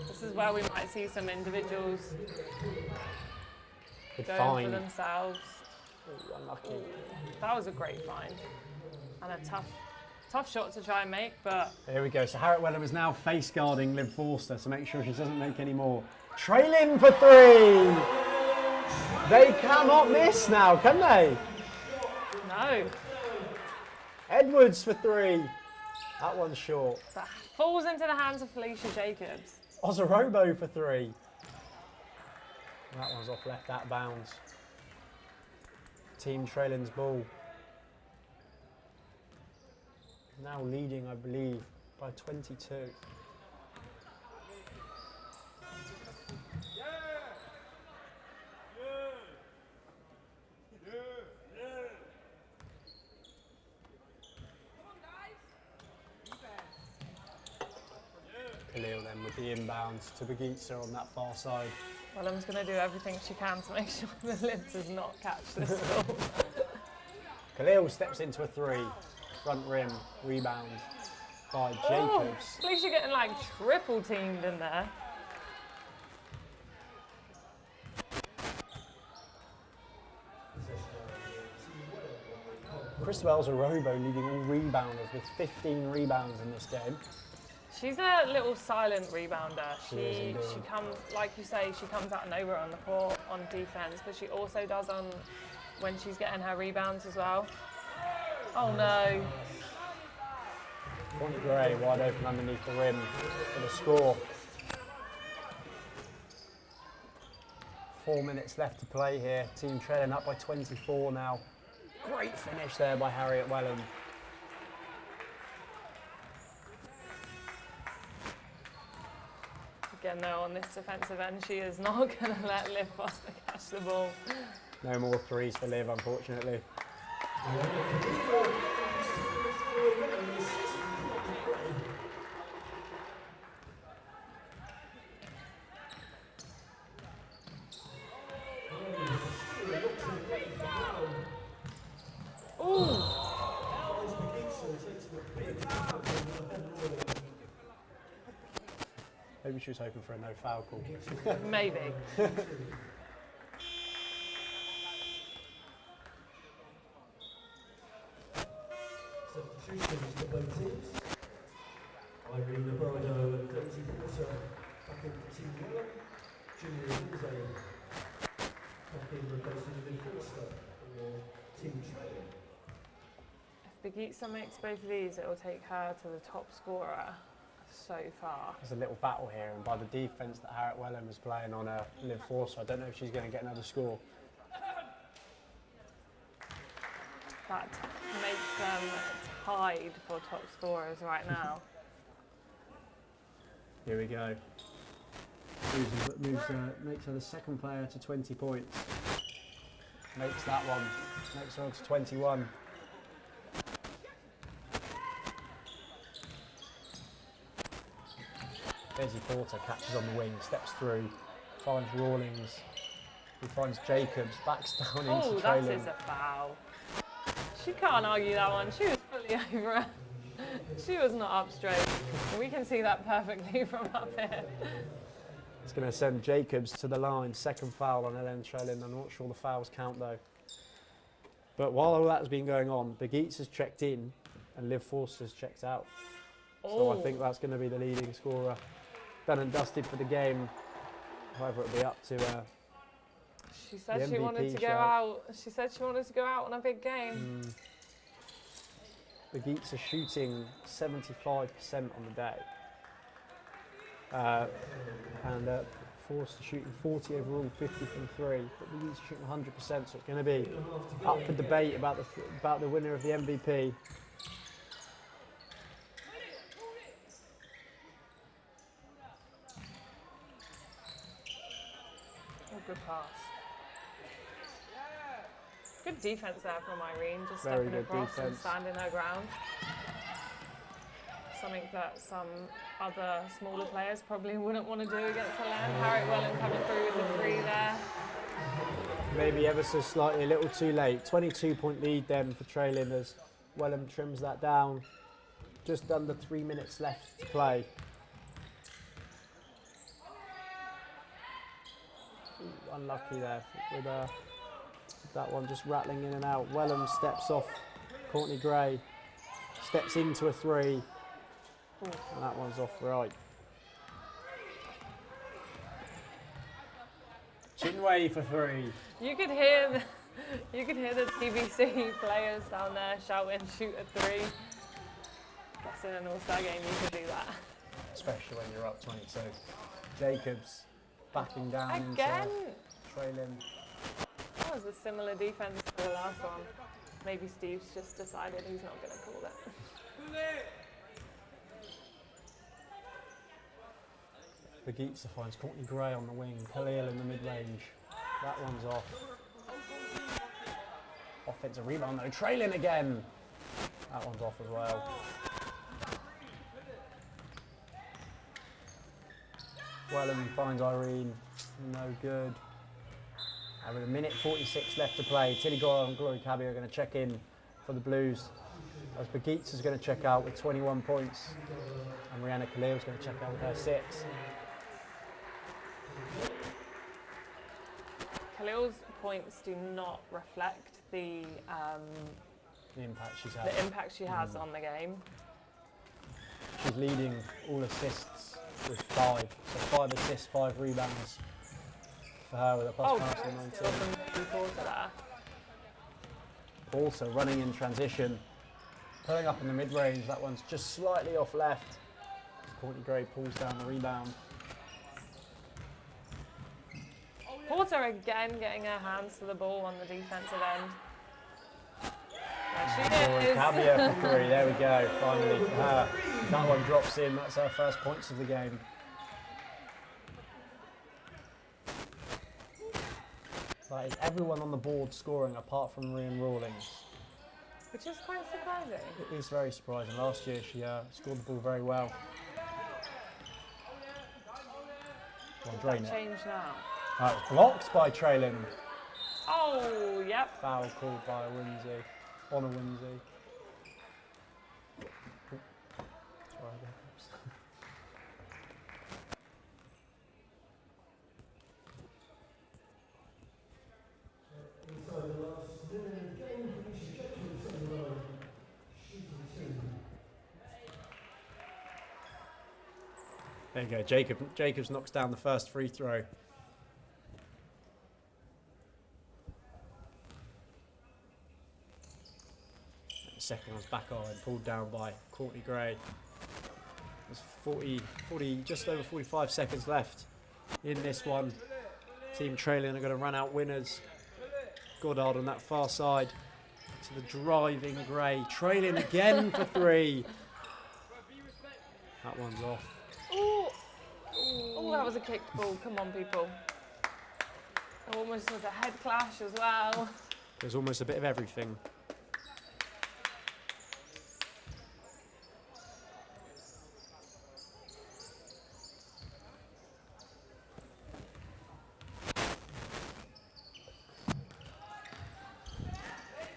This is where we might see some individuals Good going find. for themselves. Ooh, unlucky. That was a great find. And a tough shot to try and make, but... Here we go, so Harriet Wellham is now face guarding Liv Forster to make sure she doesn't make any more. Trailing for 3! They cannot miss now, can they? No. Edwards for 3. That one's short. That falls into the hands of Felicia Jacobs. Ozarobo for 3. That one's off left out bounds. Team Trailing's ball. Now leading, I believe, by 22. Khalil then with the inbounds to Bagitza on that far side. Wellham's going to do everything she can to make sure the Liv does not catch this ball. Khalil steps into a 3. Front rim, rebound by Jacobs. At least you're getting like triple teamed in there. Christabel Ozarobo leading all rebounders with 15 rebounds in this game. She's a little silent rebounder. She is She indeed. comes, like you say, she comes out of nowhere on the court on defense, but she also does on when she's getting her rebounds as well. Oh no. Courtney Gray wide open underneath the rim for the score. 4 minutes left to play here. Team trailing up by 24 now. Great finish there by Harriet Wellham. Again though, on this defensive end, she is not going to let Liv Foster catch the ball. No more threes for Liv, unfortunately. Maybe she was hoping for a no foul call. Maybe. Substitutions for both teams. Irene Bordeaux and Daisy Porter back in for Team Wellham. Julia Lindsay back in replacing Liv Forster for Team Trailing. If Bagitza makes both of these, it will take her to the top scorer so far. There's a little battle here, and by the defence that Harriet Wellham is playing on Liv Forster, I don't know if she's going to get another score. That makes them tied for top scorers right now. Here we go. Makes her the second player to 20 points. Makes that one. Makes her on to 21. Daisy Porter catches on the wing, steps through, finds Rawlings, who finds Jacobs, backs down Oh, into that trailing. is a foul. She can't argue that one. She was fully over it. She was not up straight. We can see that perfectly from up here. It's going to send Jacobs to the line. Second foul on Ellen Trellin. I'm not sure the fouls count though. But while all that has been going on, Begeets has checked in and Liv Forster's checked out. So I think that's going to be the leading scorer. Done and dusted for the game. However, it'll be up to She said the she wanted MVP to go shout. out. She said she wanted to go out on a big game. Begeets are shooting 75% on the day. And Forster shooting 40 overall, 50 from three. But Begeets are shooting 100%, so it's going to be up for debate about the winner of the MVP. Oh, good pass. Good defense there from Irene, just Very stepping good across and defense. standing her ground. Something that some other smaller players probably wouldn't want to do against Helen. Harriet Welland coming through with the three there. Maybe ever so slightly, a little too late. 22-point lead then for Traylin as Wellham trims that down. Just under 3 minutes left to play. Ooh, unlucky there with that one just rattling in and out. Wellham steps off Courtney Gray, steps into a three, and that one's off right. Chinway for three. You could hear the TBC players down there shouting, "Shoot a three." Guess in an All-Star game you could do that. Especially when you're up 22. Jacobs backing down Again. into Traylin. That was a similar defense to the last one. Maybe Steve's just decided he's not going to call it. Begeetsa finds Courtney Gray on the wing, Khalil in the mid-range. That one's off. Offensive rebound though, Traylin again. That one's off as well. Wellham finds Irene, no good. And with a minute 46 left to play, Tilly Gore and Glory Cabby are going to check in for the Blues. As Begeets is going to check out with 21 points. And Rihanna Khalil is going to check out with her 6. Khalil's points do not reflect the impact she's had. the impact she has on the game. She's leading all assists with 5. So 5 assists, 5 rebounds for her with a plus pass of 19. Still from Porter there. Also running in transition, pulling up in the mid-range. That one's just slightly off left. Courtney Gray pulls down the rebound. Porter again getting her hands to the ball on the defensive end. There she is. Cabia for 3. There we go. Finally for her. That one drops in. That's her first points of the game. That is everyone on the board scoring apart from Rian Rawlings. Which is quite surprising. It is very surprising. Last year she scored the ball very well. Well, drain it. Change now. That was blocked by Traylin. Oh, yep. Foul called by Winsey. On a Winsey. Sorry, Jacobs. There you go, Jacobs knocks down the first free throw. The second one's back on, pulled down by Courtney Gray. There's 40, just over 45 seconds left in this one. Team Traylin are going to run out winners. Goddard on that far side to the driving Gray. Traylin again for 3. That one's off. Oh, that was a kicked ball. Come on, people. It almost was a head clash as well. There's almost a bit of everything.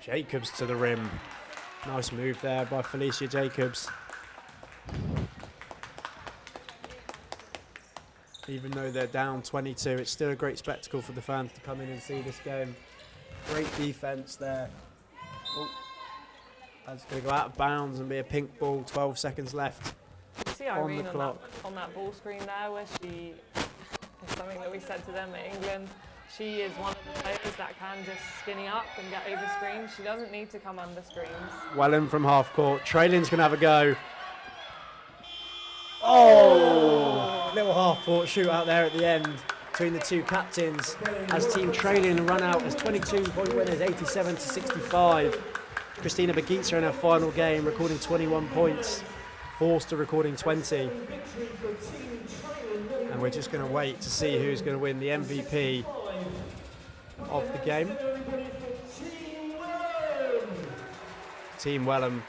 Jacobs to the rim. Nice move there by Felicia Jacobs. Even though they're down 22, it's still a great spectacle for the fans to come in and see this game. Great defence there. Oh, that's going to go out of bounds and be a pink ball. 12 seconds left See Irene on that ball screen there, where she is something that we said to them at England. She is one of the players that can just skinny up and get over screens. She doesn't need to come under screens. Wellham from half court. Traylon's going to have a go. Oh! Little half court shootout there at the end between the two captains as Team Traylon run out as 22-point winners, 87 to 65. Christina Begitza in her final game, recording 21 points. Forster recording 20. And we're just going to wait to see who's going to win the MVP of the game. Team Wellham.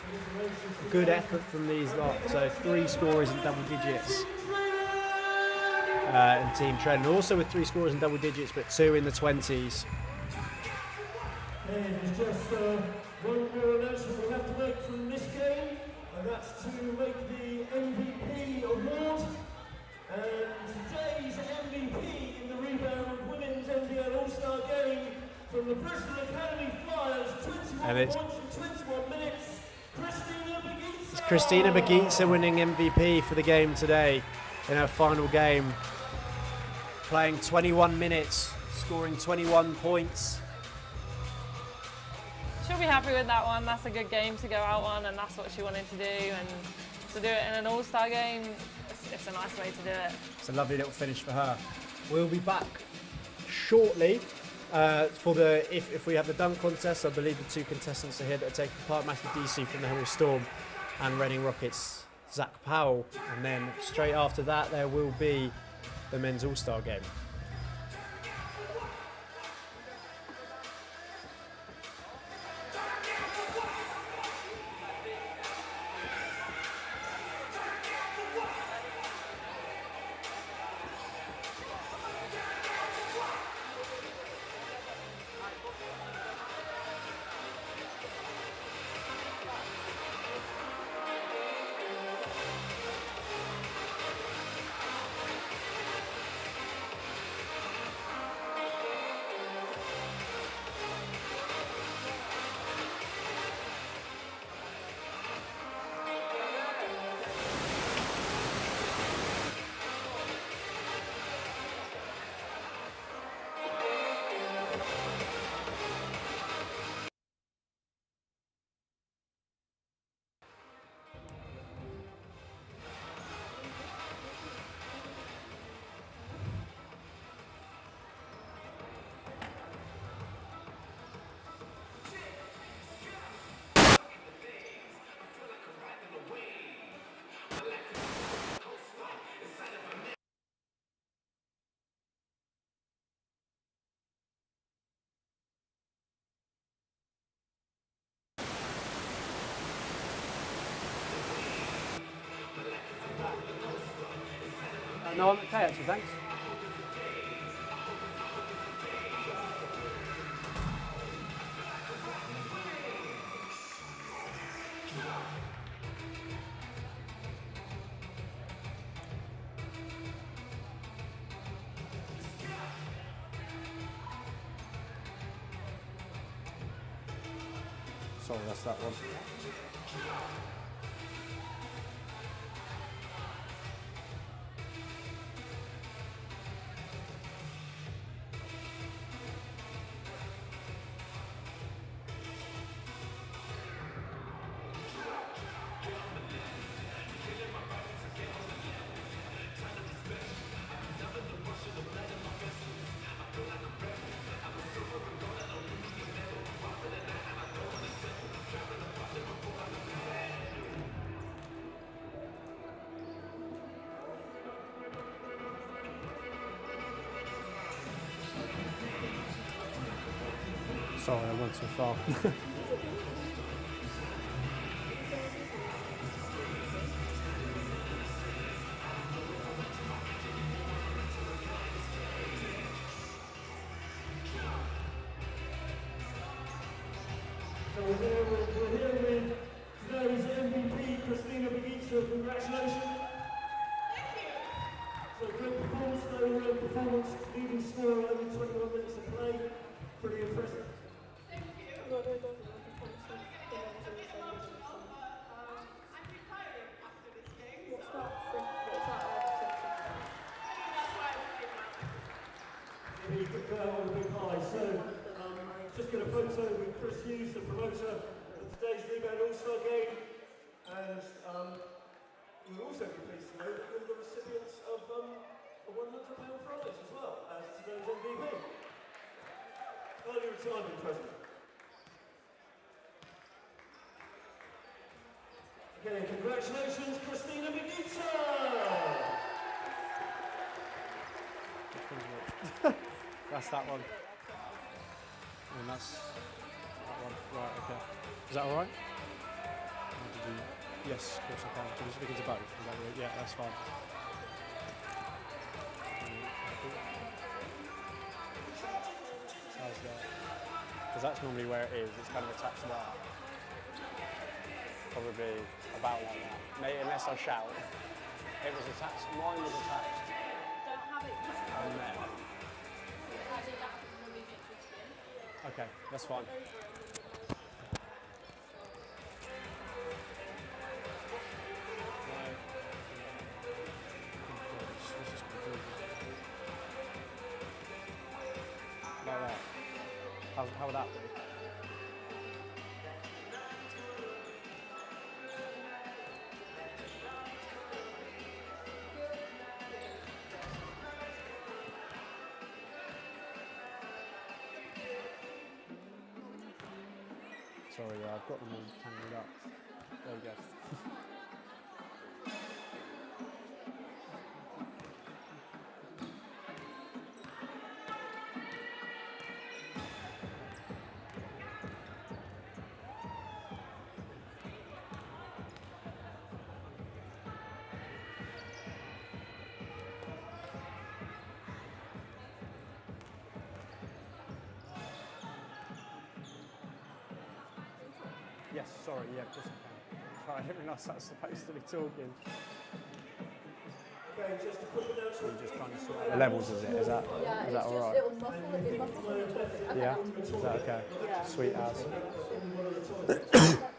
Good effort from these lot. So 3 scorers in double digits. And Team Traylon also with 3 scorers in double digits, but 2 in the 20s. And there's just one more announcement we have to make from this game, and that's to make the MVP award. And today's MVP in the Rebound Women's NBL All-Star Game from the Bristol Academy Flyers, 21 points in 21 minutes, Christina Begitza. It's Christina Begitza winning MVP for the game today in her final game. Playing 21 minutes, scoring 21 points. She'll be happy with that one. That's a good game to go out on, and that's what she wanted to do. And to do it in an all-star game, it's a nice way to do it. It's a lovely little finish for her. We'll be back shortly for the if we have the dunk contest. I believe the 2 contestants are here that are taking part: Matthew DC from the Herald Storm and Reading Rockets, Zach Powell. And then straight after that, there will be the men's all-star game. No, I'm okay actually, thanks. Sorry, that's that one. Sorry, I went too far. So we're here with congratulations. Thank you. So great performance, no performance, leading scorer over 21 minutes of play. Pretty impressive. Thank you. No, no, no, no, performance of the ones in the same I'm retiring after this game. What's that? That's why I paid my life. Maybe you could go on a big high. So, just get a photo with Chris Hughes, the promoter of today's Rebound All-Star game. And you'll also be pleased to know that you're the recipients of a £100 prize as well as today's MVP. Early retirement present. Again, congratulations, Christina Magita! That's that one. And that's that one. Right, okay. Is that alright? Yes, of course I can. Can you speak into both? Is that right? Yeah, that's fine. How's that? Because that's normally where it is. It's kind of attached to that. Probably about like that. Maybe unless I shout. It was attached. Mine was attached. Don't have it. On there. Okay, that's fine. Like that. How would that be? Sorry, I've got them all tangled up. There we go. Yes, sorry, yeah, of course I can. Sorry, I didn't realise that's supposed to be talking. Okay, just a quick announcement. You're just trying to sort out the levels, is it? Is that all right? It will muffle it muffles when you're talking. Yeah? Is that okay? Yeah. Sweet as.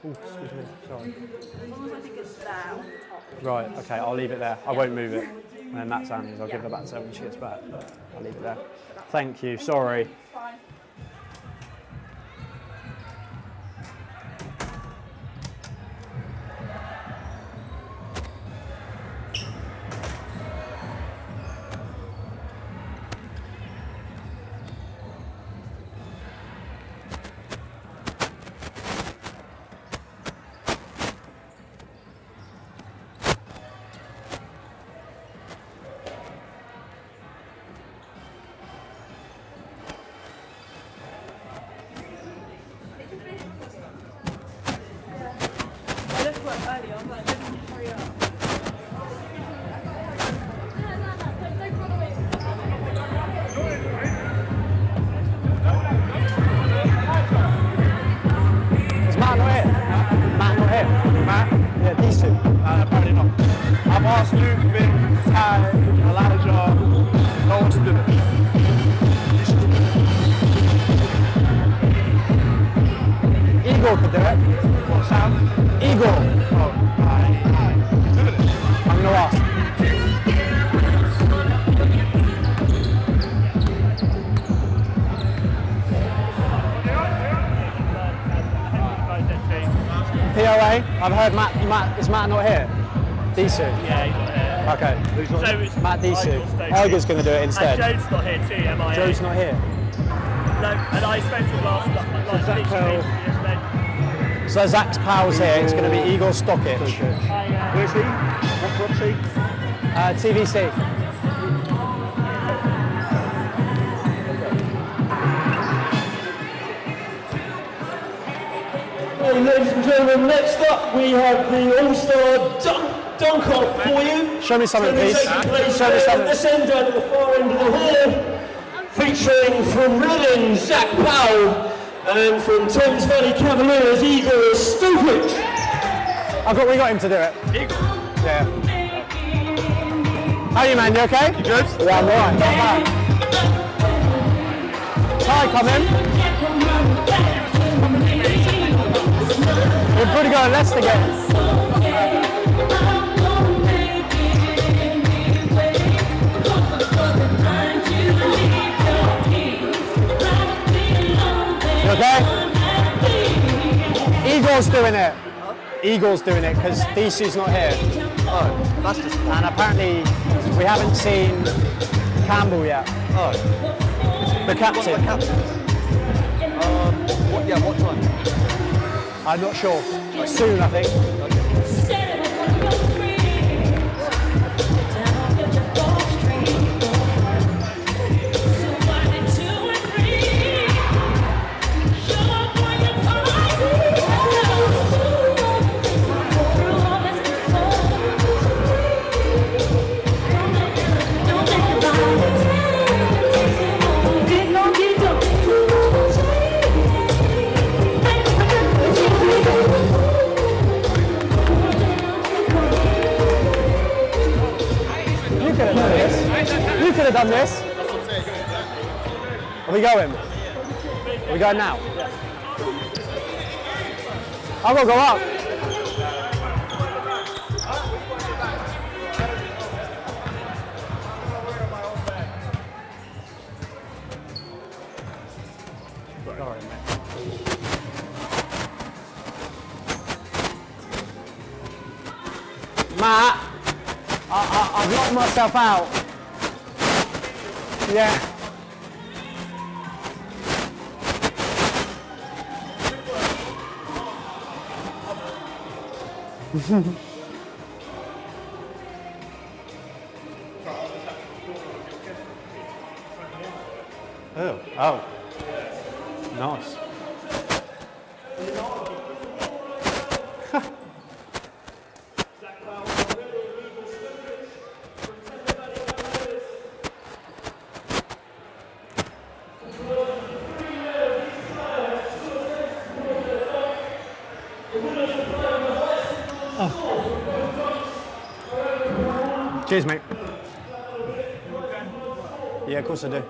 Oh, excuse me, sorry. As long as I think it's there on the top. Right, okay, I'll leave it there. I won't move it. And then that's Annie's. I'll give her back to her when she gets back. I'll leave it there. Thank you, sorry. Fine. Earlier, I was like, hurry up. Is Matt not here? Matt not here? Matt? Yeah, decent. Apparently not. I've asked Luke, Vic, Ty, Elijah, no one's doing it. Igor could do it. What, Sam? Igor. Oh, I'm going to ask. POA, I've heard Matt, is Matt not here? Disu? Yeah, he's not here. Okay. Who's not here? So Matt Disu. Iger's Iger's going to do it instead. And Joe's not here too, MIA. Joe's not here. No, and I spent all last night. So Zach's pals here, it's going to be Igor Stokic. Where's he? What club's he? TVC. Hey, ladies and gentlemen, next up we have the All-Star dunk-off for you. Show me something, please. Taking place Show me at something. this end down at the far end of the hall, featuring from Reading, Zach Powell, and from Thames Valley Cavaliers, Igor Stokic. We got him to do it. Igor. Yeah. How are you, man? You okay? You good? Yeah, I'm alright. Not bad. Ty, come in. We're pretty good at Leicester game. You okay? Eagle's doing it. Eagle's doing it because DC's not here. Oh, that's just. And apparently we haven't seen Campbell yet. Oh. The captain. What time? I'm not sure. Soon, I think. You could have done this. Are we going? Are we going now? I've got to go up. Matt, I've locked myself out. Yeah. Oh, nice. Cheers, mate. Yeah, of course I do.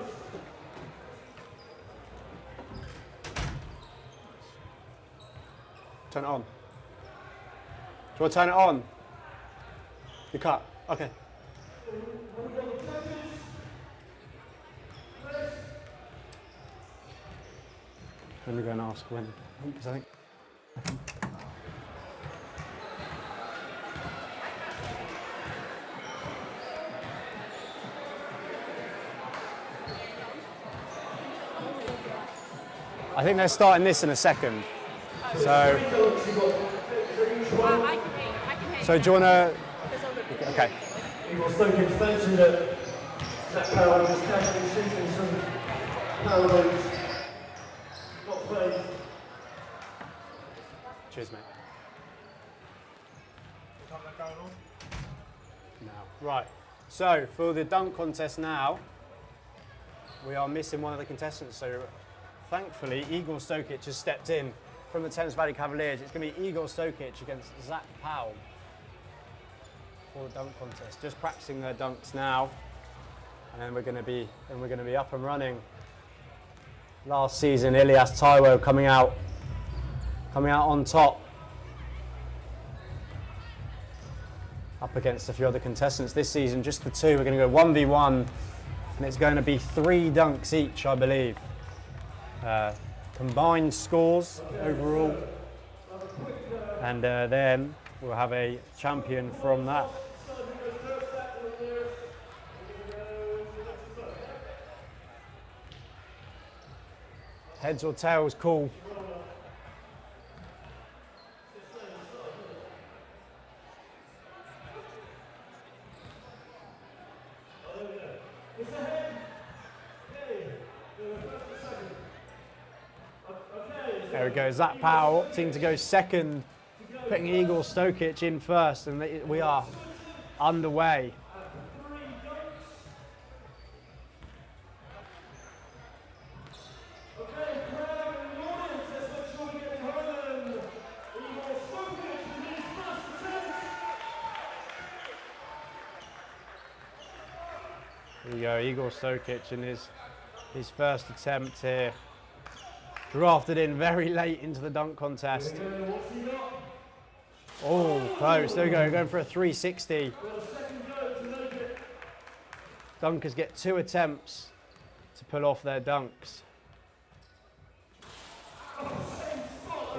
Turn it on. Do you want to turn it on? You can't? Okay. Let me go and ask when, because I think. I think they're starting this in a second. So. I can hear So do you want to? Okay. Eagle Stoke extension that Zach Powell was casually shooting some parallels. Not phased. Cheers, mate. Now, right. So for the dunk contest now, we are missing one of the contestants. So thankfully, Igor Stokic has stepped in from the Thames Valley Cavaliers. It's going to be Igor Stokic against Zach Powell for the dunk contest. Just practicing their dunks now, and then we're going to be up and running. Last season, Ilyas Taiwo coming out on top, up against a few other contestants. This season, just the two. We're going to go 1v1, and it's going to be 3 dunks each, I believe. Combined scores overall, and then we'll have a champion from that. Heads or tails, cool. There we go, Zach Powell opting to go second, putting Igor Stokic in first, and we are underway. Here we go, Igor Stokic in his first attempt here. Drafted in very late into the dunk contest. Oh, close. There we go, going for a 360. Dunkers get 2 attempts to pull off their dunks.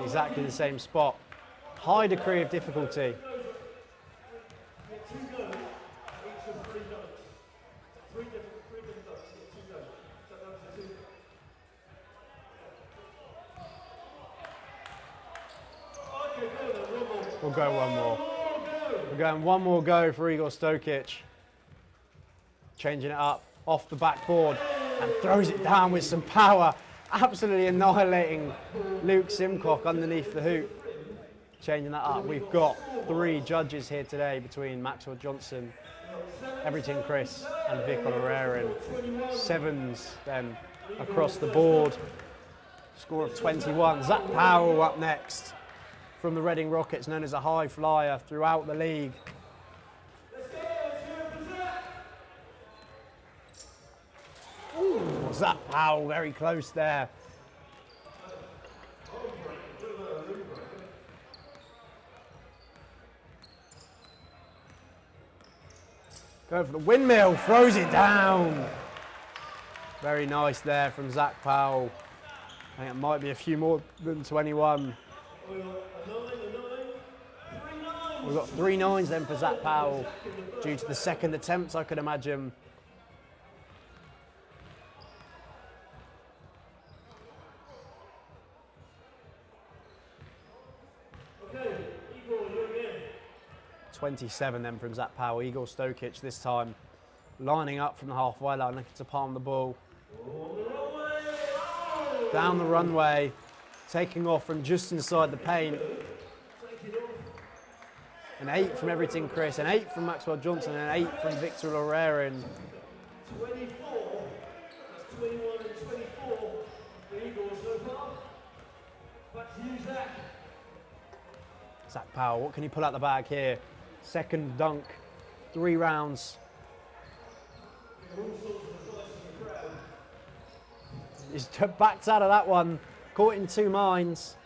Exactly the same spot. High degree of difficulty. We'll go one more. We're going one more go for Igor Stokic. Changing it up off the backboard and throws it down with some power. Absolutely annihilating Luke Simcock underneath the hoop. Changing that up. We've got 3 judges here today between Maxwell Johnson, Everything Chris and Vic Olarerin. 7s then across the board. Score of 21. Zach Powell up next from the Reading Rockets, known as a high flyer throughout the league. Ooh, Zach Powell very close there. Go for the windmill, throws it down. Very nice there from Zach Powell. I think it might be a few more than 21. We've got 3 9s then for Zach Powell, due to the second attempt, I could imagine. Okay, Igor, you're in. 27 then from Zach Powell. Igor Stokic this time lining up from the halfway line, looking to palm the ball. Down the runway, taking off from just inside the paint. An 8 from Everything Chris, an 8 from Maxwell Johnson, and an 8 from Victor Olarerin. 24. That's 21 and 24 for Igor so far. Back to you, Zach. Zach Powell, what can he pull out the bag here? Second dunk, 3 rounds. He's backed out of that one, caught in 2 minds.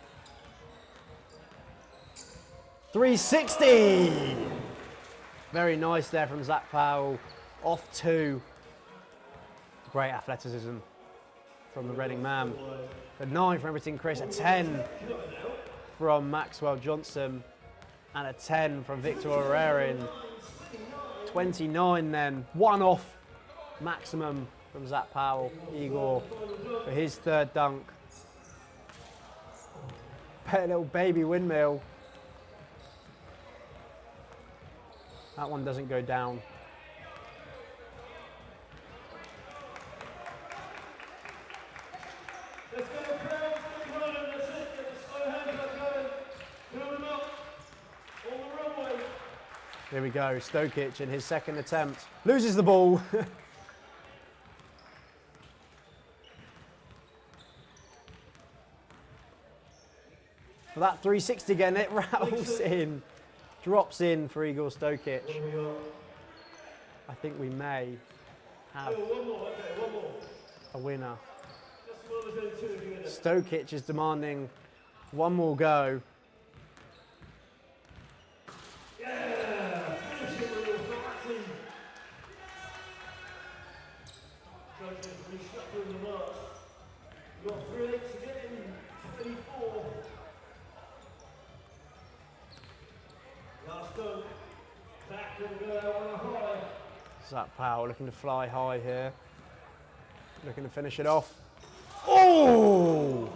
360! Very nice there from Zach Powell, off 2. Great athleticism from the Reading man. A 9 from Everything Chris, a 10 from Maxwell Johnson, and a 10 from Victor Olarerin. 29 then, 1 off maximum from Zach Powell. Igor for his 3rd dunk. A little baby windmill. That one doesn't go down. Let's go, crowd. Come on, that's it. Get the slow hands up going. Build them up on the runway. Here we go, Stokic in his 2nd attempt. Loses the ball. For that 360 again, it rattles in. Drops in for Igor Stokic. I think we may have a winner. Stokic is demanding one more go. Yeah! Finish it with your authority. Judges reshuffling the marks. You've got 3 8s to get in. 24. Last dunk. Back and go out on a high. Zach Powell looking to fly high here. Looking to finish it off. Oh!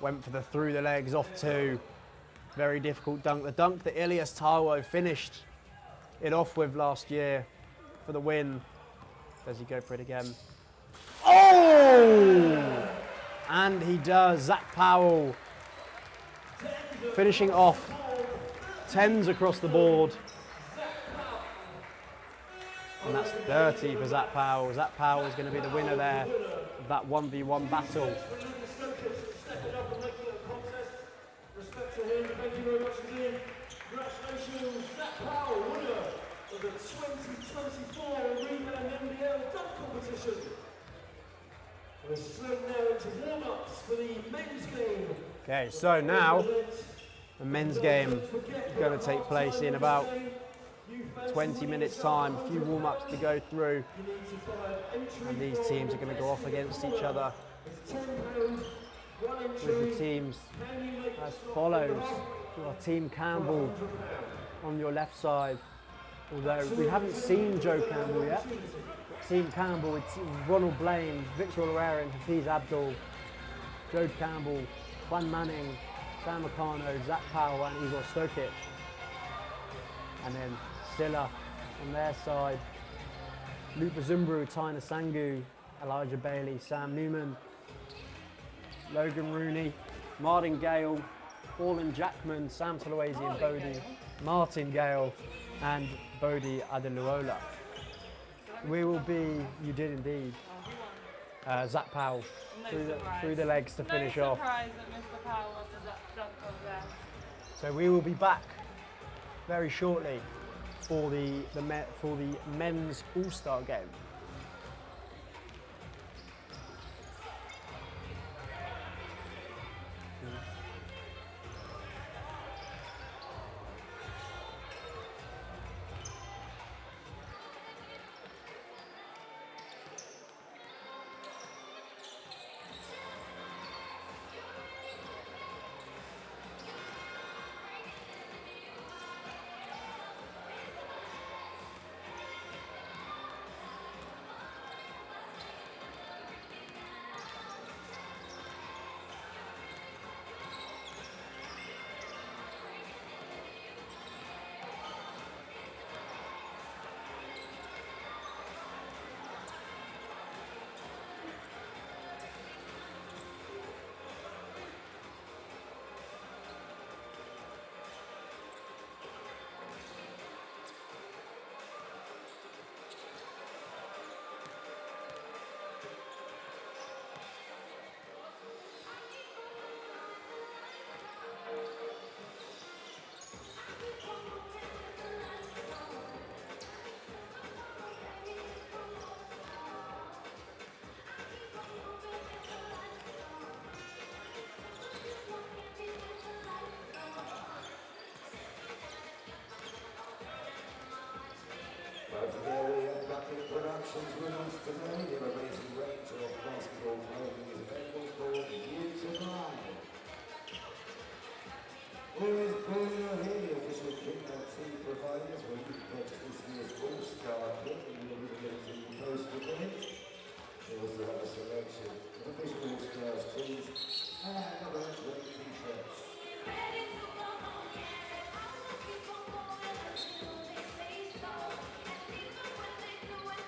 Went for the through the legs off 2. Very difficult dunk. The dunk that Ilias Tarwo finished it off with last year for the win. Does he go for it again? Oh! And he does. Zach Powell finishing off 10s across the board. And that's 30 for Zach Powell. Zach Powell is going to be the winner there of that 1v1 battle. Respect to him. Thank you very much indeed. Congratulations, Zach Powell, winner of the the 2024 Rebound All dunk competition. We're straight now into warm-ups for the men's game. Okay, so now the men's game is going to take place in about 20 minutes time. A few warm-ups to go through, and these teams are going to go off against each other with the teams as follows. You've got Team Campbell on your left side, although we haven't seen Joe Campbell yet. Team Campbell, it's Ronald Blaine, Victor Herrera and Hafiz Abdul, Joe Campbell, Juan Manning, Sam Meccano, Zach Powell and Igor Stokic. And then Silla on their side, Luke Bazumbru, Tyner Sangu, Elijah Bailey, Sam Newman, Logan Rooney, Martin Gale, Orlan Jackman, Sam Toloazy and Bodie, Martin Gale and Bodie Adeluola. We will be, you did indeed, Zach Powell through the legs to finish off. Surprise that Mr. Powell was the dunk over there. So we will be back very shortly for the men's All-Star game. Here we have Bucket Productions with us today. Their amazing range of basketball clothing is available for you to buy. Here is Billy O'Hare, the official Kingdom team providers, where you can purchase this year's All-Star kit and you'll be able to post with it. We also have a selection of official All-Stars tees and other great t-shirts.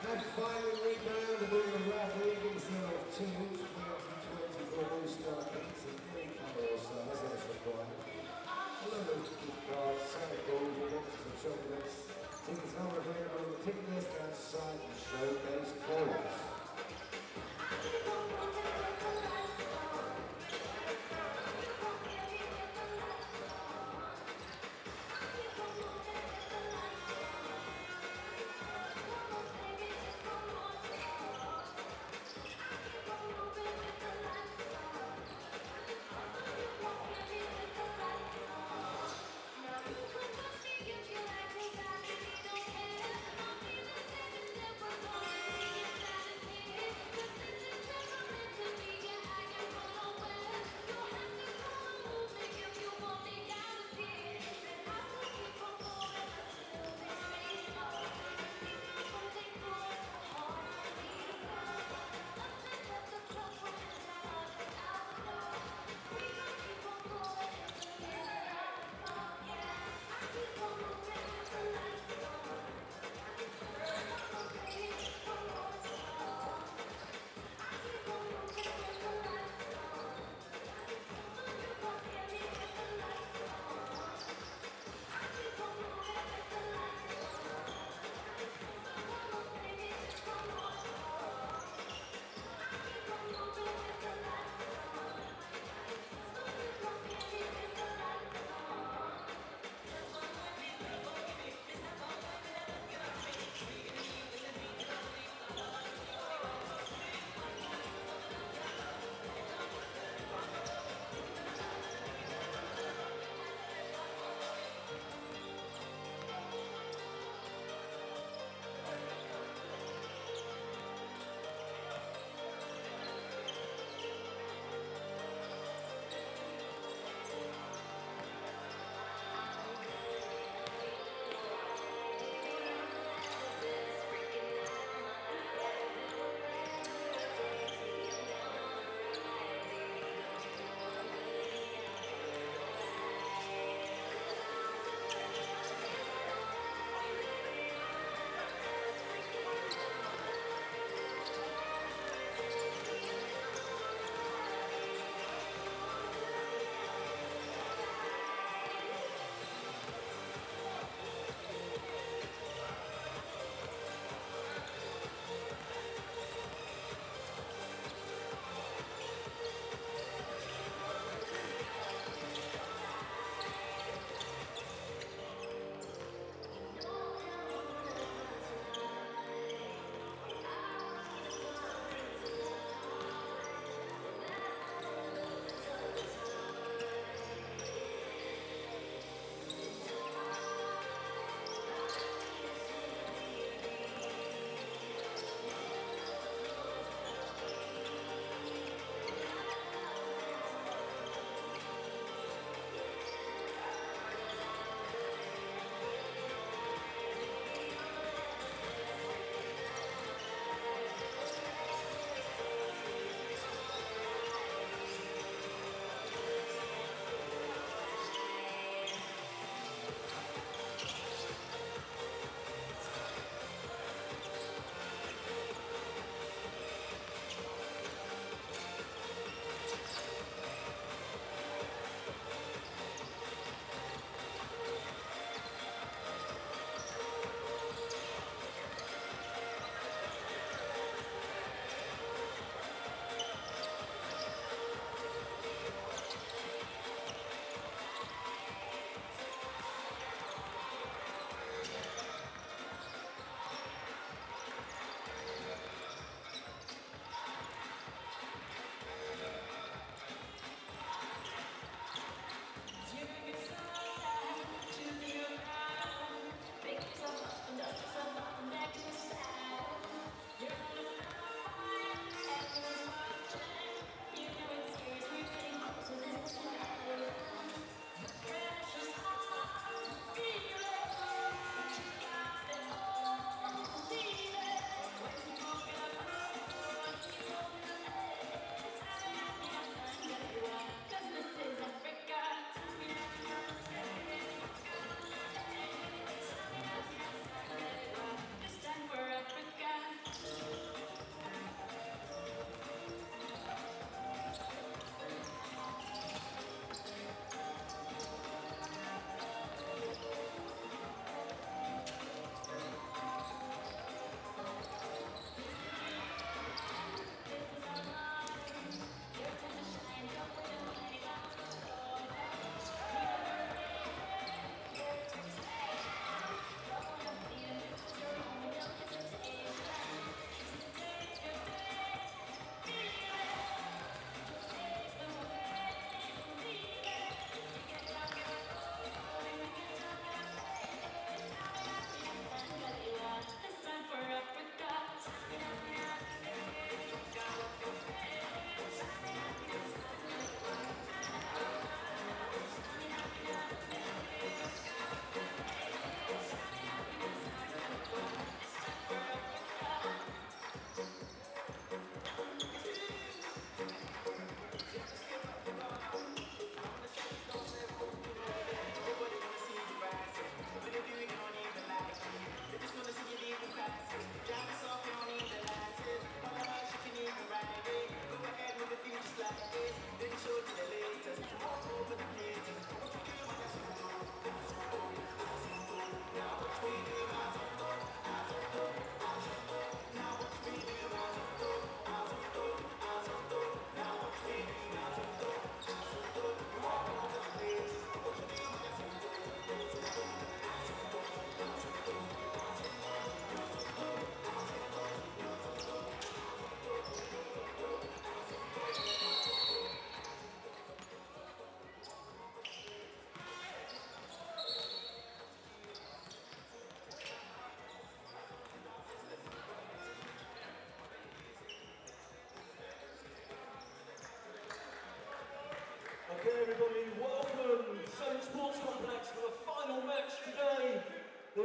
And finally, Rebound are doing a raffle himself too. 2024 All-Star kits in any colour or size as required. A load of gift cards, samples, boxes of chocolates. Tickets are available on the ticket list outside the showcase toilets.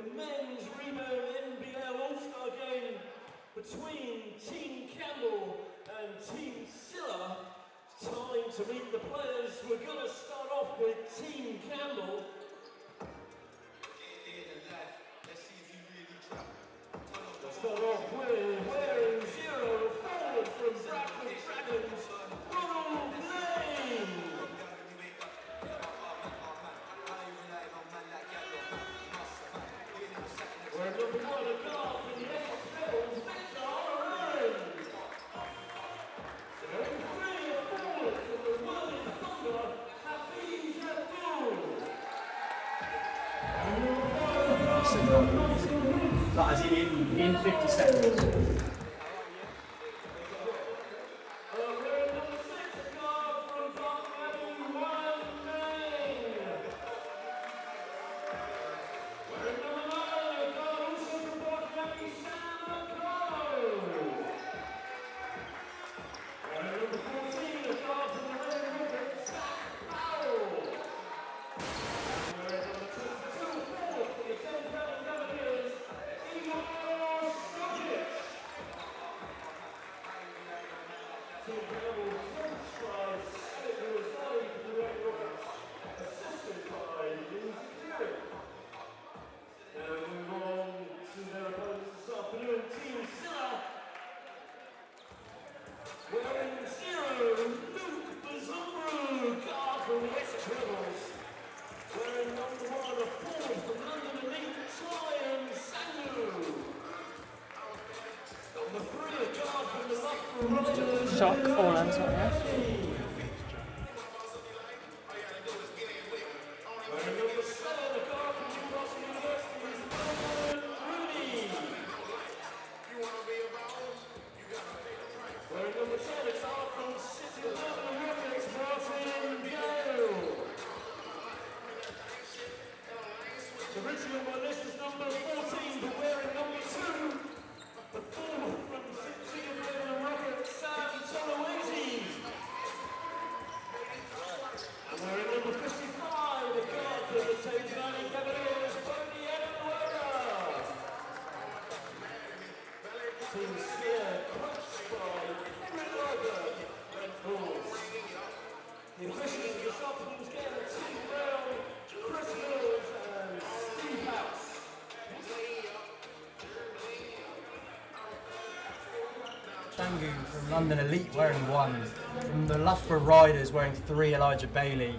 the men's Rebound NBL All-Star game between Team Campbell and Team Silla. Time to meet the players. We're going to start off with Team Campbell. Let's start off with wearing 0 forward from Bradford Dragons, Ronald Lane. Wearing number 1, a guard from the Essex Rebels, Victor Aaron. Wearing 3, a forward from the Whirling Thunder, Hafiz Abdul. That is in 50 seconds. Wearing number 6, a guard from Barking Abbey, Ryan Main. Wearing number 9, a guard also from Barking Abbey, Sam McCarroll. Wearing number 14, a guard from the Red Rockets, Zach Powell. Wearing number 22, a forward from the Thames Valley Cavaliers, Igor Stojic. Team Campbell French stripes, Alex Rosali from the Red Rockets, assisted by Lindsay Cleary. Now we move on to their opponents this afternoon, Team Silla. Wearing 0, Luke Bazumbru, guard from the Essex Rebels. Wearing number 1, a forward from London Elite, Ryan Sandu. Number 3, a guard from the Loughborough Riders. Shock, all ends on here. Wearing number 7, a guard from Newcastle University's Bernard Rooney. Wearing number 10, a guard from City of London Rockets, Martin Gale. Originally on my list is number 14, but wearing number 2, the forward from City of London Rockets, Sam Tolowazi. And wearing number 55, the guard for the Thames Valley Cavaliers, Bodie Edinburgh. Team Sear, coached by Henry Ryder, Red Bulls. The officials of this afternoon's game are Tim Brown, Chris Mills, and Steve House. Shangu from London Elite wearing 1. From the Loughborough Riders wearing 3, Elijah Bailey.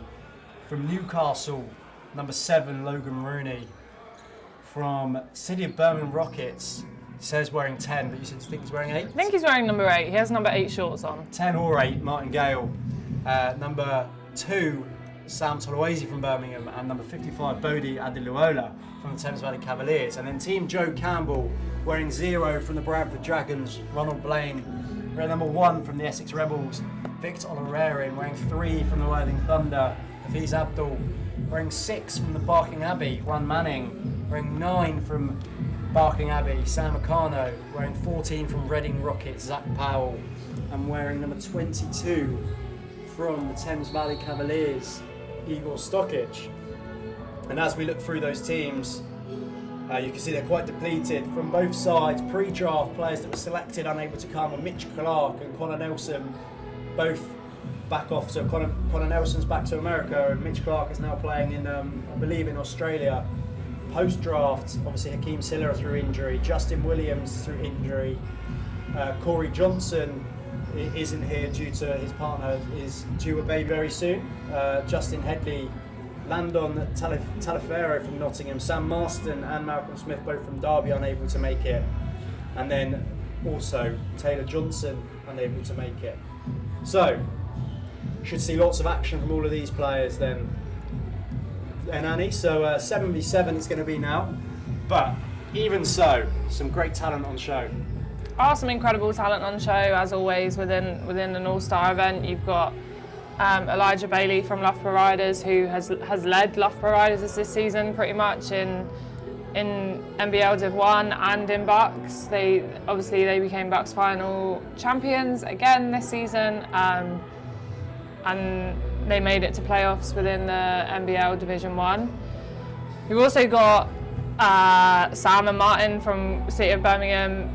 From Newcastle, number 7, Logan Rooney. From City of Birmingham Rockets, says wearing 10, but you said you think he's wearing 8? I think he's wearing number 8. He has number 8 shorts on. 10 or 8, Martin Gale. Number 2, Sam Tolowazi from Birmingham, and number 55, Bodie Adiluola from the Thames Valley Cavaliers. And then Team Joe Campbell wearing 0 from the Bradford Dragons, Ronald Blaine. Wearing number 1 from the Essex Rebels, Victor Olarerin. Wearing 3 from the Whirling Thunder, Hafiz Abdul. Wearing 6 from the Barking Abbey, Juan Manning. Wearing 9 from Barking Abbey, Sam Acano. Wearing 14 from Reading Rockets, Zach Powell. And wearing number 22 from the Thames Valley Cavaliers, Igor Stojic. And as we look through those teams, you can see they're quite depleted from both sides. Pre-draft players that were selected unable to come, and Mitch Clark and Connor Nelson both back off. So Connor Nelson's back to America, and Mitch Clark is now playing in, I believe, in Australia. Post-draft, obviously Hakeem Siller through injury, Justin Williams through injury, Corey Johnson isn't here due to his partner is due a baby very soon. Justin Headley, Landon Talifero from Nottingham, Sam Marston and Malcolm Smith both from Derby unable to make it, and then also Taylor Johnson unable to make it. So should see lots of action from all of these players then, Annie. So 7v7 it's going to be now, but even so, some great talent on show. Some incredible talent on show, as always, within an all-star event. You've got Elijah Bailey from Loughborough Riders, who has led Loughborough Riders this season pretty much in NBL Div 1 and in Bucks. They became Bucks final champions again this season, and they made it to playoffs within the NBL Division 1. You've also got Sam and Martin from City of Birmingham,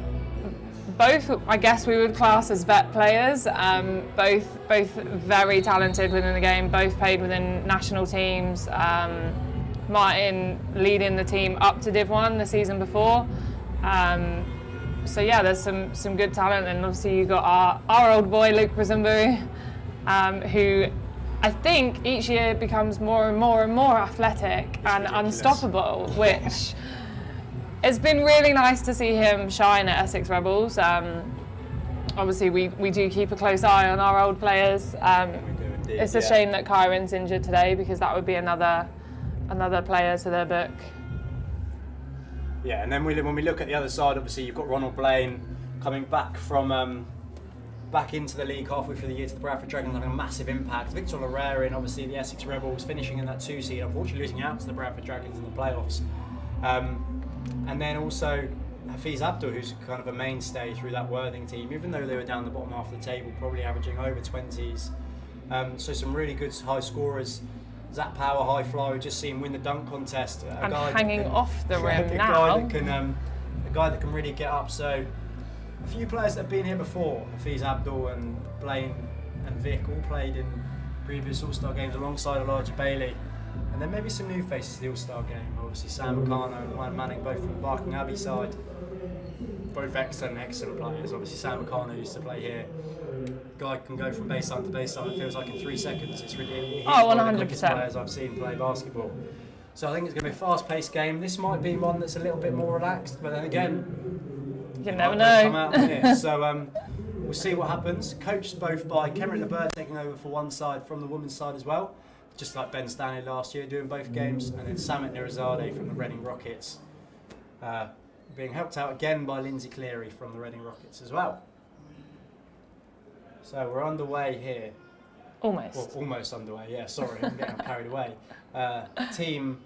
both I guess we would class as vet players, both very talented within the game, both played within national teams. Martin leading the team up to Div 1 the season before. So yeah, there's some good talent, and obviously you've got our old boy Luke Brazumbu, who I think each year becomes more and more and more athletic and unstoppable, which it's been really nice to see him shine at Essex Rebels. Obviously we do keep a close eye on our old players. It's a shame that Kyron's injured today, because that would be another player to their book. Yeah, and then when we look at the other side, obviously you've got Ronald Blaine coming back from back into the league halfway through the year to the Bradford Dragons, having a massive impact. Victor Lorrarin, obviously the Essex Rebels, finishing in that 2 seed, unfortunately losing out to the Bradford Dragons in the playoffs. And then also Hafiz Abdul, who's kind of a mainstay through that Worthing team, even though they were down the bottom half of the table, probably averaging over 20s. So some really good high scorers. Zach Power, high flyer, just seen win the dunk contest. And hanging off the rim now. A guy that can really get up. So a few players that have been here before, Hafiz Abdul and Blaine and Vic, all played in previous All-Star games alongside Elijah Bailey. And then maybe some new faces to the All-Star game. Obviously Sam McCarno and Ryan Manning, both from the Barking Abbey side. Both excellent players. Obviously Sam McCarno used to play here. Guy can go from baseline to baseline, it feels like in 3 seconds. It's really one of the quickest players I've seen play basketball. So I think it's going to be a fast-paced game. This might be one that's a little bit more relaxed, but then again, you never know. Come out here. So we'll see what happens. Coached both by Kenrick LeBert, taking over for one side from the women's side as well, just like Ben Stanley last year, doing both games, and then Samit Nirazade from the Reading Rockets, being helped out again by Lindsay Cleary from the Reading Rockets as well. So we're underway here. Almost. Well, almost underway, yeah, sorry, I'm getting carried away. Team,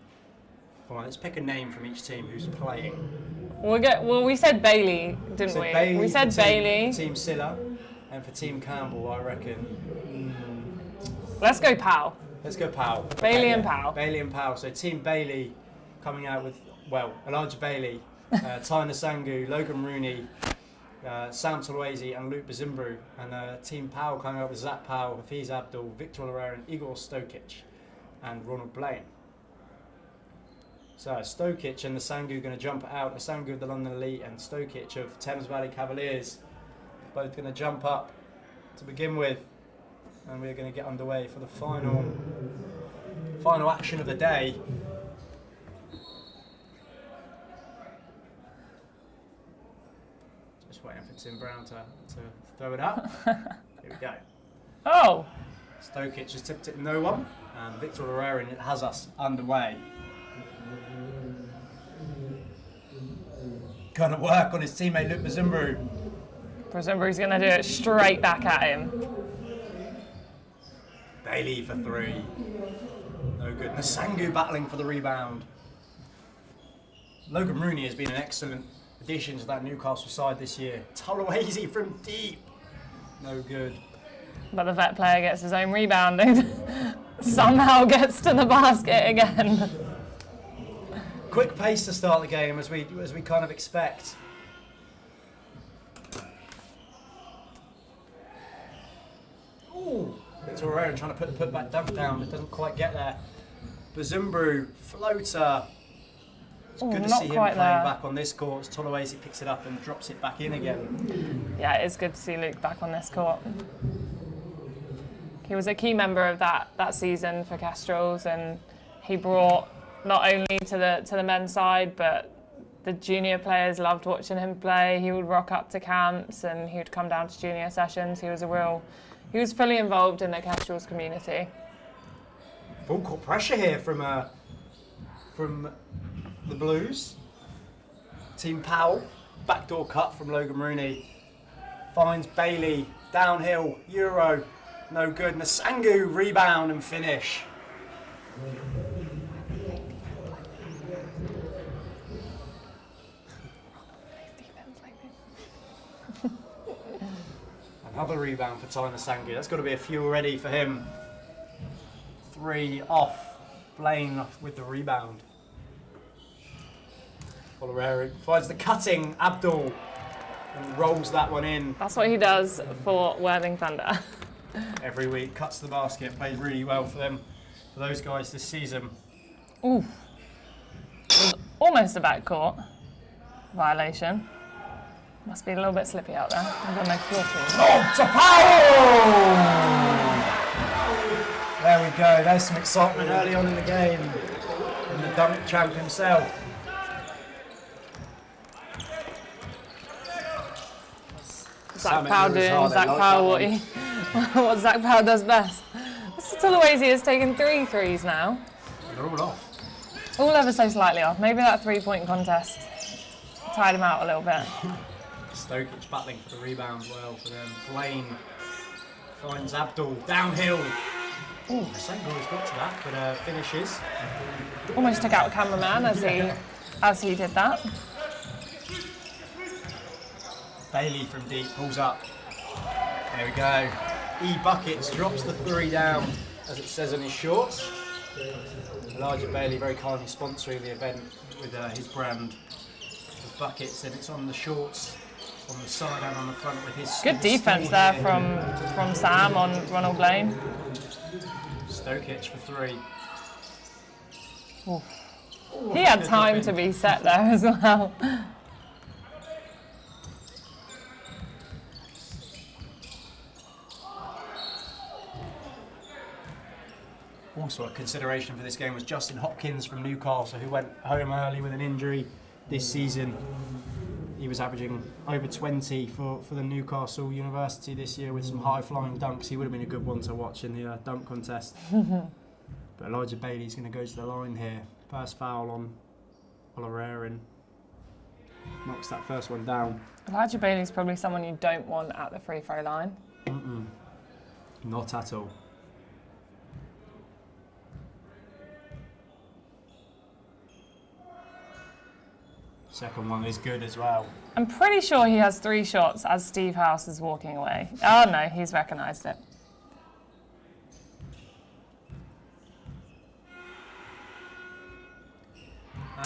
come on, let's pick a name from each team who's playing. We said Bailey, didn't we? Bailey We said Bailey. Team Silla, and for Team Campbell, I reckon. Let's go Powell. Let's go Powell. Bailey and Powell. Bailey and Powell. So Team Bailey coming out with, Elijah Bailey, Tyner Sangu, Logan Rooney, Sam Tolwezi and Luke Bazimbru, and Team Powell coming up with Zach Powell, Hafiz Abdul, Victor Lorrarin, Igor Stokic and Ronald Blaine. So Stokic and the Sangu going to jump out. The Sangu of the London Elite and Stokic of Thames Valley Cavaliers, both going to jump up to begin with, and we're going to get underway for the final action of the day. Waiting for Tim Brown to throw it up. Here we go. Oh! Stokic just tipped it no one, and Victor Lorrarin has us underway. Gonna work on his teammate Luke Bazimbru. Bazimbru's gonna do it straight back at him. Bailey for 3. No good. Nasangu battling for the rebound. Logan Rooney has been an excellent addition to that Newcastle side this year. Tolwezi from deep. No good. But the vet player gets his own rebound and somehow gets to the basket again. Quick pace to start the game, as we kind of expect. Ooh, Victor Herrera trying to put the putback dunk down, but doesn't quite get there. Bazimbru, floater. It's good to see him playing back on this court. Tolwezi picks it up and drops it back in again. Yeah, it is good to see Luke back on this court. He was a key member of that season for Kestrels, and he brought not only to the men's side, but the junior players loved watching him play. He would rock up to camps and he would come down to junior sessions. He was fully involved in the Kestrels community. Full court pressure here from the Blues. Team Powell, backdoor cut from Logan Rooney. Finds Bailey, downhill, Euro, no good. Nasangu, rebound and finish. Another rebound for Tyner Sangu. That's got to be a few already for him. 3 off. Blaine with the rebound. Olarerin finds the cutting Abdul and rolls that one in. That's what he does for Worthing Thunder. Every week, cuts the basket, plays really well for them, for those guys this season. Ooh. It was almost a backcourt violation. Must be a little bit slippy out there. I've got no floor clean. Oh, to Powell! There we go, there's some excitement early on in the game from the dunk champ himself. Zach Powell doing Zach Powell what Zach Powell does best. Mr. Tulawesi has taken 3 threes now. They're all off. All ever so slightly off. Maybe that 3-point contest tied him out a little bit. Stokic battling for the rebound well for them. Blaine finds Abdul downhill. Ooh, Senghor's got to that, but finishes. Almost took out a cameraman as he did that. Bailey from deep pulls up. There we go. E Buckets drops the 3 down, as it says on his shorts. Elijah Bailey very kindly sponsoring the event with his brand of buckets, and it's on the shorts, on the side and on the front with his. Good defense there from Sam on Ronald Blaine. Stokic for 3. Ooh. He had time to be set there as well. Also a consideration for this game was Justin Hopkins from Newcastle, who went home early with an injury this season. He was averaging over 20 for the Newcastle University this year with some high-flying dunks. He would have been a good one to watch in the dunk contest. But Elijah Bailey's going to go to the line here. First foul on Olarerin. Knocks that first one down. Elijah Bailey's probably someone you don't want at the free throw line. Not at all. Second one is good as well. I'm pretty sure he has 3 shots as Steve House is walking away. Oh no, he's recognised it.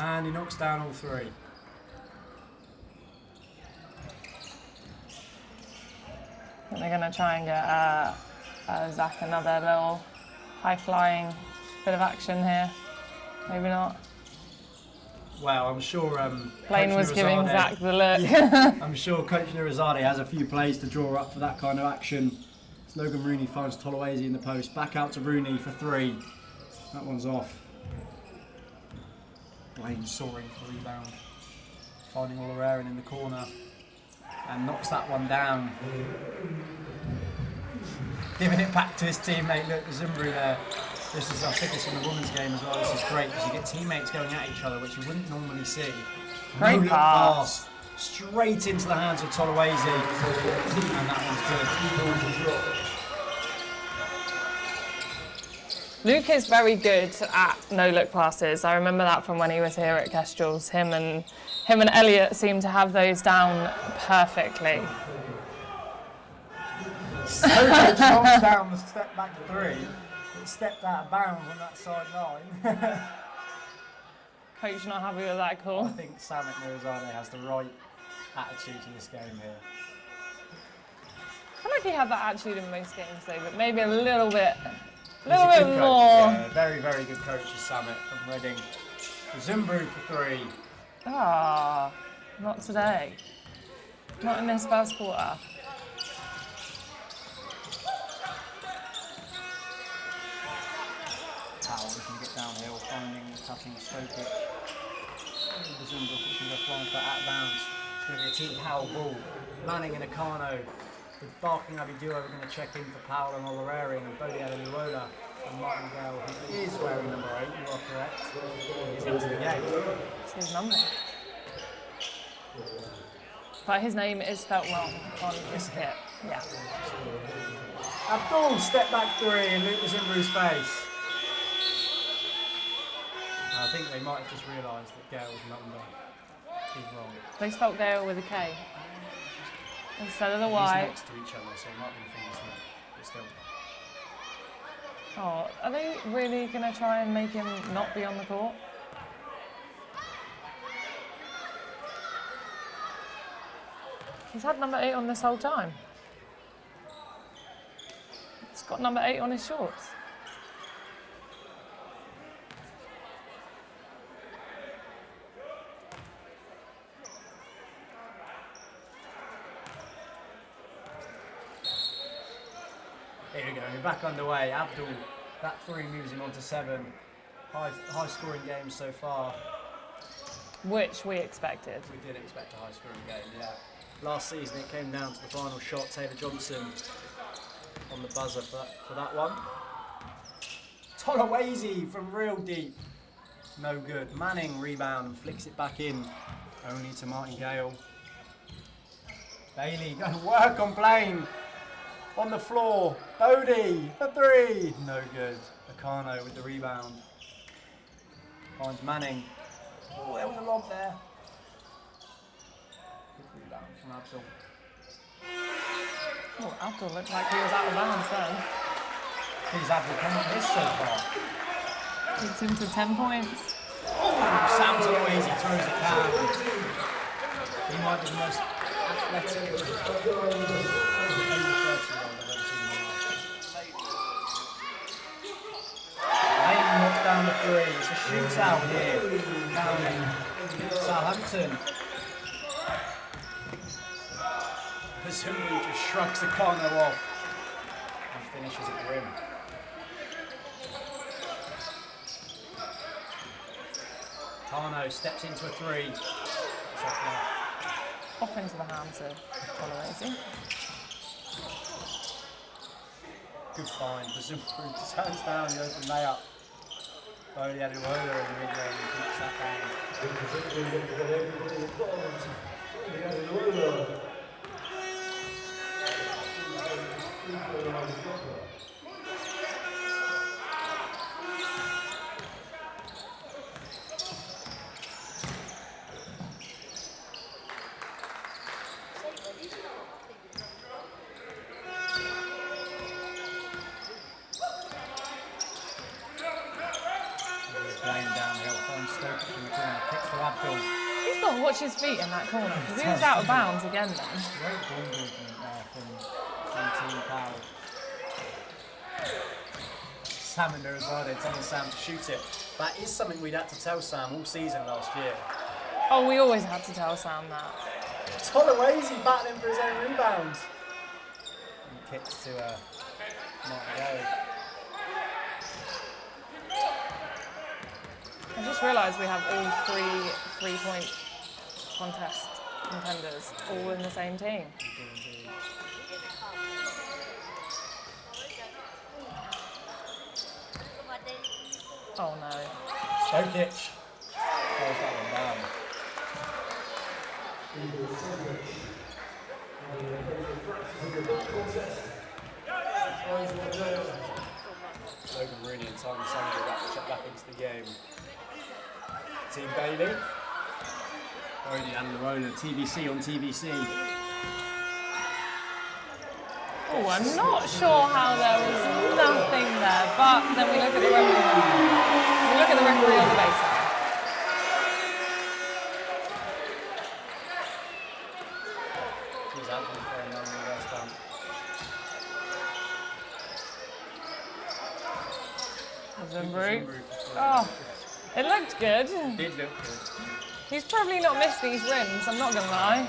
And he knocks down all 3. I think they're going to try and get Zach another little high-flying bit of action here. Maybe not. Well, I'm sure Blaine was giving Zach the look. Yeah, I'm sure Coach Nurizade has a few plays to draw up for that kind of action. Logan Rooney finds Tulawesi in the post. Back out to Rooney for 3. That one's off. Blaine soaring for the rebound. Finding Olarerin in the corner. And knocks that one down. Giving it back to his teammate. Look, Zumbru there. This is, I think this in the women's game as well. This is great because you get teammates going at each other, which you wouldn't normally see. Great No-look pass. Straight into the hands of Tulawesi. And that one's good. Luke is very good at no-look passes. I remember that from when he was here at Kestrel's. Him and Elliot seem to have those down perfectly. So good knocks down the step back 3. It stepped out of bounds on that side line. Coach not happy with that call. I think Samet Nurizade has the right attitude to this game here. I feel like he had that attitude in most games though, but maybe a little bit He's a good coach, more. yeah, very, very good coach is Samet from Reading. Zumbru for 3. Ah, not today. Not in this first quarter. Powell can get downhill, finding cutting Stokic. The Zumbru can go flying for out of bounds. It's going to be a Team Powell ball. Manning and Akano. The Barking Abbey duo are going to check in for Powell and Olarerin, and Bodie Adenuola and Martin Gale, who is wearing number 8, you are correct. He's into the game. It's his number. But his name is spelt wrong on his kit. Yeah. Abdul, step back 3 and Luke was in Bruce's face. I think they might have just realised that Gale's number is wrong. They spelt Gale with a K instead of the He's Y. next to each other, so it might be the thing but still. Oh, are they really going to try and make him not be on the court? He's had number 8 on this whole time. He's got number 8 on his shorts. Here we go, we're back underway. Abdul, that 3 moves him on to 7. High scoring game so far. Which we expected. We did expect a high scoring game, yeah. Last season it came down to the final shot. Taylor Johnson on the buzzer for that one. Tolawase from real deep. No good. Manning rebound and flicks it back in. Only to Martin Gale. Bailey going to work on Blaine. On the floor. Bodie for 3. No good. Akano with the rebound. Finds Manning. Oh, there was a lob there. Good rebound from Abdul. Oh, Abdul looked like he was out of bounds then. I think Abdul come up this so far. Takes him to 10 points. Oh, Sam Tolawase throws it down. He might be the most athletic. Knocked down the 3. It's a shootout here. Down Southampton. Kazumbu just shrugs the corner off and finishes at the rim. Tano steps into a 3. Off into the hands of Tolawase. Good find. Kazumbu turns down the open layup. Bodie had a roller in the mid-range and keeps that down. He's got to watch his feet in that corner because he was out of bounds again then. Great ball movement there from Team Powell. Sam in there as well, they're telling Sam to shoot it. That is something we'd had to tell Sam all season last year. Oh, we always had to tell Sam that. Tolawase battling for his own rebound. And kicks to Martin Gale. I just realised we have all 3 3-point contest contenders all in the same team. Oh no. Stokic. Throws that one down. Logan Rooney and Simon Sanders about to check back into the game. Team Bailey. Bodie and Lorona, TBC on TBC. Oh, I'm not sure how there was nothing there, but then we look at the referee. We look at the referee on the baseline. He's out for another reverse bump. Oh, it looked good. It did look good. He's probably not missed these rims, I'm not going to lie.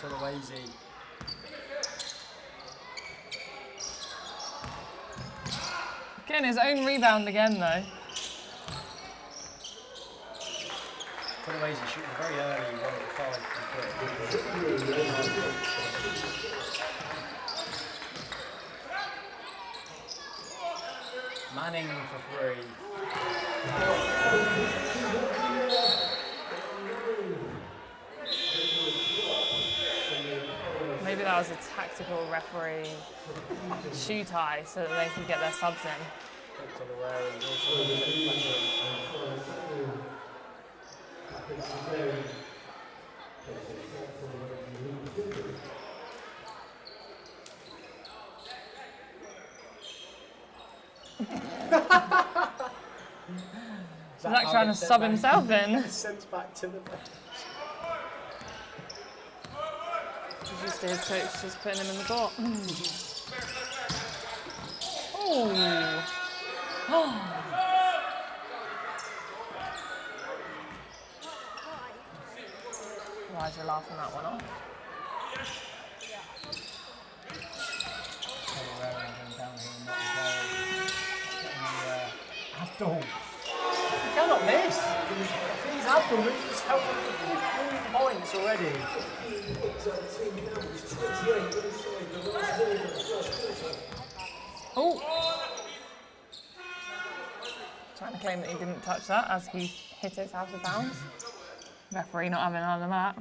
Tolawase. Getting his own rebound again, though. Tolawase shooting very early, 1 for 5. Manning for 3. Maybe that was a tactical referee shoe tie so that they could get their subs in. Zach trying to sub himself in. Sent back to the bench. He's used to his coach just putting him in the court. Oh. Why is you laughing that one off? Abdul. You cannot miss. He's Abdul. He's held on for 15 points already. Oh. Trying to claim that he didn't touch that as he hit it out of bounds. Referee not having none of that.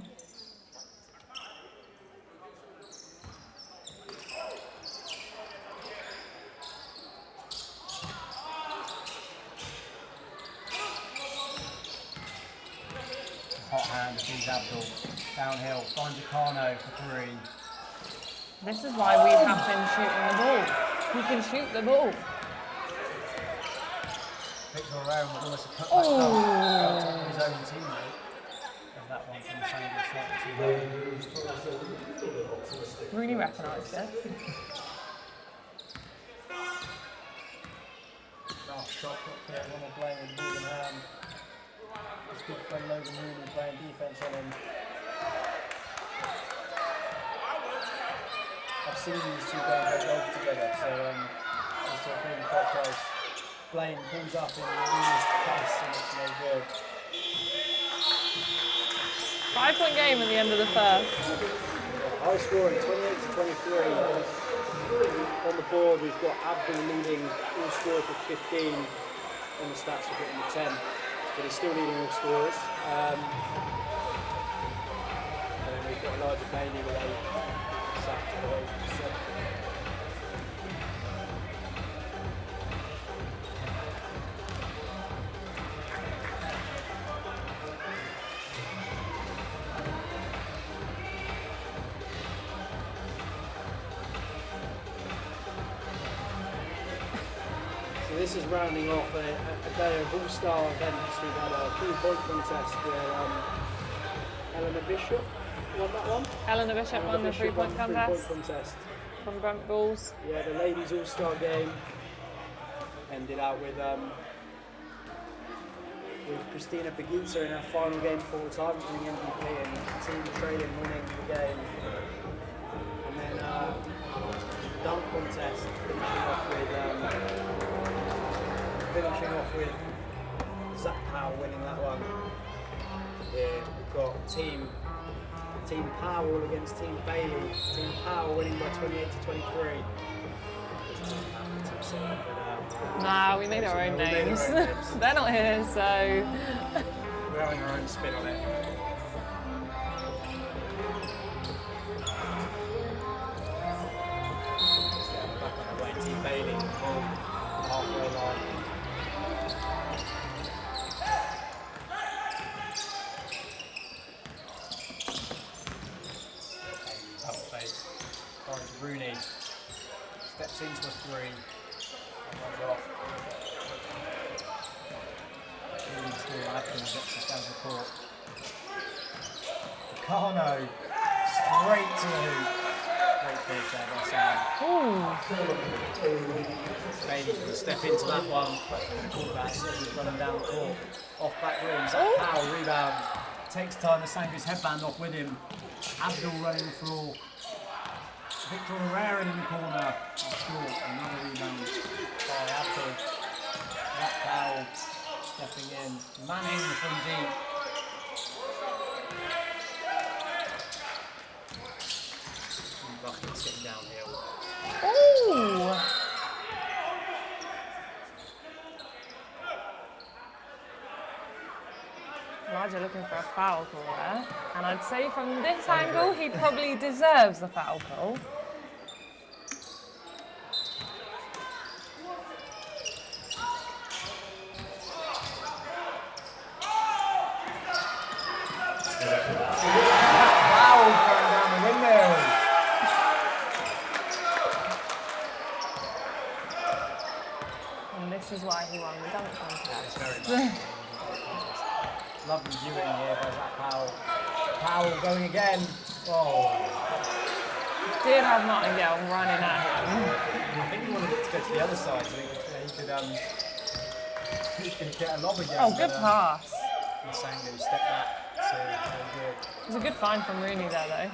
Hot hand, sees Abdul. Downhill, finds Akano for 3. This is why we have him shooting the ball. He can shoot the ball. Victor around with almost a cutback pass to his own teammate. There's that one from the same slot. Really recognised it. Last shot, not yet. One more playing with ball in hand. His good friend Logan Rooney playing defence on him. I've seen these two guys play golf together, so it's really quite close. Blaine pulls up in Rooney's face and it's no good. 5-point game at the end of the first. High scoring, 28-23. On the board, we've got Abdul leading all scorers with 15. On the stats, we've got him with 10. But he's still leading all scorers. And then we've got Elijah Bailey with 8. Sacked to 7. This is rounding off a day of all-star events. We've had a 3-point contest where Eleanor Bishop won that one. Eleanor Bishop won the 3-point contest. Contest. From Brent Bulls. Yeah, the ladies all-star game ended out with Christina Pagita in her final game full time, winning MVP, and Team Trailing winning the game. And then dunk contest finishing off with Zach Powell winning that one. Here we've got Team Powell against Team Bailey. Team Powell winning by 28-23. Nah, we made our own names. They're not here, so we're having our own spin on it. Back on the way, Team Bailey, halfway line. Rooney steps into a 3, runs off. Rooney still acting, gets us down the court. Akano straight to the hoop. Great finish there by Sam. Bailey can step into that one. He's running down the court. Off back rim. Zach Powell rebound. Takes time to sank his headband off with him. Abdul running the floor. Victor Herrera in the corner. Short, another rebound by Abdul. Zach Powell stepping in. Manning from deep. Bucket sitting downhill. ooh. Elijah looking for a foul call there. And I'd say from this angle, he probably deserves the foul call. Foul thrown down the windmill. And this is why he won the dunk contest. Very much. Lovely viewing here by Zach Powell. Powell going again. Oh. did have Martingale running at him. I think he wanted it to go to the other side so he could get a lob again. Oh, good pass. Masangu step back. So good. It was a good find from Rooney there, though.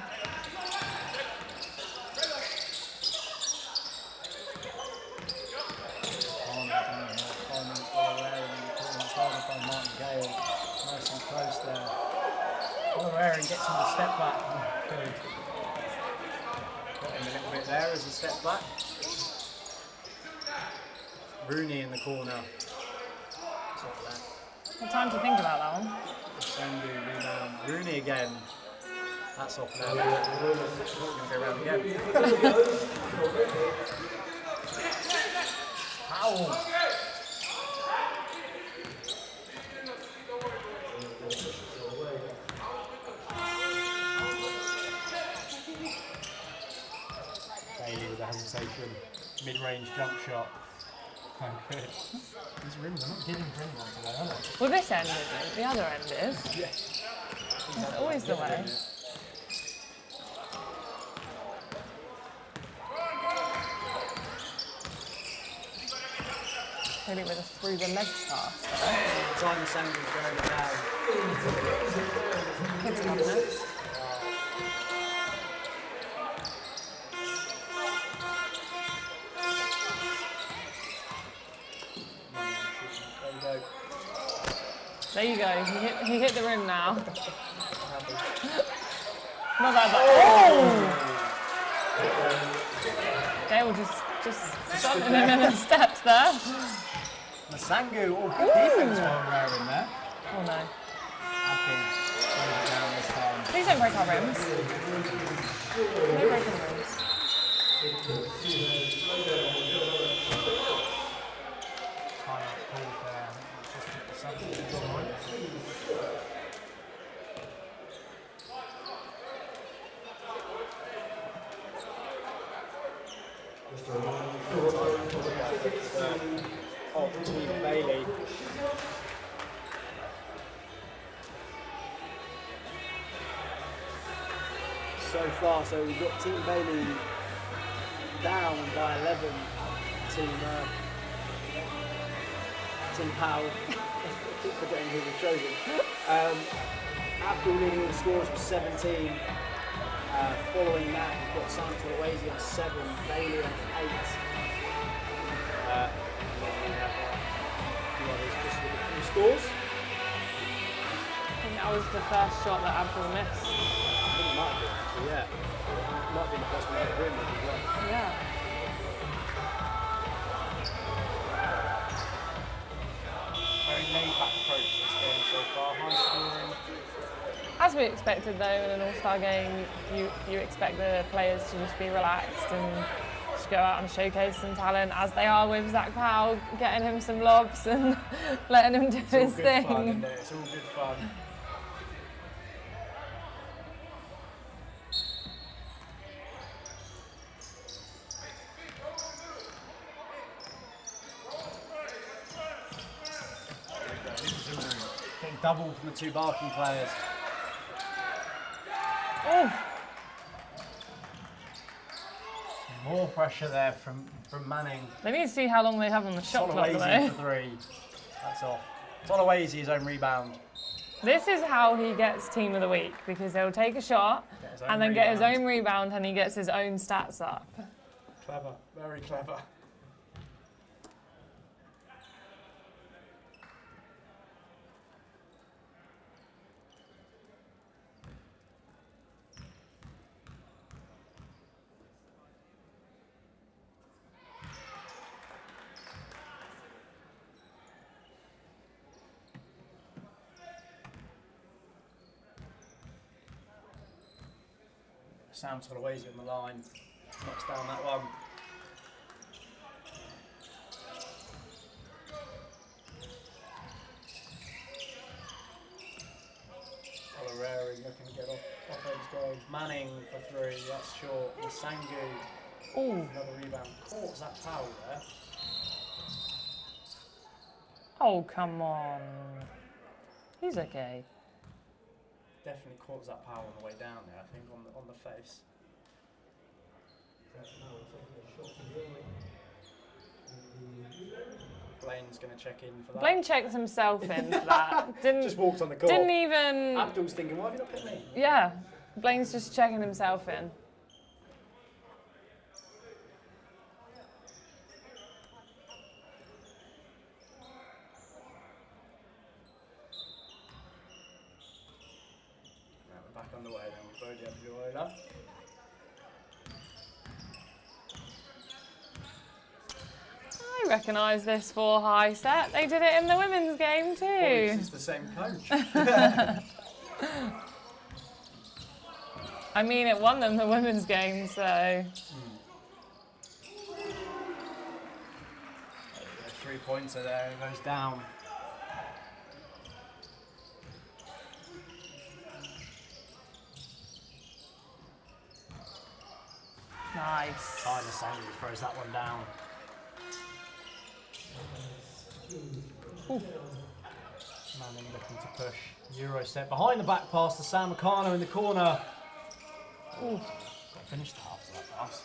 Nice and close there. Oliver gets him to step back. Good. Got him a little bit there as he stepped back. Rooney in the corner. Good time to think about that one. Sandu rebound. Rooney again. That's off now. We're going to go around again. Powell. Bailey with a hesitation. Mid-range jump shot. Oh, good. These rims are not giving for anyone today, are they? Well, this end isn't. The other end is. Yeah. It's always the way. Hit it with a through the legs pass. Time the Sandu's going down. Kids coming in. There you go. He hit the rim now. Not that bad. Oh! Dale just stopping him in his steps there. Masangu, good defense while we're in there. Oh no. Down this time. Please don't break our rims. No breaking rims. Team Bailey. So far, so we've got Team Bailey down by 11. Team Powell. I keep forgetting who we've chosen. Abdul leading all the scores with 17. Following that, we've got Sam Tulawesi on 7, Bailey on 8. Just with a few scores. I think that was the first shot that Abdul missed. I think it might have been actually, yeah. It might have been the first one at the rim as well. Yeah. Very laid back approach to this game so far. High scoring. As we expected though, in an all-star game, you expect the players to just be relaxed and just go out and showcase some talent, as they are with Zach Powell, getting him some lobs and letting him do his thing. Fun, isn't it? It's all good fun. Getting double from the two Barking players. Oh. More pressure there from Manning. They need to see how long they have on the shot clock though. Tulawesi for 3. That's off. Tulawesi his own rebound. This is how he gets team of the week, because he'll take a shot and then get his own rebound and he gets his own stats up. Clever, very clever. Sam Tulawesi on the line, knocks down that one. Olareri looking to get offense going. Manning for 3, that's short. Masangu, another rebound. Caught Zach Powell there. Oh, come on. He's okay. Definitely caught Zach Powell on the way down there, I think, on the face. Blaine's going to check in for that. Blaine checked himself in for that. Just walked on the court. Didn't even. Abdul's thinking, why have you not picked me? Yeah, Blaine's just checking himself in. Right, we're back underway then with Bodhi Abdul. I recognise this 4 high set. They did it in the women's game too. This is the same coach. I mean, it won them the women's game, so. 3-pointer there, it goes down. Nice. Tyler Sandy throws that one down. Manning looking to push. Euro set behind the back pass to Sam Meccano in the corner. Got finished after that pass.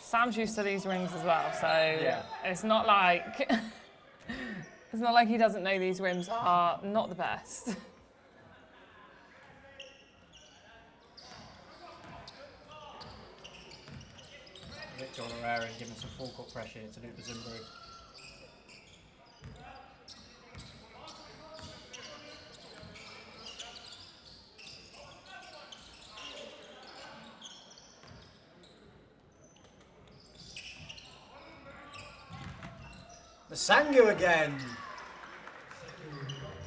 Sam's used to these rings as well, so Yeah. it's not like it's not like he doesn't know these rims are not the best. Victor Honorarian giving some full court pressure here to Luke Zimbru. The Sangu again.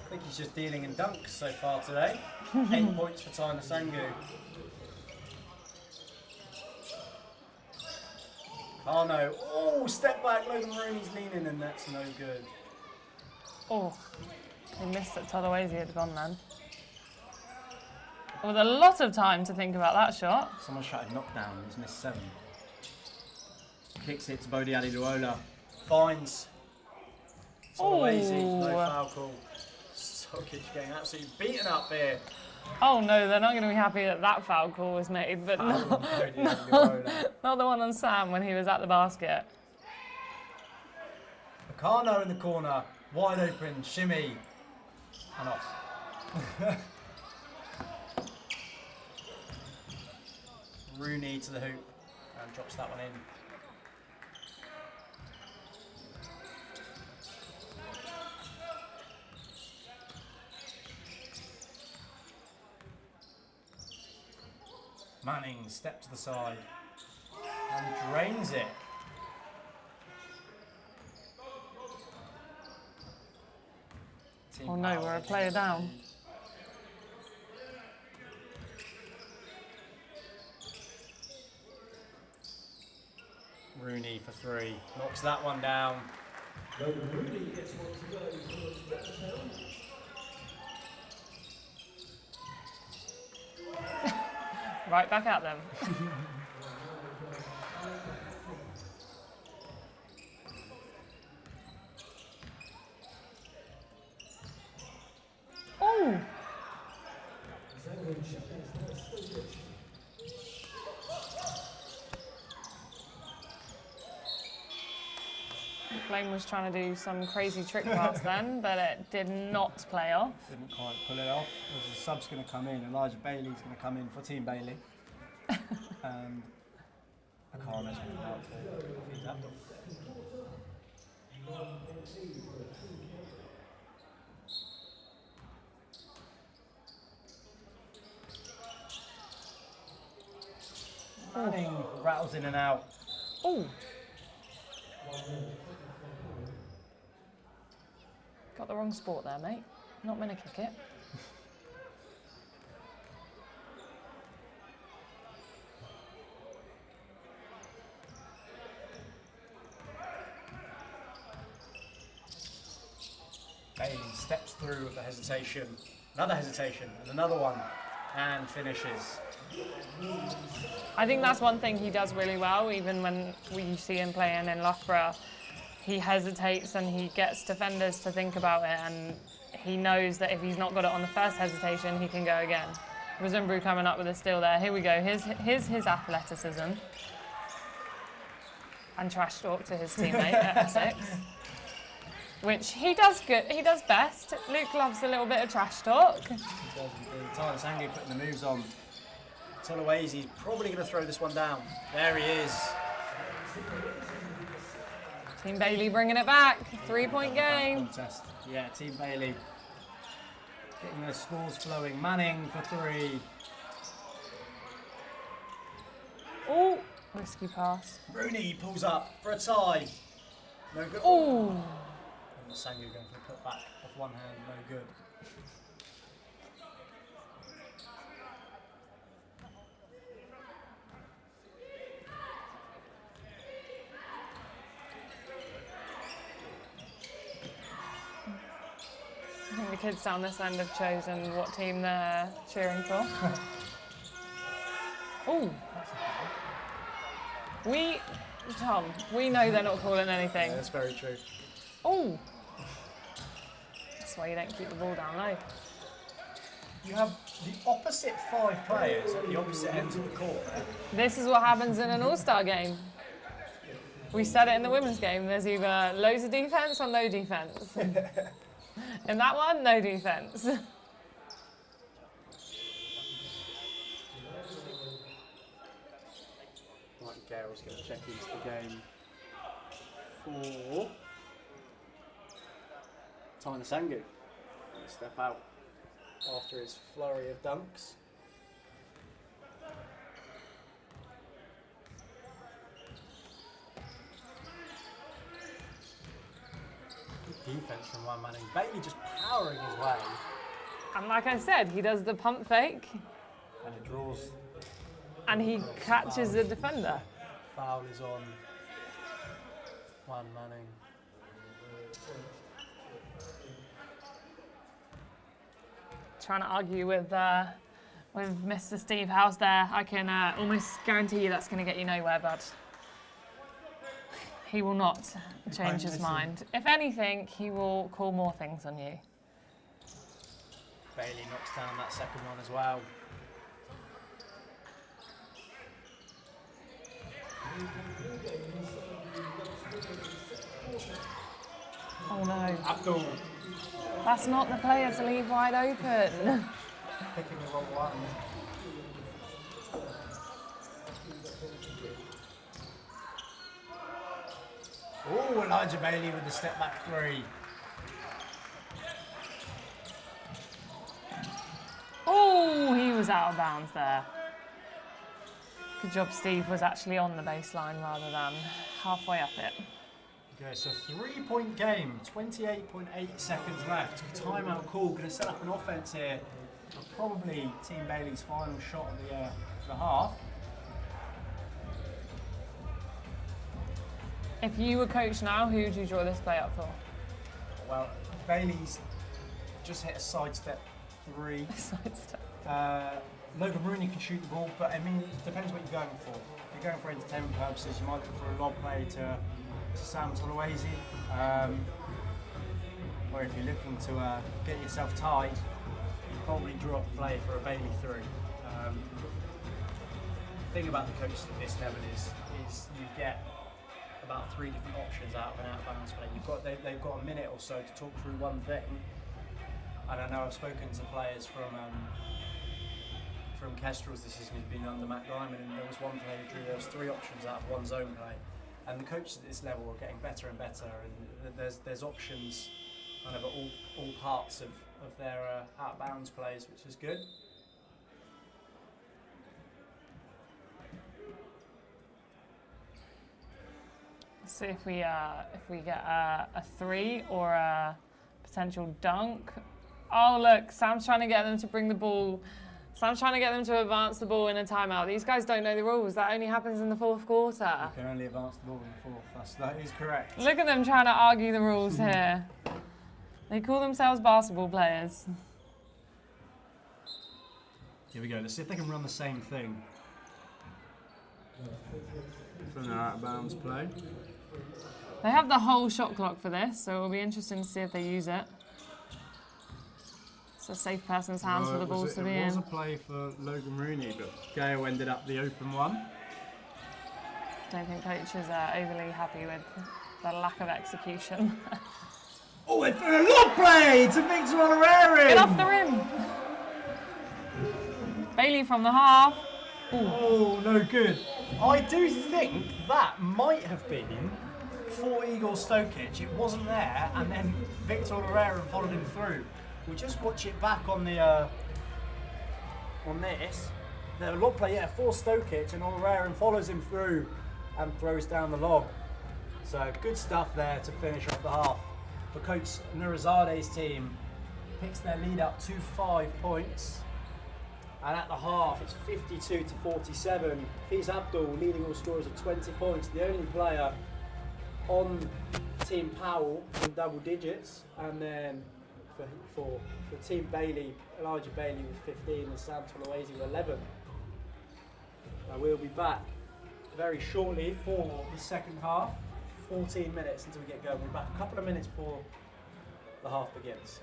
I think he's just dealing in dunks so far today. 8 points for Tyler Sangu. Carno. Oh, step back. Logan Rooney's leaning, and that's no good. Oh, he missed it. Otherwise, he had gone then. With a lot of time to think about that shot. Someone shouted knockdown. He's missed 7. Kicks it to Bodhi Adiluola. Finds. Solawezi. No foul call. Sokic getting absolutely beaten up here. Oh no, they're not going to be happy that that foul call was made, but not the one on Sam when he was at the basket. Meccano in the corner, wide open, shimmy, and off. Rooney to the hoop and drops that one in. Manning, step to the side and drains it. Oh no, we're a player down. Rooney for 3, knocks that one down. Rooney gets one to go for Leopardstown. Right back at them. Oh! Blaine was trying to do some crazy trick pass then, but it did not play off. Didn't quite pull it off. There's a sub's going to come in. Elijah Bailey's going to come in for Team Bailey. And Akana's going to out to feed Abdul. Manning rattles in and out. Oh! Got the wrong sport there, mate. Not meant to kick it. Bailey steps through with the hesitation. Another hesitation, and another one, and finishes. I think that's one thing he does really well, even when we see him playing in Loughborough. He hesitates and he gets defenders to think about it, and he knows that if he's not got it on the first hesitation, he can go again. Rozumbru coming up with a steal there. Here we go. Here's his athleticism. and trash talk to his teammate at Essex, which he does good. He does best. Luke loves a little bit of trash talk. He does indeed. Tyler Sangu putting the moves on. Tolowazy's probably going to throw this one down. There he is. Team Bailey bringing it back. 3-point game. Contest. Yeah, Team Bailey getting their scores flowing. Manning for 3. Oh, risky pass. Rooney pulls up for a tie. No good. Oh. And Sangu going for a put back off one hand. No good. I think the kids down this end have chosen what team they're cheering for. Oh. Tom, we know they're not calling anything. Yeah, that's very true. Oh. That's why you don't keep the ball down low. You have the opposite 5 players at the opposite ends of the court there. This is what happens in an all-star game. We said it in the women's game. There's either loads of defense or no defense. In that one, no defense. Martin Carroll's going to check into the game for Tyler Sangu. Step out after his flurry of dunks. Good defense from one Manning. Bailey just powering his way. And like I said, he does the pump fake And it draws. and he catches the defender. Foul is on one Manning. Trying to argue with Mr. Steve House there. I can almost guarantee you that's going to get you nowhere, bud. He will not change his mind. If anything, he will call more things on you. Bailey knocks down that second one as well. Oh no. Abdul That's not the player to leave wide open. picking the wrong one. Oh, Elijah Bailey with the step back 3. Oh, he was out of bounds there. Good job Steve was actually on the baseline rather than halfway up it. Okay, so 3-point game, 28.8 seconds left. Timeout call, going to set up an offense here. Probably Team Bailey's final shot of the half. If you were coach now, who would you draw this play up for? Well, Bailey's just hit a sidestep 3. Sidestep. Logan Rooney can shoot the ball, but I mean, it depends what you're going for. If you're going for entertainment purposes, you might go for a lob play to Sam Tolowazy. Or if you're looking to get yourself tied, you probably draw up a play for a Bailey 3. The thing about the coaches at this level is you get about 3 different options out of an out-of-bounds play. They've got a minute or so to talk through one thing. And I know I've spoken to players from Kestrel's this season who's been under Matt Diamond, and there was one play who drew, there was 3 options out of one zone play. And the coaches at this level are getting better and better, and there's options kind of at all parts of their out-of-bounds plays, which is good. See if we get a 3 or a potential dunk. Oh look, Sam's trying to get them to bring the ball. Sam's trying to get them to advance the ball in a timeout. These guys don't know the rules. That only happens in the 4th quarter. You can only advance the ball in the 4th. That is correct. Look at them trying to argue the rules here. They call themselves basketball players. Here we go. Let's see if they can run the same thing from their out-of-bounds play. They have the whole shot clock for this, so it'll be interesting to see if they use it. It's a safe person's hands for the balls to be in. It was a play for Logan Rooney, but Gale ended up the open one. don't think coaches are overly happy with the lack of execution. Oh, it's been a lob play to Victor Olorarian. Get off the rim! Bailey from the half. Oh, no good. I do think that might have been for Igor Stokic. It wasn't there, and then Victor Olorarian followed him through. We'll just watch it back on the on this. The lob play, yeah, for Stokic, and Olorarian follows him through and throws down the lob. So good stuff there to finish off the half. For Coach Nurizade's team, picks their lead up to 5 points. And at the half, it's 52 to 47. Fiz Abdul leading all scorers of 20 points, the only player on Team Powell in double digits. And then for Team Bailey, Elijah Bailey with 15 and Sam Tolawezi with 11. We'll be back very shortly for the second half. 14 minutes until we get going. We'll be back a couple of minutes before the half begins.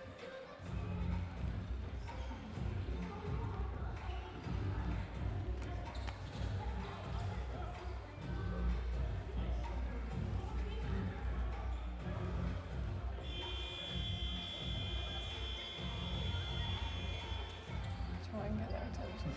Try and get their attention.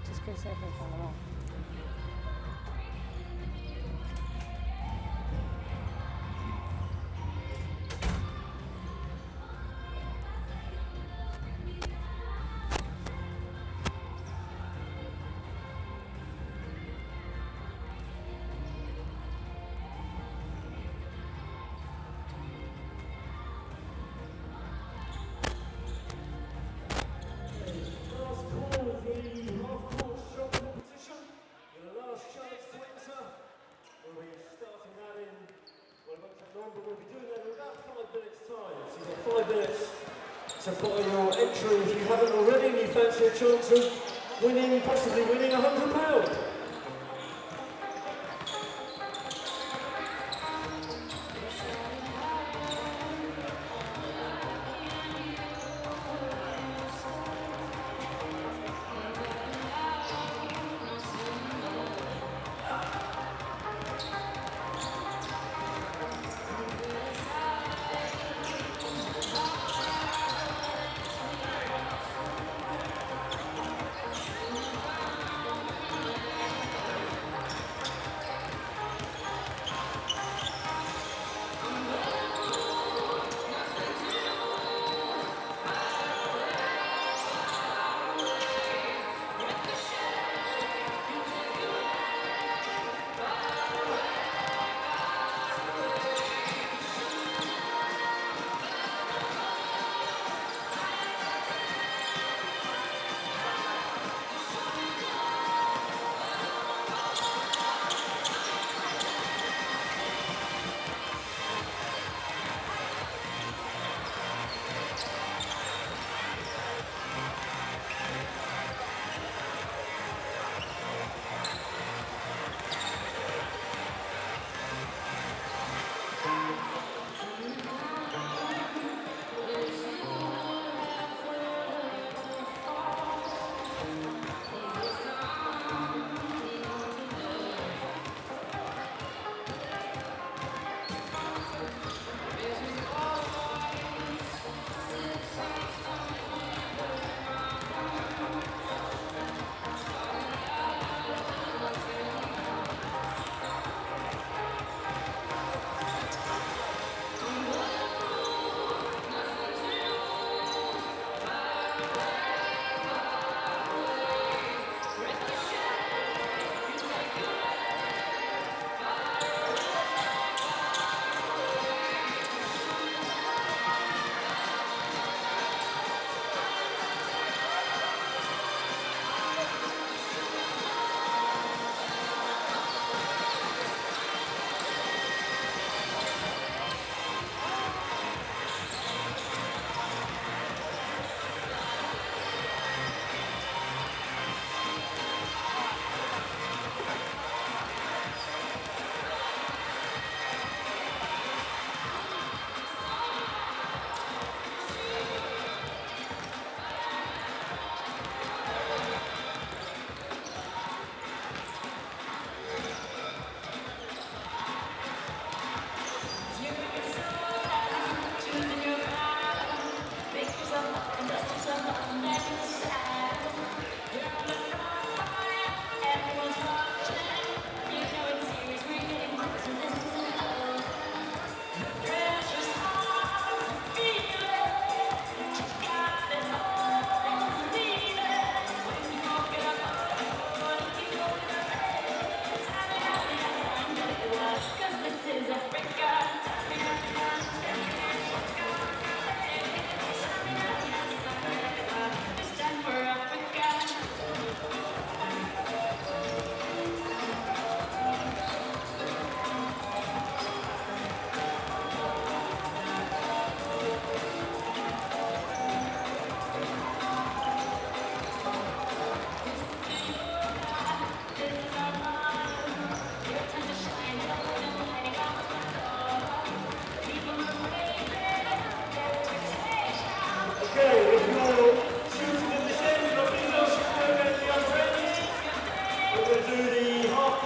Just go see if we find them all. To put in your entry if you haven't already and you fancy a chance of winning, possibly winning £100.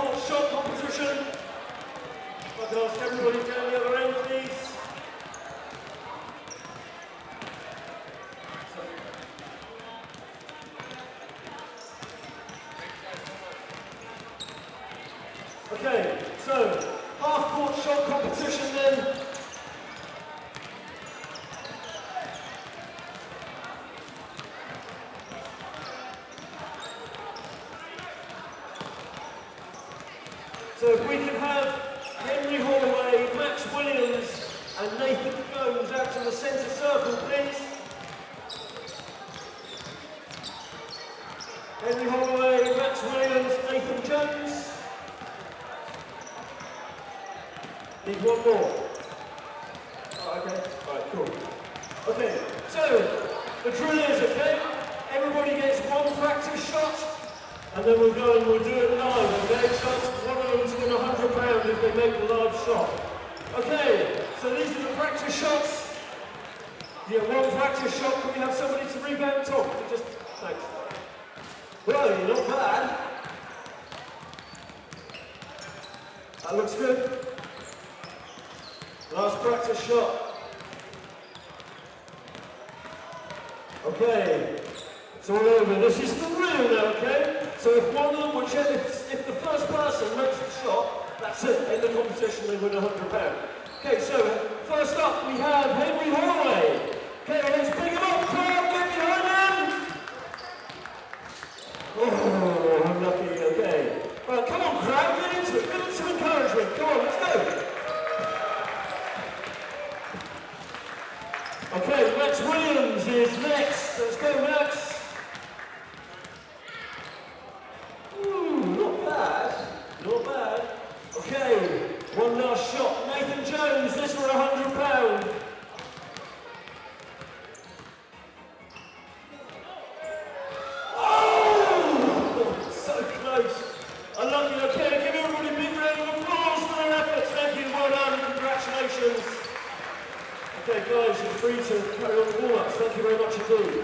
half-court shot competition. If I can ask everybody down the other end, please. Okay, so half-court shot competition then. So if we can have Henry Holloway, Max Williams and Nathan Jones out to the centre circle, please. Henry Holloway, Max Williams, Nathan Jones. Need one more. Oh, okay. Alright, cool. Okay, so the drill is, okay? Everybody gets one practice shot, and then we'll go and we'll do it live, okay? So one of them to win £100 if they make the live shot. Okay, so these are the practice shots. Yeah, one practice shot. Can we have somebody to rebound top? Just, thanks. Well, you're not bad. That looks good. Last practice shot. Okay, it's all over. This is the real now, okay? So if one of them, whichever, if the first person makes the shot, that's it. In the competition, they win £100. Okay, so first up we have Henry Holloway. Okay, let's pick him up, crowd, get behind him. Oh, unlucky, okay. Right, come on, crowd, get into it. Give it some encouragement. Come on, let's go. Okay, Max Williams is next. Let's go, Max. Ooh, not bad. Not bad. Okay, one last shot. Nathan Jones, this for £100. Oh! So close. Unlucky. Okay, give everybody a big round of applause for their efforts. Thank you, well done, congratulations. Okay, guys, you're free to carry on the warm-ups. Thank you very much indeed.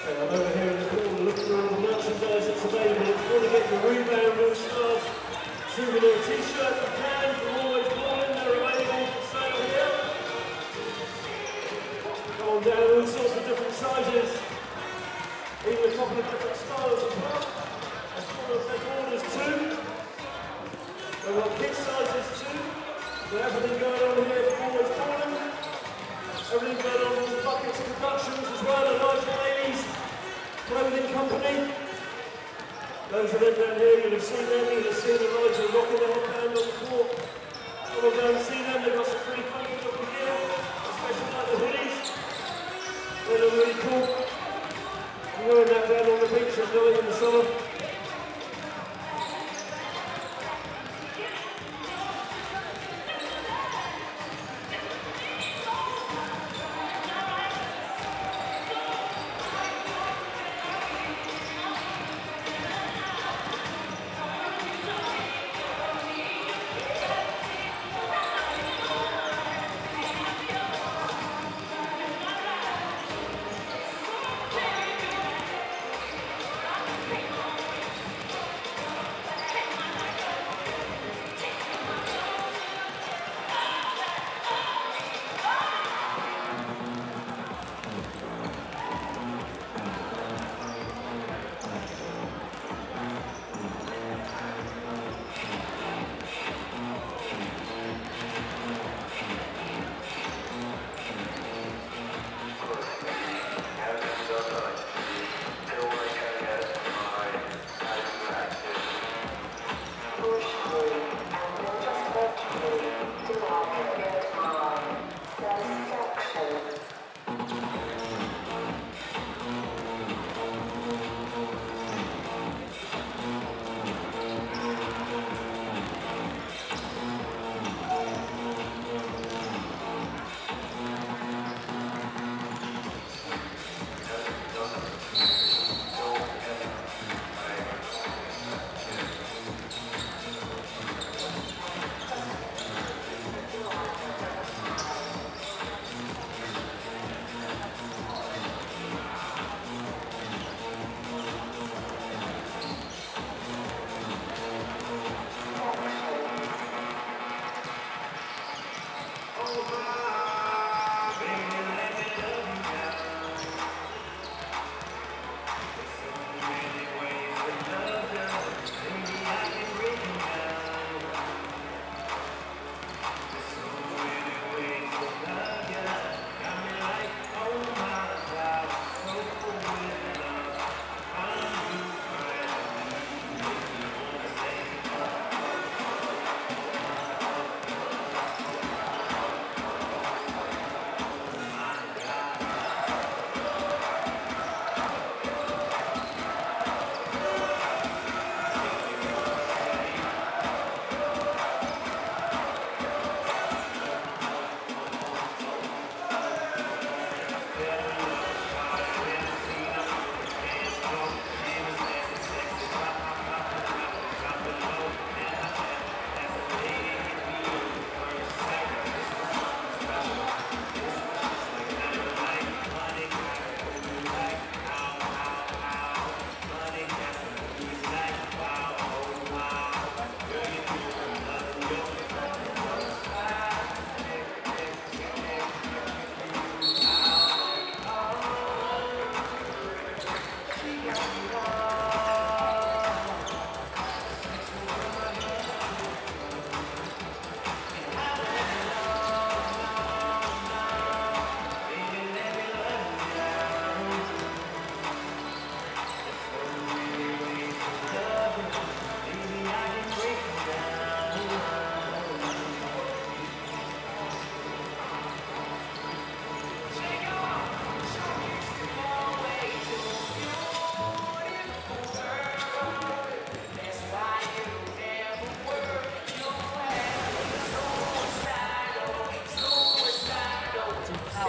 I'm over here in the corner looking at all the merchandise that's available. If you want to get your Rebound All Stars souvenir t-shirt, you can. From Always Balling, they're available for sale here. Go on down, all sorts of different sizes. Even a couple of different styles as well. If you want to take orders too. We've got kid sizes too. So everything going on here for Always Poland. Everything going on with Buckets Productions as well, a large ladies clothing company. Those of them down here, you'll have seen them, you'll have seen the Elijah rocking their headband on the court. We'll go and see them, they've got some pretty funky looking gear, especially like the hoodies. They look really cool. I'm wearing that down on the beach at night in the summer.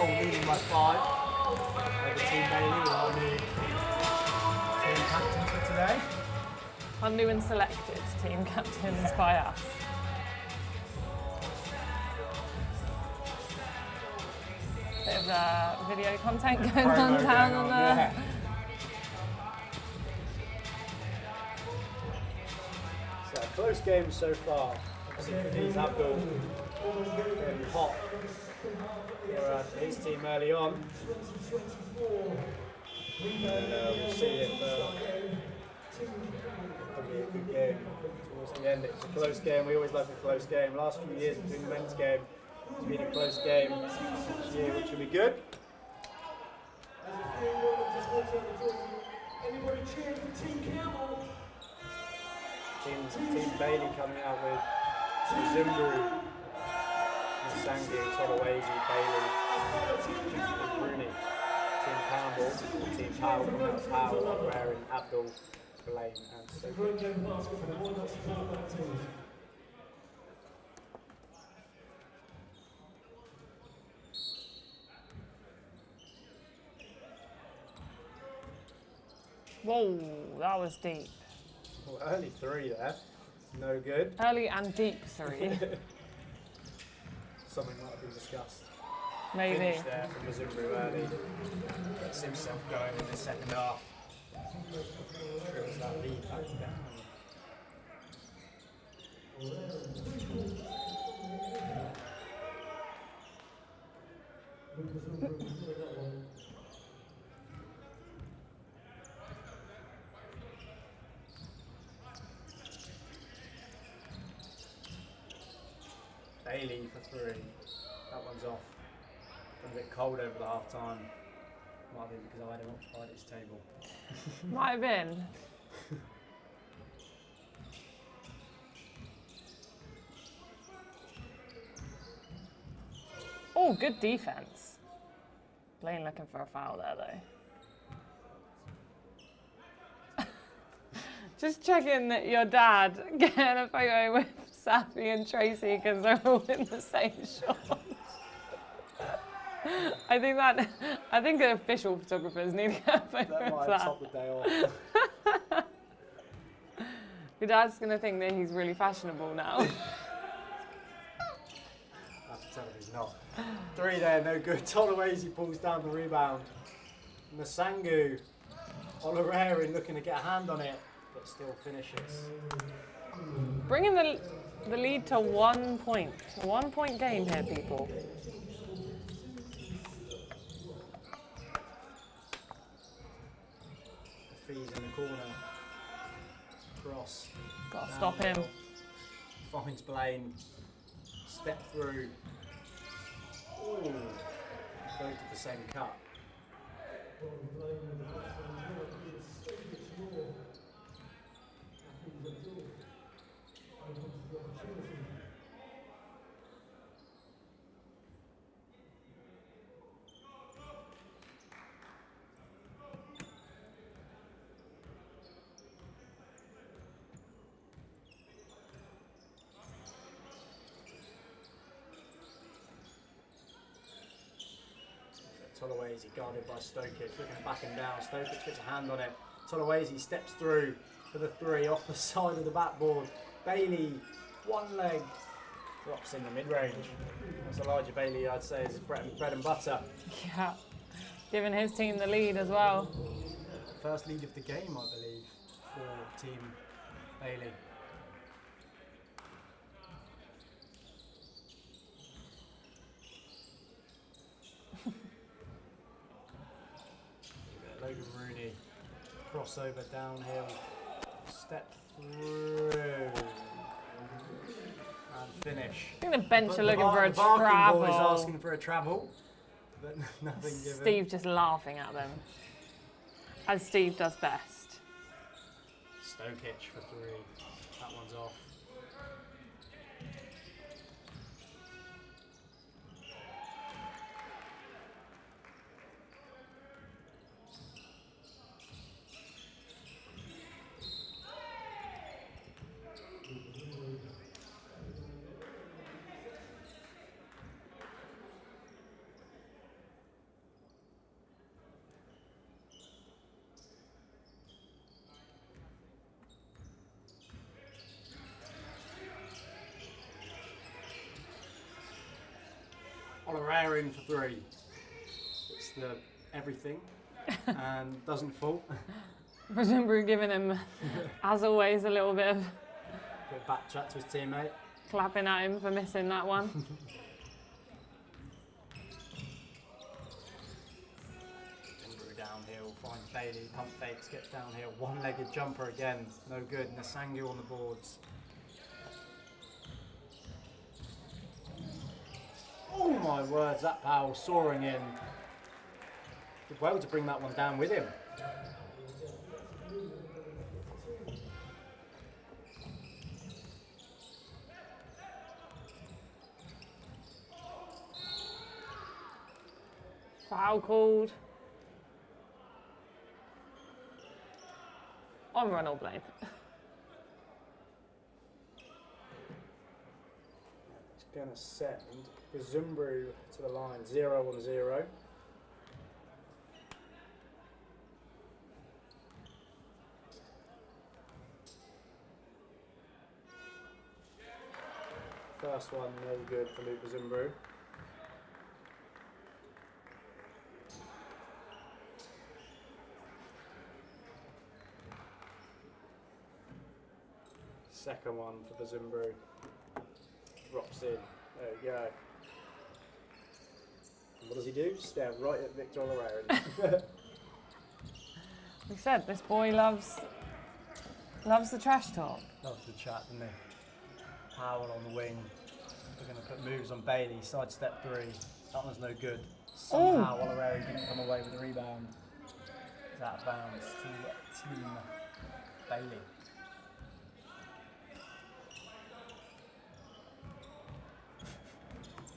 Leading by 5 over Team Bailey, our new team captain for today. Our new and selected team captains by us. Bit of video content going on down on there. Yeah. So close game so far. Obviously these have been hot for his team early on. And we'll see if the be a good game towards the end. It's a close game. We always like a close game. Last few years between the men's game, it's been a close game this year, which will be good. Anybody cheering for Team Camel? Team Bailey coming out with Zimbru, Nasangi, Tolawezi, Bailey, Rooney. Team Campbell, Team Powell coming out with Powell, Waring, Abdul, Blaine and Stoke. Whoa, that was deep. Well, early 3 there, no good. Early and deep 3. Something might have been discussed. Maybe. Finish there from Zimbru early. Gets himself going in the second half. Trims that lead back down. Bailey for 3. That one's off. Got a bit cold over the half time. Might be because I hadn't occupied his table. Might have been. Oh, good defense. Blaine looking for a foul there, though. Just checking that your dad getting a photo with Safi and Tracy because they're all in the same shot. I think the official photographers need to get a photo That of might that. top the day off. Your dad's gonna think that he's really fashionable now. I have to tell him he's not. 3 there, no good. Tolawezi pulls down the rebound. Masangu, Olarerin looking to get a hand on it, but still finishes. Bringing the lead to 1 point. 1 point game here, people. Fees in the corner. Cross. Gotta stop him. Finds Blaine. Step through. Ooh. Both at the same cut. Tolawezi guarded by Stokic, looking back and down. Stokic gets a hand on it. Tolawezi steps through for the 3 off the side of the backboard. Bailey, one leg, drops in the mid-range. That's Elijah Bailey, I'd say, is his bread and butter. Yeah, giving his team the lead as well. First lead of the game, I believe, for Team Bailey. Logan Rooney, crossover downhill, step through, and finish. I think the bench But are looking for a the Barking travel. boys asking for a travel, but nothing given. Steve just laughing at them, as Steve does best. Stokic for 3, that one's off. Olarerin for 3. It's the everything and doesn't fall. Zimbru giving him, as always, a little bit of Bit of back chat to his teammate. clapping at him for missing that one. Zimbru downhill finds Bailey, pump fakes, gets down here, one-legged jumper again, no good. Nasangu on the boards. Oh my words, that Powell soaring in. Did well to bring that one down with him. Foul called. On run or blame. It's going to send Gazumbru to the line, 0-0. First one, no good for Luke Gazumbru. Second one for Gazumbru. Drops in. There we go. And what does he do? Stare right at Victor Olaran. We said this boy loves the trash talk. Loves the chat, doesn't he? Powell on the wing. We're going to put moves on Bailey. Sidestep 3. That one's no good. Somehow Olaran didn't come away with the rebound. It's out of bounds to Team Bailey.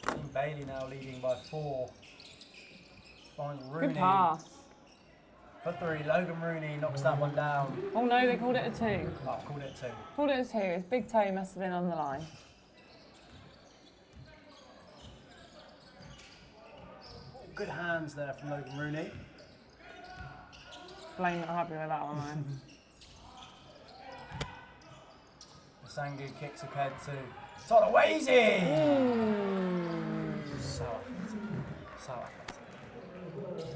Team Bailey now leading by 4. Finds Rooney. Good pass. For 3, Logan Rooney knocks that one down. Oh no, they called it a 2. Oh, called it 2. Called it a 2. His big toe must have been on the line. Good hands there from Logan Rooney. Blame not happy with that one, man. Sangu kicks ahead to Tolawezi! So athletic. So athletic.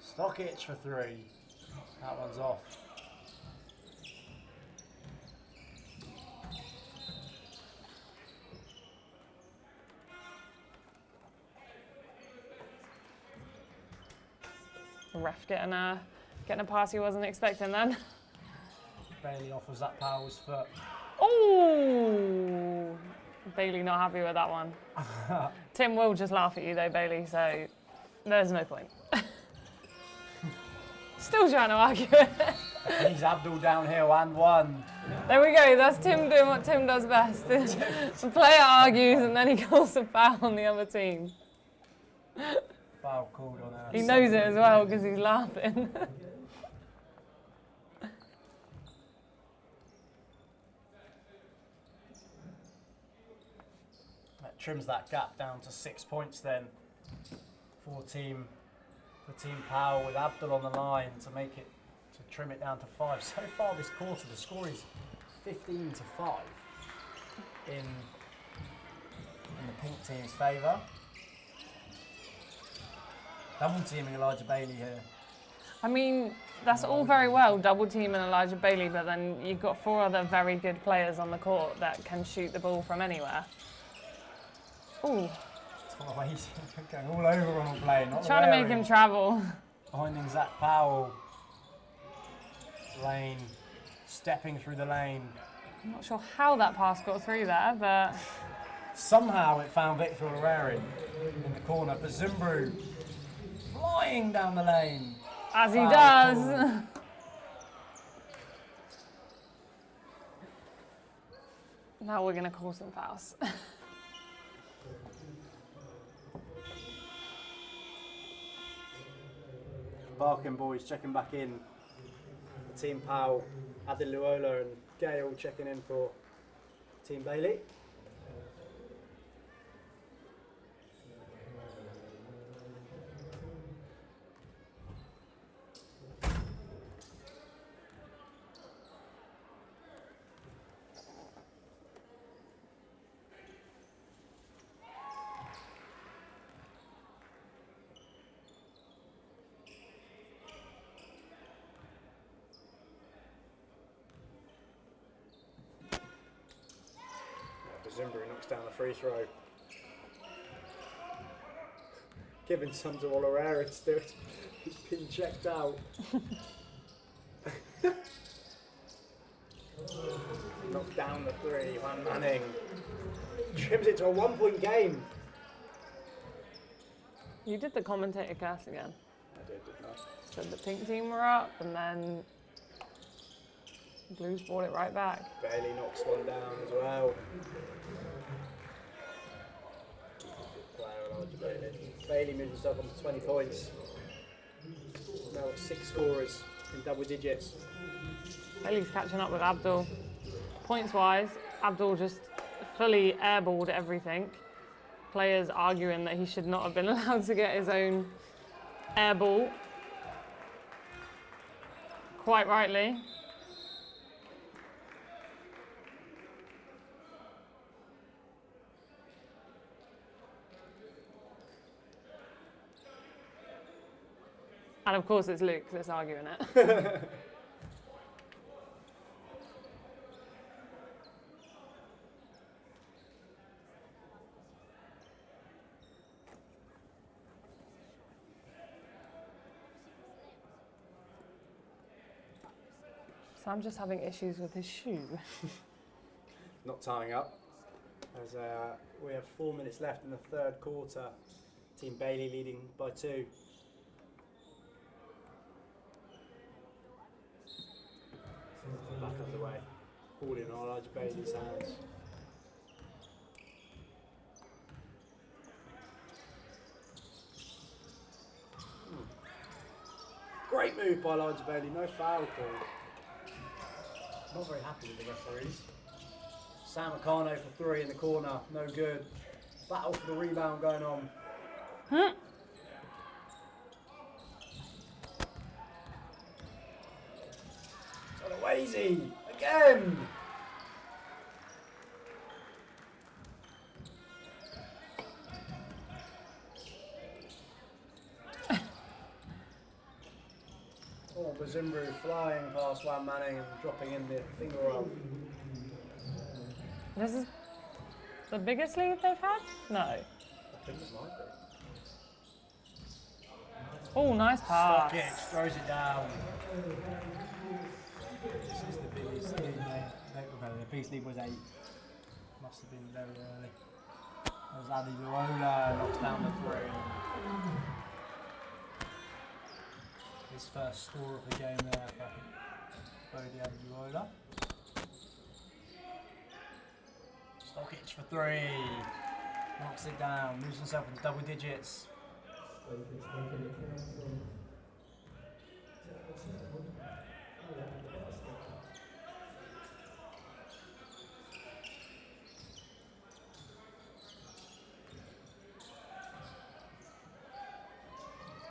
Stockich for 3. That one's off. Ref getting a pass he wasn't expecting then. Bailey offers that Powell's foot. Oh! Bailey not happy with that one. Tim will just laugh at you though, Bailey, so there's no point. Still trying to argue it. He's Abdul downhill and 1. There we go, that's Tim doing what Tim does best. The player argues and then he calls a foul on the other team. Foul called on her. He knows it as well because he's laughing. That trims that gap down to 6 points then for Team Powell, with Abdul on the line to make it, to trim it down to 5. So far this quarter, the score is 15-5 in the pink team's favour. Double teaming Elijah Bailey here. I mean, that's all very well, double teaming Elijah Bailey, but then you've got 4 other very good players on the court that can shoot the ball from anywhere. Ooh. He's going all over on a play. Trying to make him travel. Finding Zach Powell. Lane. Stepping through the lane. I'm not sure how that pass got through there, but... Somehow it found Victor Olaran in the corner. But Zimbru flying down the lane. As he does. Now we're going to call some fouls. Barking boys checking back in. Team Powell, Adeluola and Gale checking in for Team Bailey. Zimbru knocks down the free throw. giving some to Olorera still. He's been checked out. Knocked down the 3, Juan Manning. Trims it to a 1-point game. You did the commentator curse again. I didn't I? Said the pink team were up, and then Blues brought it right back. Bailey knocks one down as well. Bailey moves himself on to 20 points. Now at 6 scorers in double digits. Bailey's catching up with Abdul. Points-wise, Abdul just fully airballed everything. Players arguing that he should not have been allowed to get his own airball. Quite rightly. And of course it's Luke that's arguing it. Sam just having issues with his shoe. Not tying up. As we have 4 minutes left in the third quarter. Team Bailey leading by 2. Back underway. Ball in Elijah Bailey's hands. Great move by Elijah Bailey, no foul call. Not very happy with the referees. Sam Acano for 3 in the corner, no good. Battle for the rebound going on. Wazy again. Oh, Bazimbu flying past Juan Manning and dropping in the finger roll. This is the biggest lead they've had? No. I think it might be. Oh, nice pass. Stockage throws it down. This is the biggest lead the biggest lead was 8. Must have been very early. There's Adi Luola, knocks down the 3. His first score of the game there for Bodie Adi Luola. Stockage for 3. Knocks it down, moves himself into double digits.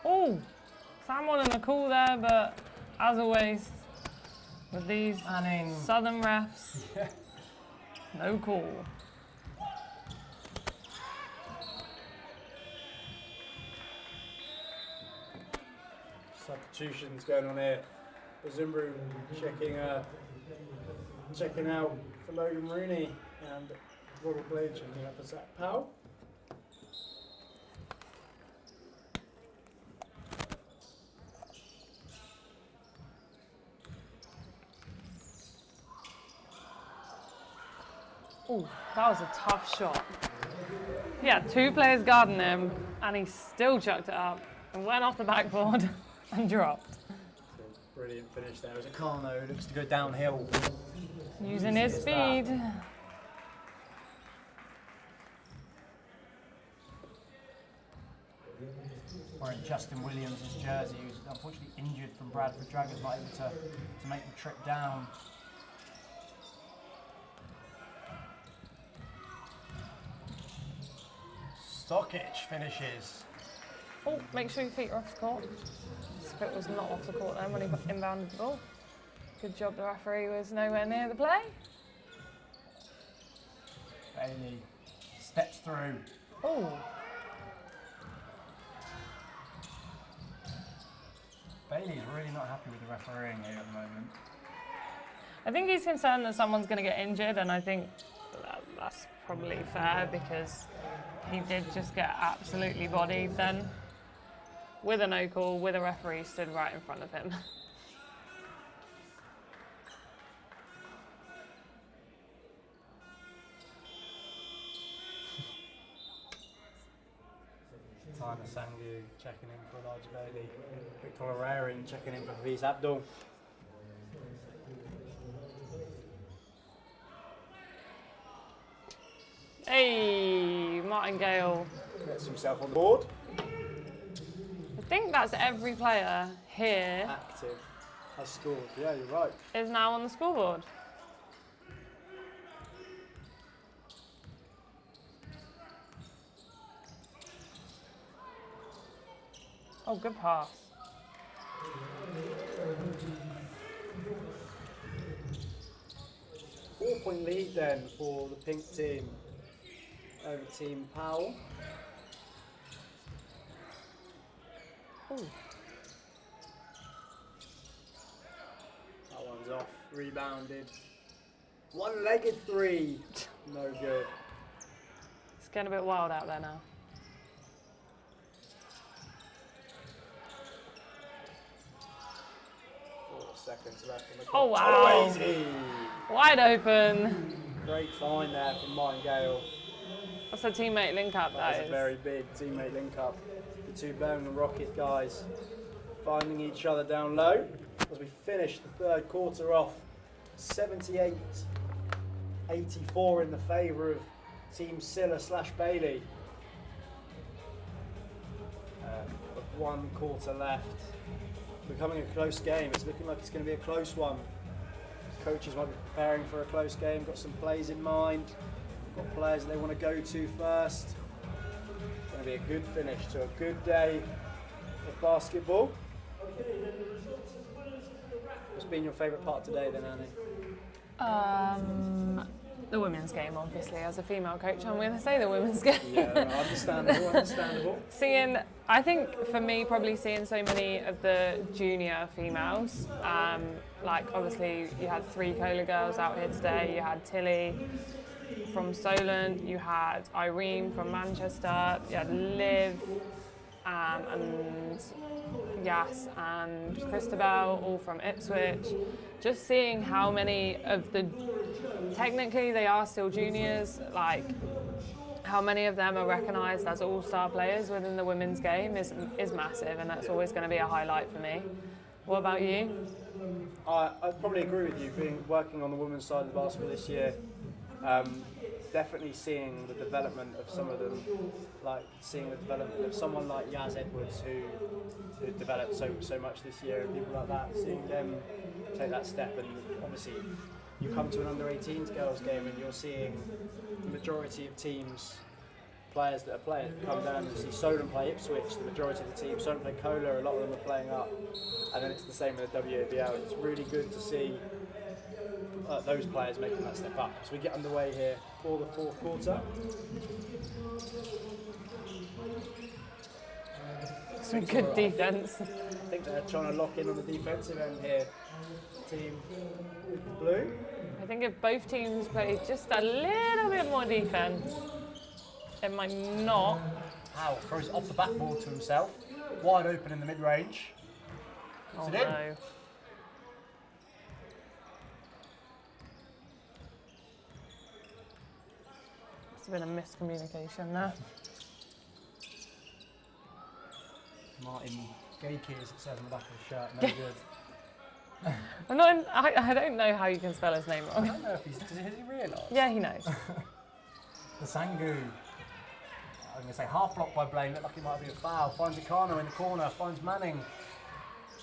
Oh, Sam wanted a call there, but as always, with these southern refs, no call. Substitutions going on here. Zimbru checking out for Logan Rooney and Robert Blade checking out for Zach Powell. Oh, that was a tough shot. He had 2 players guarding him, and he still chucked it up and went off the backboard and dropped. Brilliant finish there. As Acano looks to go downhill. Using his speed. Wearing Justin Williams' jersey, who's unfortunately injured from Bradford Dragons, not able to make the trip down. Stockage finishes. Oh, make sure your feet are off the court. His foot was not off the court then when he inbounded the ball. Good job the referee was nowhere near the play. Bailey steps through. Oh. Bailey's really not happy with the refereeing here at the moment. I think he's concerned that someone's going to get injured, and I think that's probably fair because he did just get absolutely bodied then. with a no call, with a referee stood right in front of him. Tyler Sangu checking in for Elijah Bailey. Victor Herrera checking in for Hafiz Abdul. Hey, Martin Gale. Gets himself on the board. I think that's every player here Active. Has scored. Yeah, you're right. is now on the scoreboard. Oh, good pass. 4-point lead then for the pink team over Team Powell. Ooh. That one's off. Rebounded. One-legged three. No good. It's getting a bit wild out there now. Seconds left on the clock. Oh, wow. Easy. Wide open. Great find there from Martin Gale. That's a teammate link up, That that is is. a very big teammate link up. The two Birmingham Rocket guys finding each other down low as we finish the third quarter off 78-84 in the favour of Team Silla / Bailey. With 1 quarter left. Becoming a close game. It's looking like it's going to be a close one. Coaches might be preparing for a close game, got some plays in mind, got players they want to go to first. It's going to be a good finish to a good day of basketball. What's been your favourite part today then, Annie? The women's game, obviously. As a female coach, I'm going to say the women's game. Yeah, no, understandable. I think for me, probably seeing so many of the junior females. Like, obviously, you had 3 Cola girls out here today. You had Tilly from Solent, you had Irene from Manchester, you had Liv and Yas and Christabel, all from Ipswich. Just seeing how many of the, technically they are still juniors, like how many of them are recognised as all-star players within the women's game is massive, and that's always going to be a highlight for me. What about you? I'd probably agree with you, working on the women's side of the basketball this year. Definitely seeing the development of some of them, like seeing the development of someone like Yaz Edwards who developed so much this year, and people like that, seeing them take that step. And obviously you come to an under-18s girls game and you're seeing the majority of teams, players that are playing, come down and see Solent play Ipswich, the majority of the team, Solent play Cola, a lot of them are playing up, and then it's the same in the WABL. It's really good to see those players making that step up. As we get underway here for the fourth quarter. Some good defence. I think they're trying to lock in on the defensive end here. Team with the blue. I think if both teams play just a little bit more defence, it might not. Powell throws it off the backboard to himself. Wide open in the mid-range. Oh Puts it in. no. Must have been a miscommunication there. Martin Gakey, as it says on the back of the shirt, no good. I don't know how you can spell his name I wrong. don't know if has he realised? Yeah, he knows. The Sangu. I'm going to say half blocked by Blaine, looked like it might be a foul. Finds Akano in the corner, finds Manning.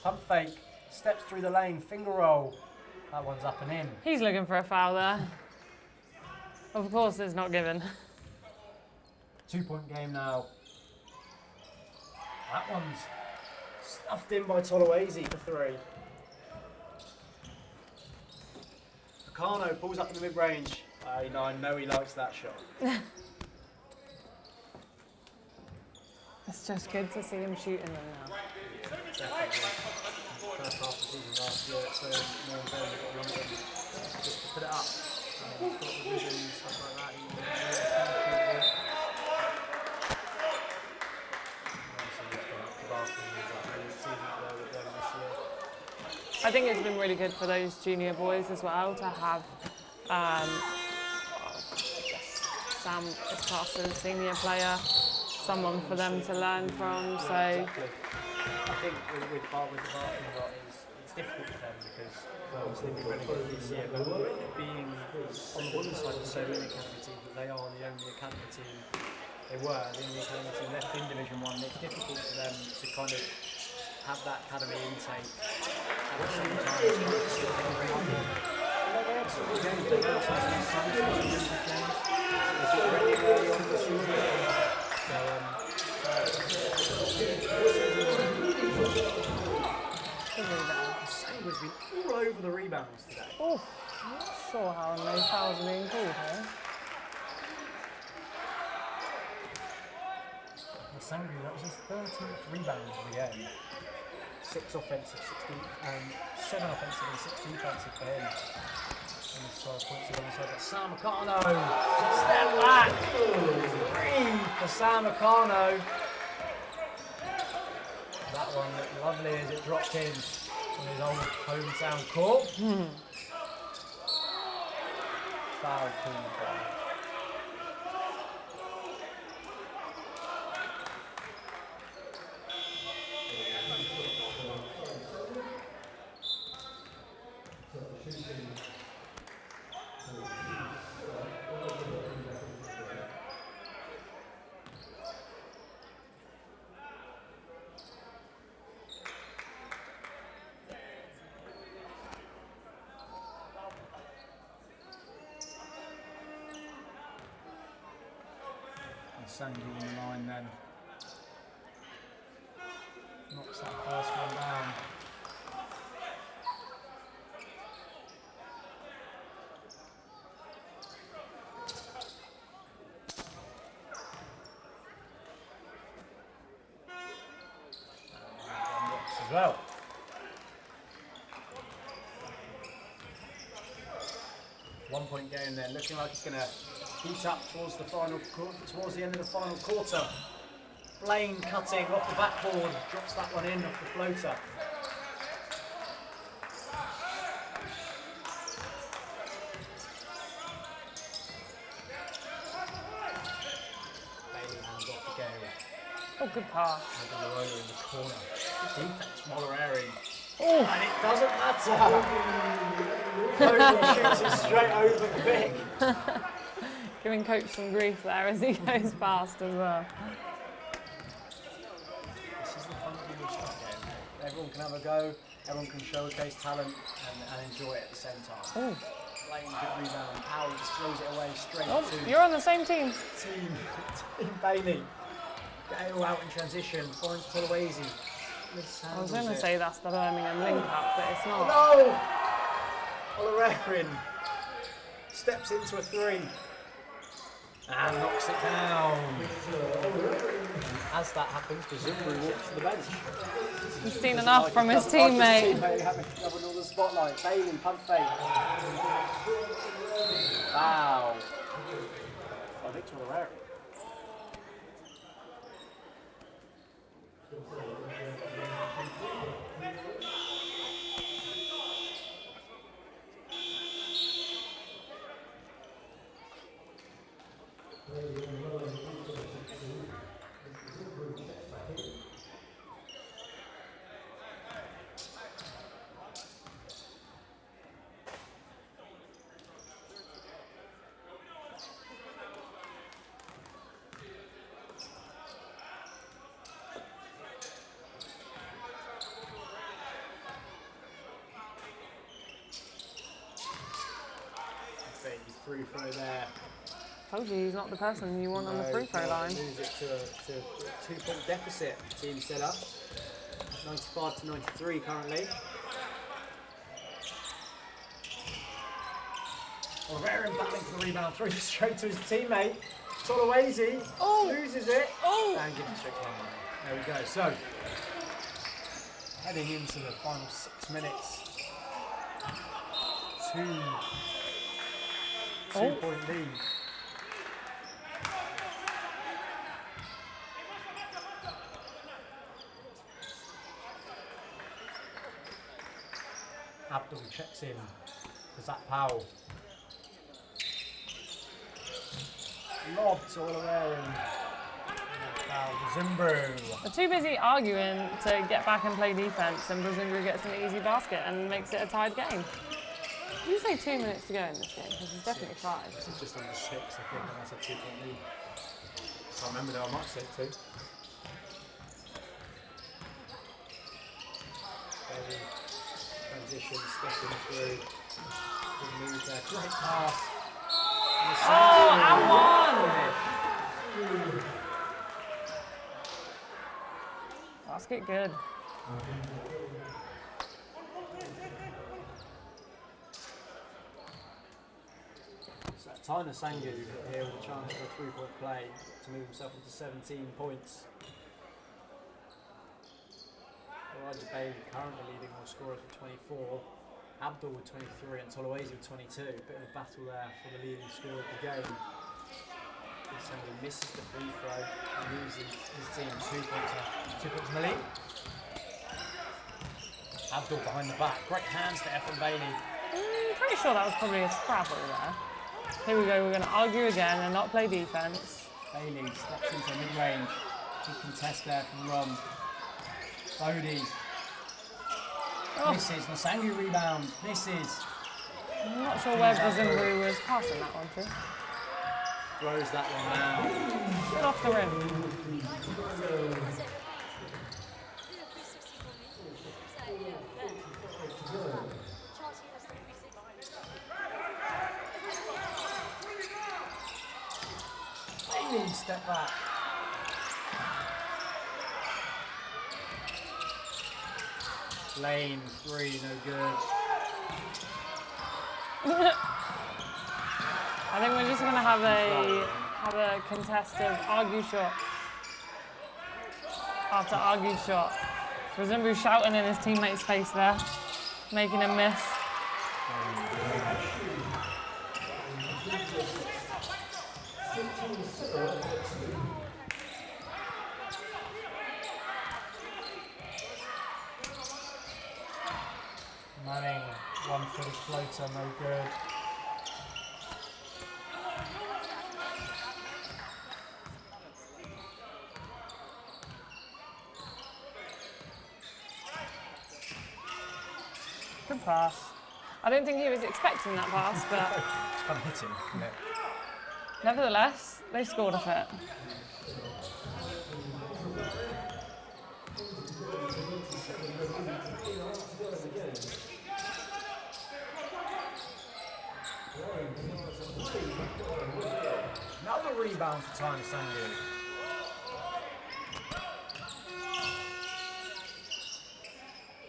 Pump fake, steps through the lane, finger roll. That one's up and in. He's looking for a foul there. Of course it's not given. 2-point game now. That one's stuffed in by Toloazy for 3. Akano pulls up in the mid-range. I know he likes that shot. It's just good to see him shooting them now. Definitely. First half of the season last year, so no one got one of them just to put it up. He's got the vision and stuff like that. Obviously he's gone up to basketball. I think it's been really good for those junior boys as well to have Sam is classed as a senior player, someone for them to learn from. So Exactly. I think with the Barking lot, it's difficult for them because obviously they've been relegated this year, but being on the women's side of so many academy teams, that they are the only academy team. They were the only academy team left in Division 1. It's difficult for them to kind of have that academy intake at the same time. They had some good games. They had some really good games. They got ready early on in the season. Sanguine's been all over the rebounds today. oh, I'm not sure how no fouls are being called here. Sanguine, that was his 13th rebound of the game. 6 offensive, 7 offensive and 6 defensive for him. And his 12 points alongside that. Sam Acano, step back, 3 for Sam Acano. That one looked lovely as it dropped in on his old hometown court. Foul called by. Sandy on the line then. Knocks that first one down. And knocks as well. One-point game there, looking like it's going to heat up towards the end of the final quarter. Blaine cutting off the backboard, drops that one in off the floater. Bailey hands off to Gale. Oh, good pass. And the roller in the corner. Good defense, Mollereri. Oh, and it doesn't matter. Bailey shoots it straight over quick. Giving coach some grief there as he goes past as well. This is the fun of the All-Star game. Everyone can have a go, everyone can showcase talent and enjoy it at the same time. Ooh. Playing good rebound, Powell just throws it away straight to You're on the same team. Team Bailey. Gale out in transition, finds Tolawezi. I was going to say that's the Birmingham link up, but it's not. Oh no! Olarerin steps into a 3 and knocks it down. As that happens, Bazumbu walks to the bench. He's seen enough from his teammate. Having all the spotlight. Bailey, pump fake. Foul. By Victor Olarerin. Free throw there. Told you he's not the person you want on the free throw line. Moves it to a 2-point deficit. Team set up. 95-93 currently. Olarerin battling for the rebound, throws it straight to his teammate. Tolawezi loses it and gives it straight to him. There we go. So, heading into the final 6 minutes. 2-point lead. checks in for Zach Powell. Lobs all around. Zimbru. They're too busy arguing to get back and play defense, and Brazingru gets an easy basket and makes it a tied game. Did you say 2 minutes to go in this game? Because it's definitely 5. This is just under 6, I think, and that's a 2-point lead. I remember they were much set too. Transition, stepping through. Good move there. Great pass. Oh, and one! Basket good. So Tyner Sangu here with a chance for a 3-point play to move himself into 17 points. Elijah Bailey currently leading all scorers with 24, Abdul with 23 and Toloese with 22. Bit of a battle there for the leading scorer of the game. Sangu misses the free throw and loses his team 2 points in the lead. Abdul behind the back, great hands to Efren Bailey. Pretty sure that was probably a travel there. Here we go, we're going to argue again and not play defense. Bailey steps into mid-range. Good contest there from Rom. Bodie. Misses. Nasangu rebound. Misses. I'm not sure where Brazingru was passing that one to. Throws that one down. Good off the rim. Bailey step back. Lane 3, no good. I think we're just going to have a contested argue shot after argue shot. Brazingru shouting in his teammate's face there, making him miss. Manning, 1-footed floater, no good. Good pass. I don't think he was expecting that pass, but It's kind of hitting, isn't it? nevertheless, they scored off it. Another rebound for Tyner Sangu.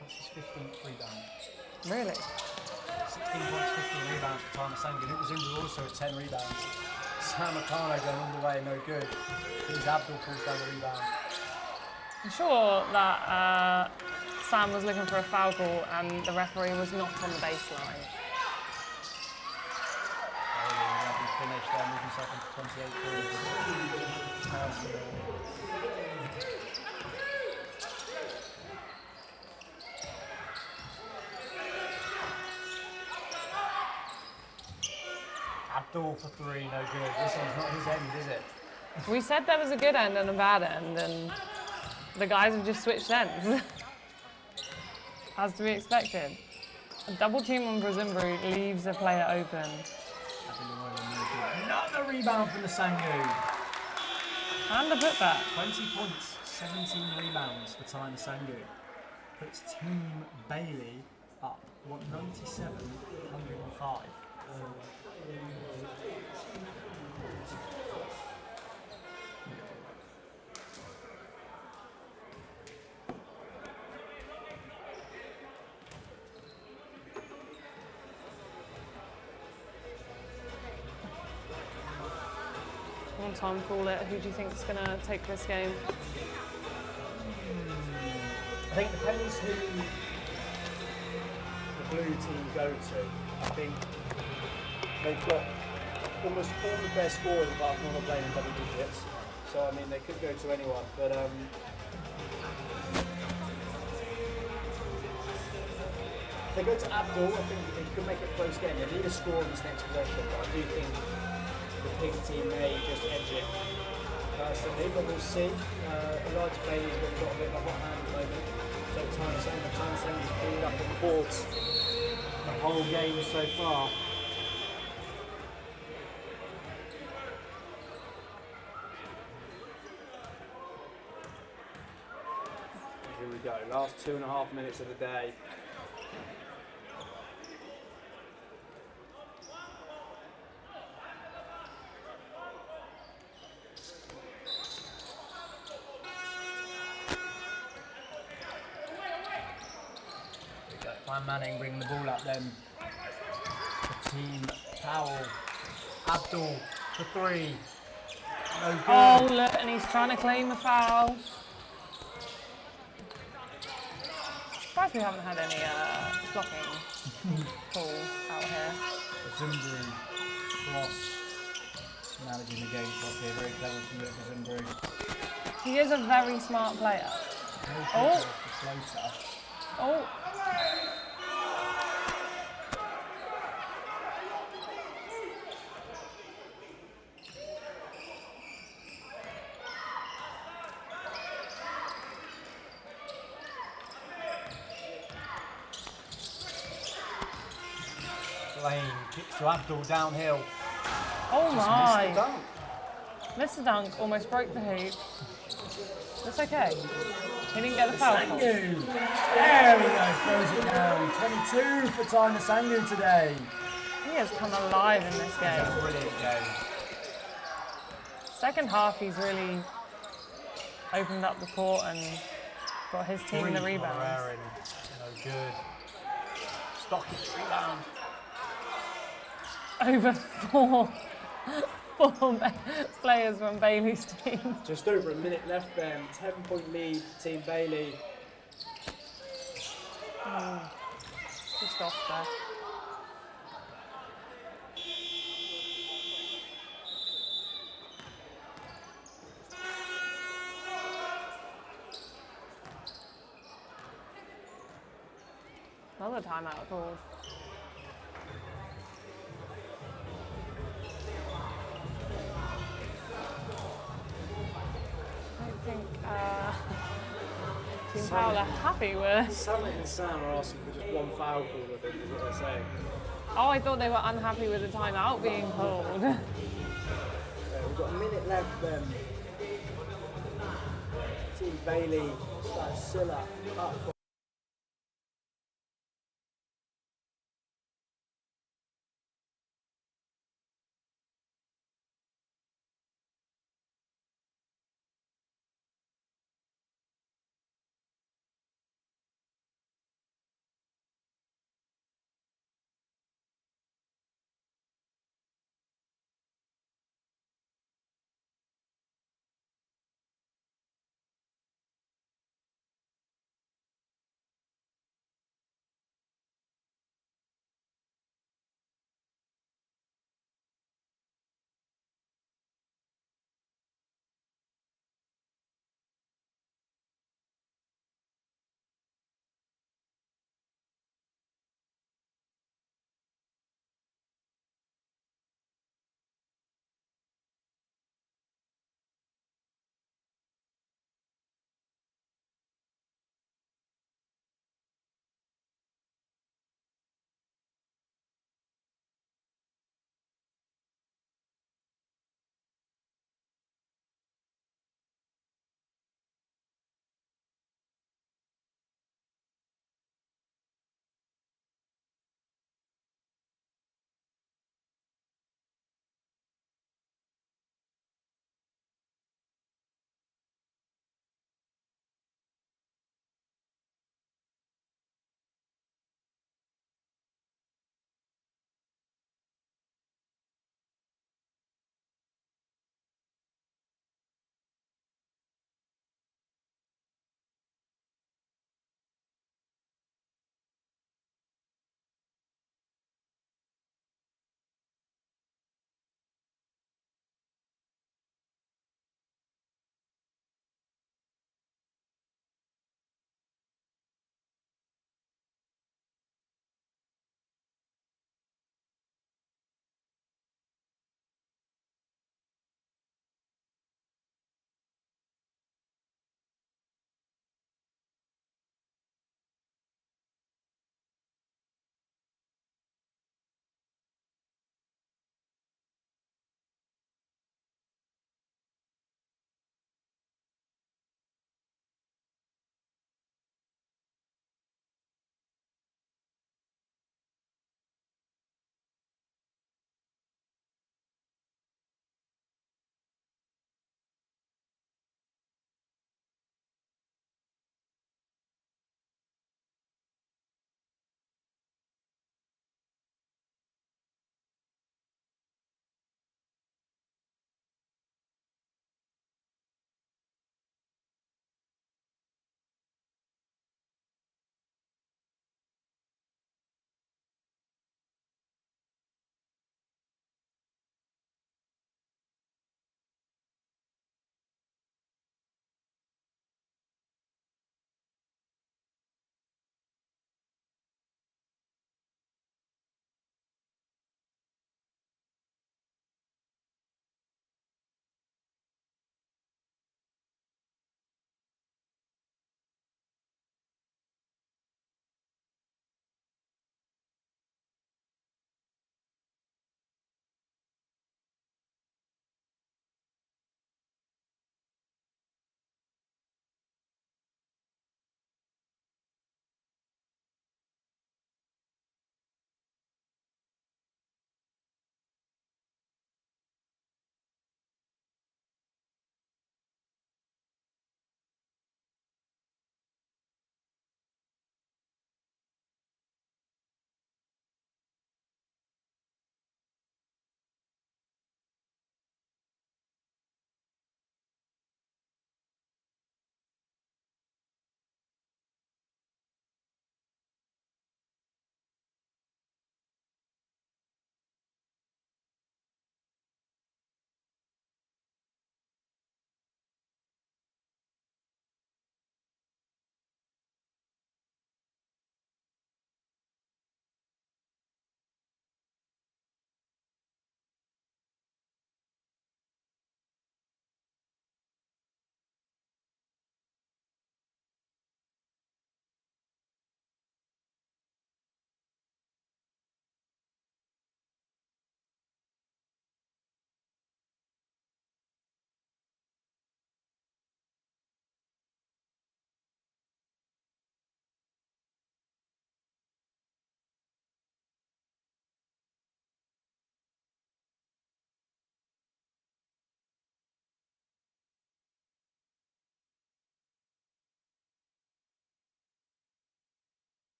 That's his 15th rebound. Really? 16 points, 15 rebounds for Tyner Sangu. It was in also with 10 rebounds. Sam Akano going all the way, no good. He's Abdul pulls down the rebound. I'm sure that Sam was looking for a foul call and the referee was not on the baseline. Lovely finish there, moving himself into 28 points. Abdul for 3, no good. This one's not his end, is it? We said there was a good end and a bad end, and the guys have just switched ends. As to be expected. A double team on Brazingru leaves a player open. Another rebound from the Sangu. And a putback. 20 points, 17 rebounds for Tyner Sangu. Puts Team Bailey up 197-105. One time call it. Who do you think is going to take this game? I think it depends who the blue team go to. I think they've got almost all of their scorers apart from not playing in double digits. So I mean they could go to anyone, but If they go to Abdul, I think they could make it a close game. They need a score in this next possession, but I do think the pink team may just edge it personally, but we'll see. Elijah Bailey's got a bit of a hot hand at the moment. So Tyler Sanders pulled up on the boards the whole game so far. Here we go, last 2.5 minutes of the day. Manning bringing the ball up then for Team Powell. Abdul for 3. No good. Oh, look, and he's trying to claim a foul. Surprised we haven't had any blocking calls out here. Zimbru, Ross, managing the game clock here. Very clever from Luke Zimbru. He is a very smart player. Oh. Oh. Lane kicks to Abdul downhill. Oh my! Missed the dunk. Missed the dunk, almost broke the hoop. That's okay. He didn't get the foul. Sangu. There we go, throws it down. 22 for Tyler Sangu today. He has come alive in this game. Brilliant game. Second half, he's really opened up the court and got his team the rebounds. No good. Stockage rebound. Over four players from Bailey's team. Just over a minute left then. 10-point lead for Team Bailey. Just off there. Another timeout called. I think Team Powell are happy with. Solent and Sam are asking for just one foul call, I think, is what they're saying. Oh, I thought they were unhappy with the timeout being called. We've got a minute left then. Team Bailey / Silla up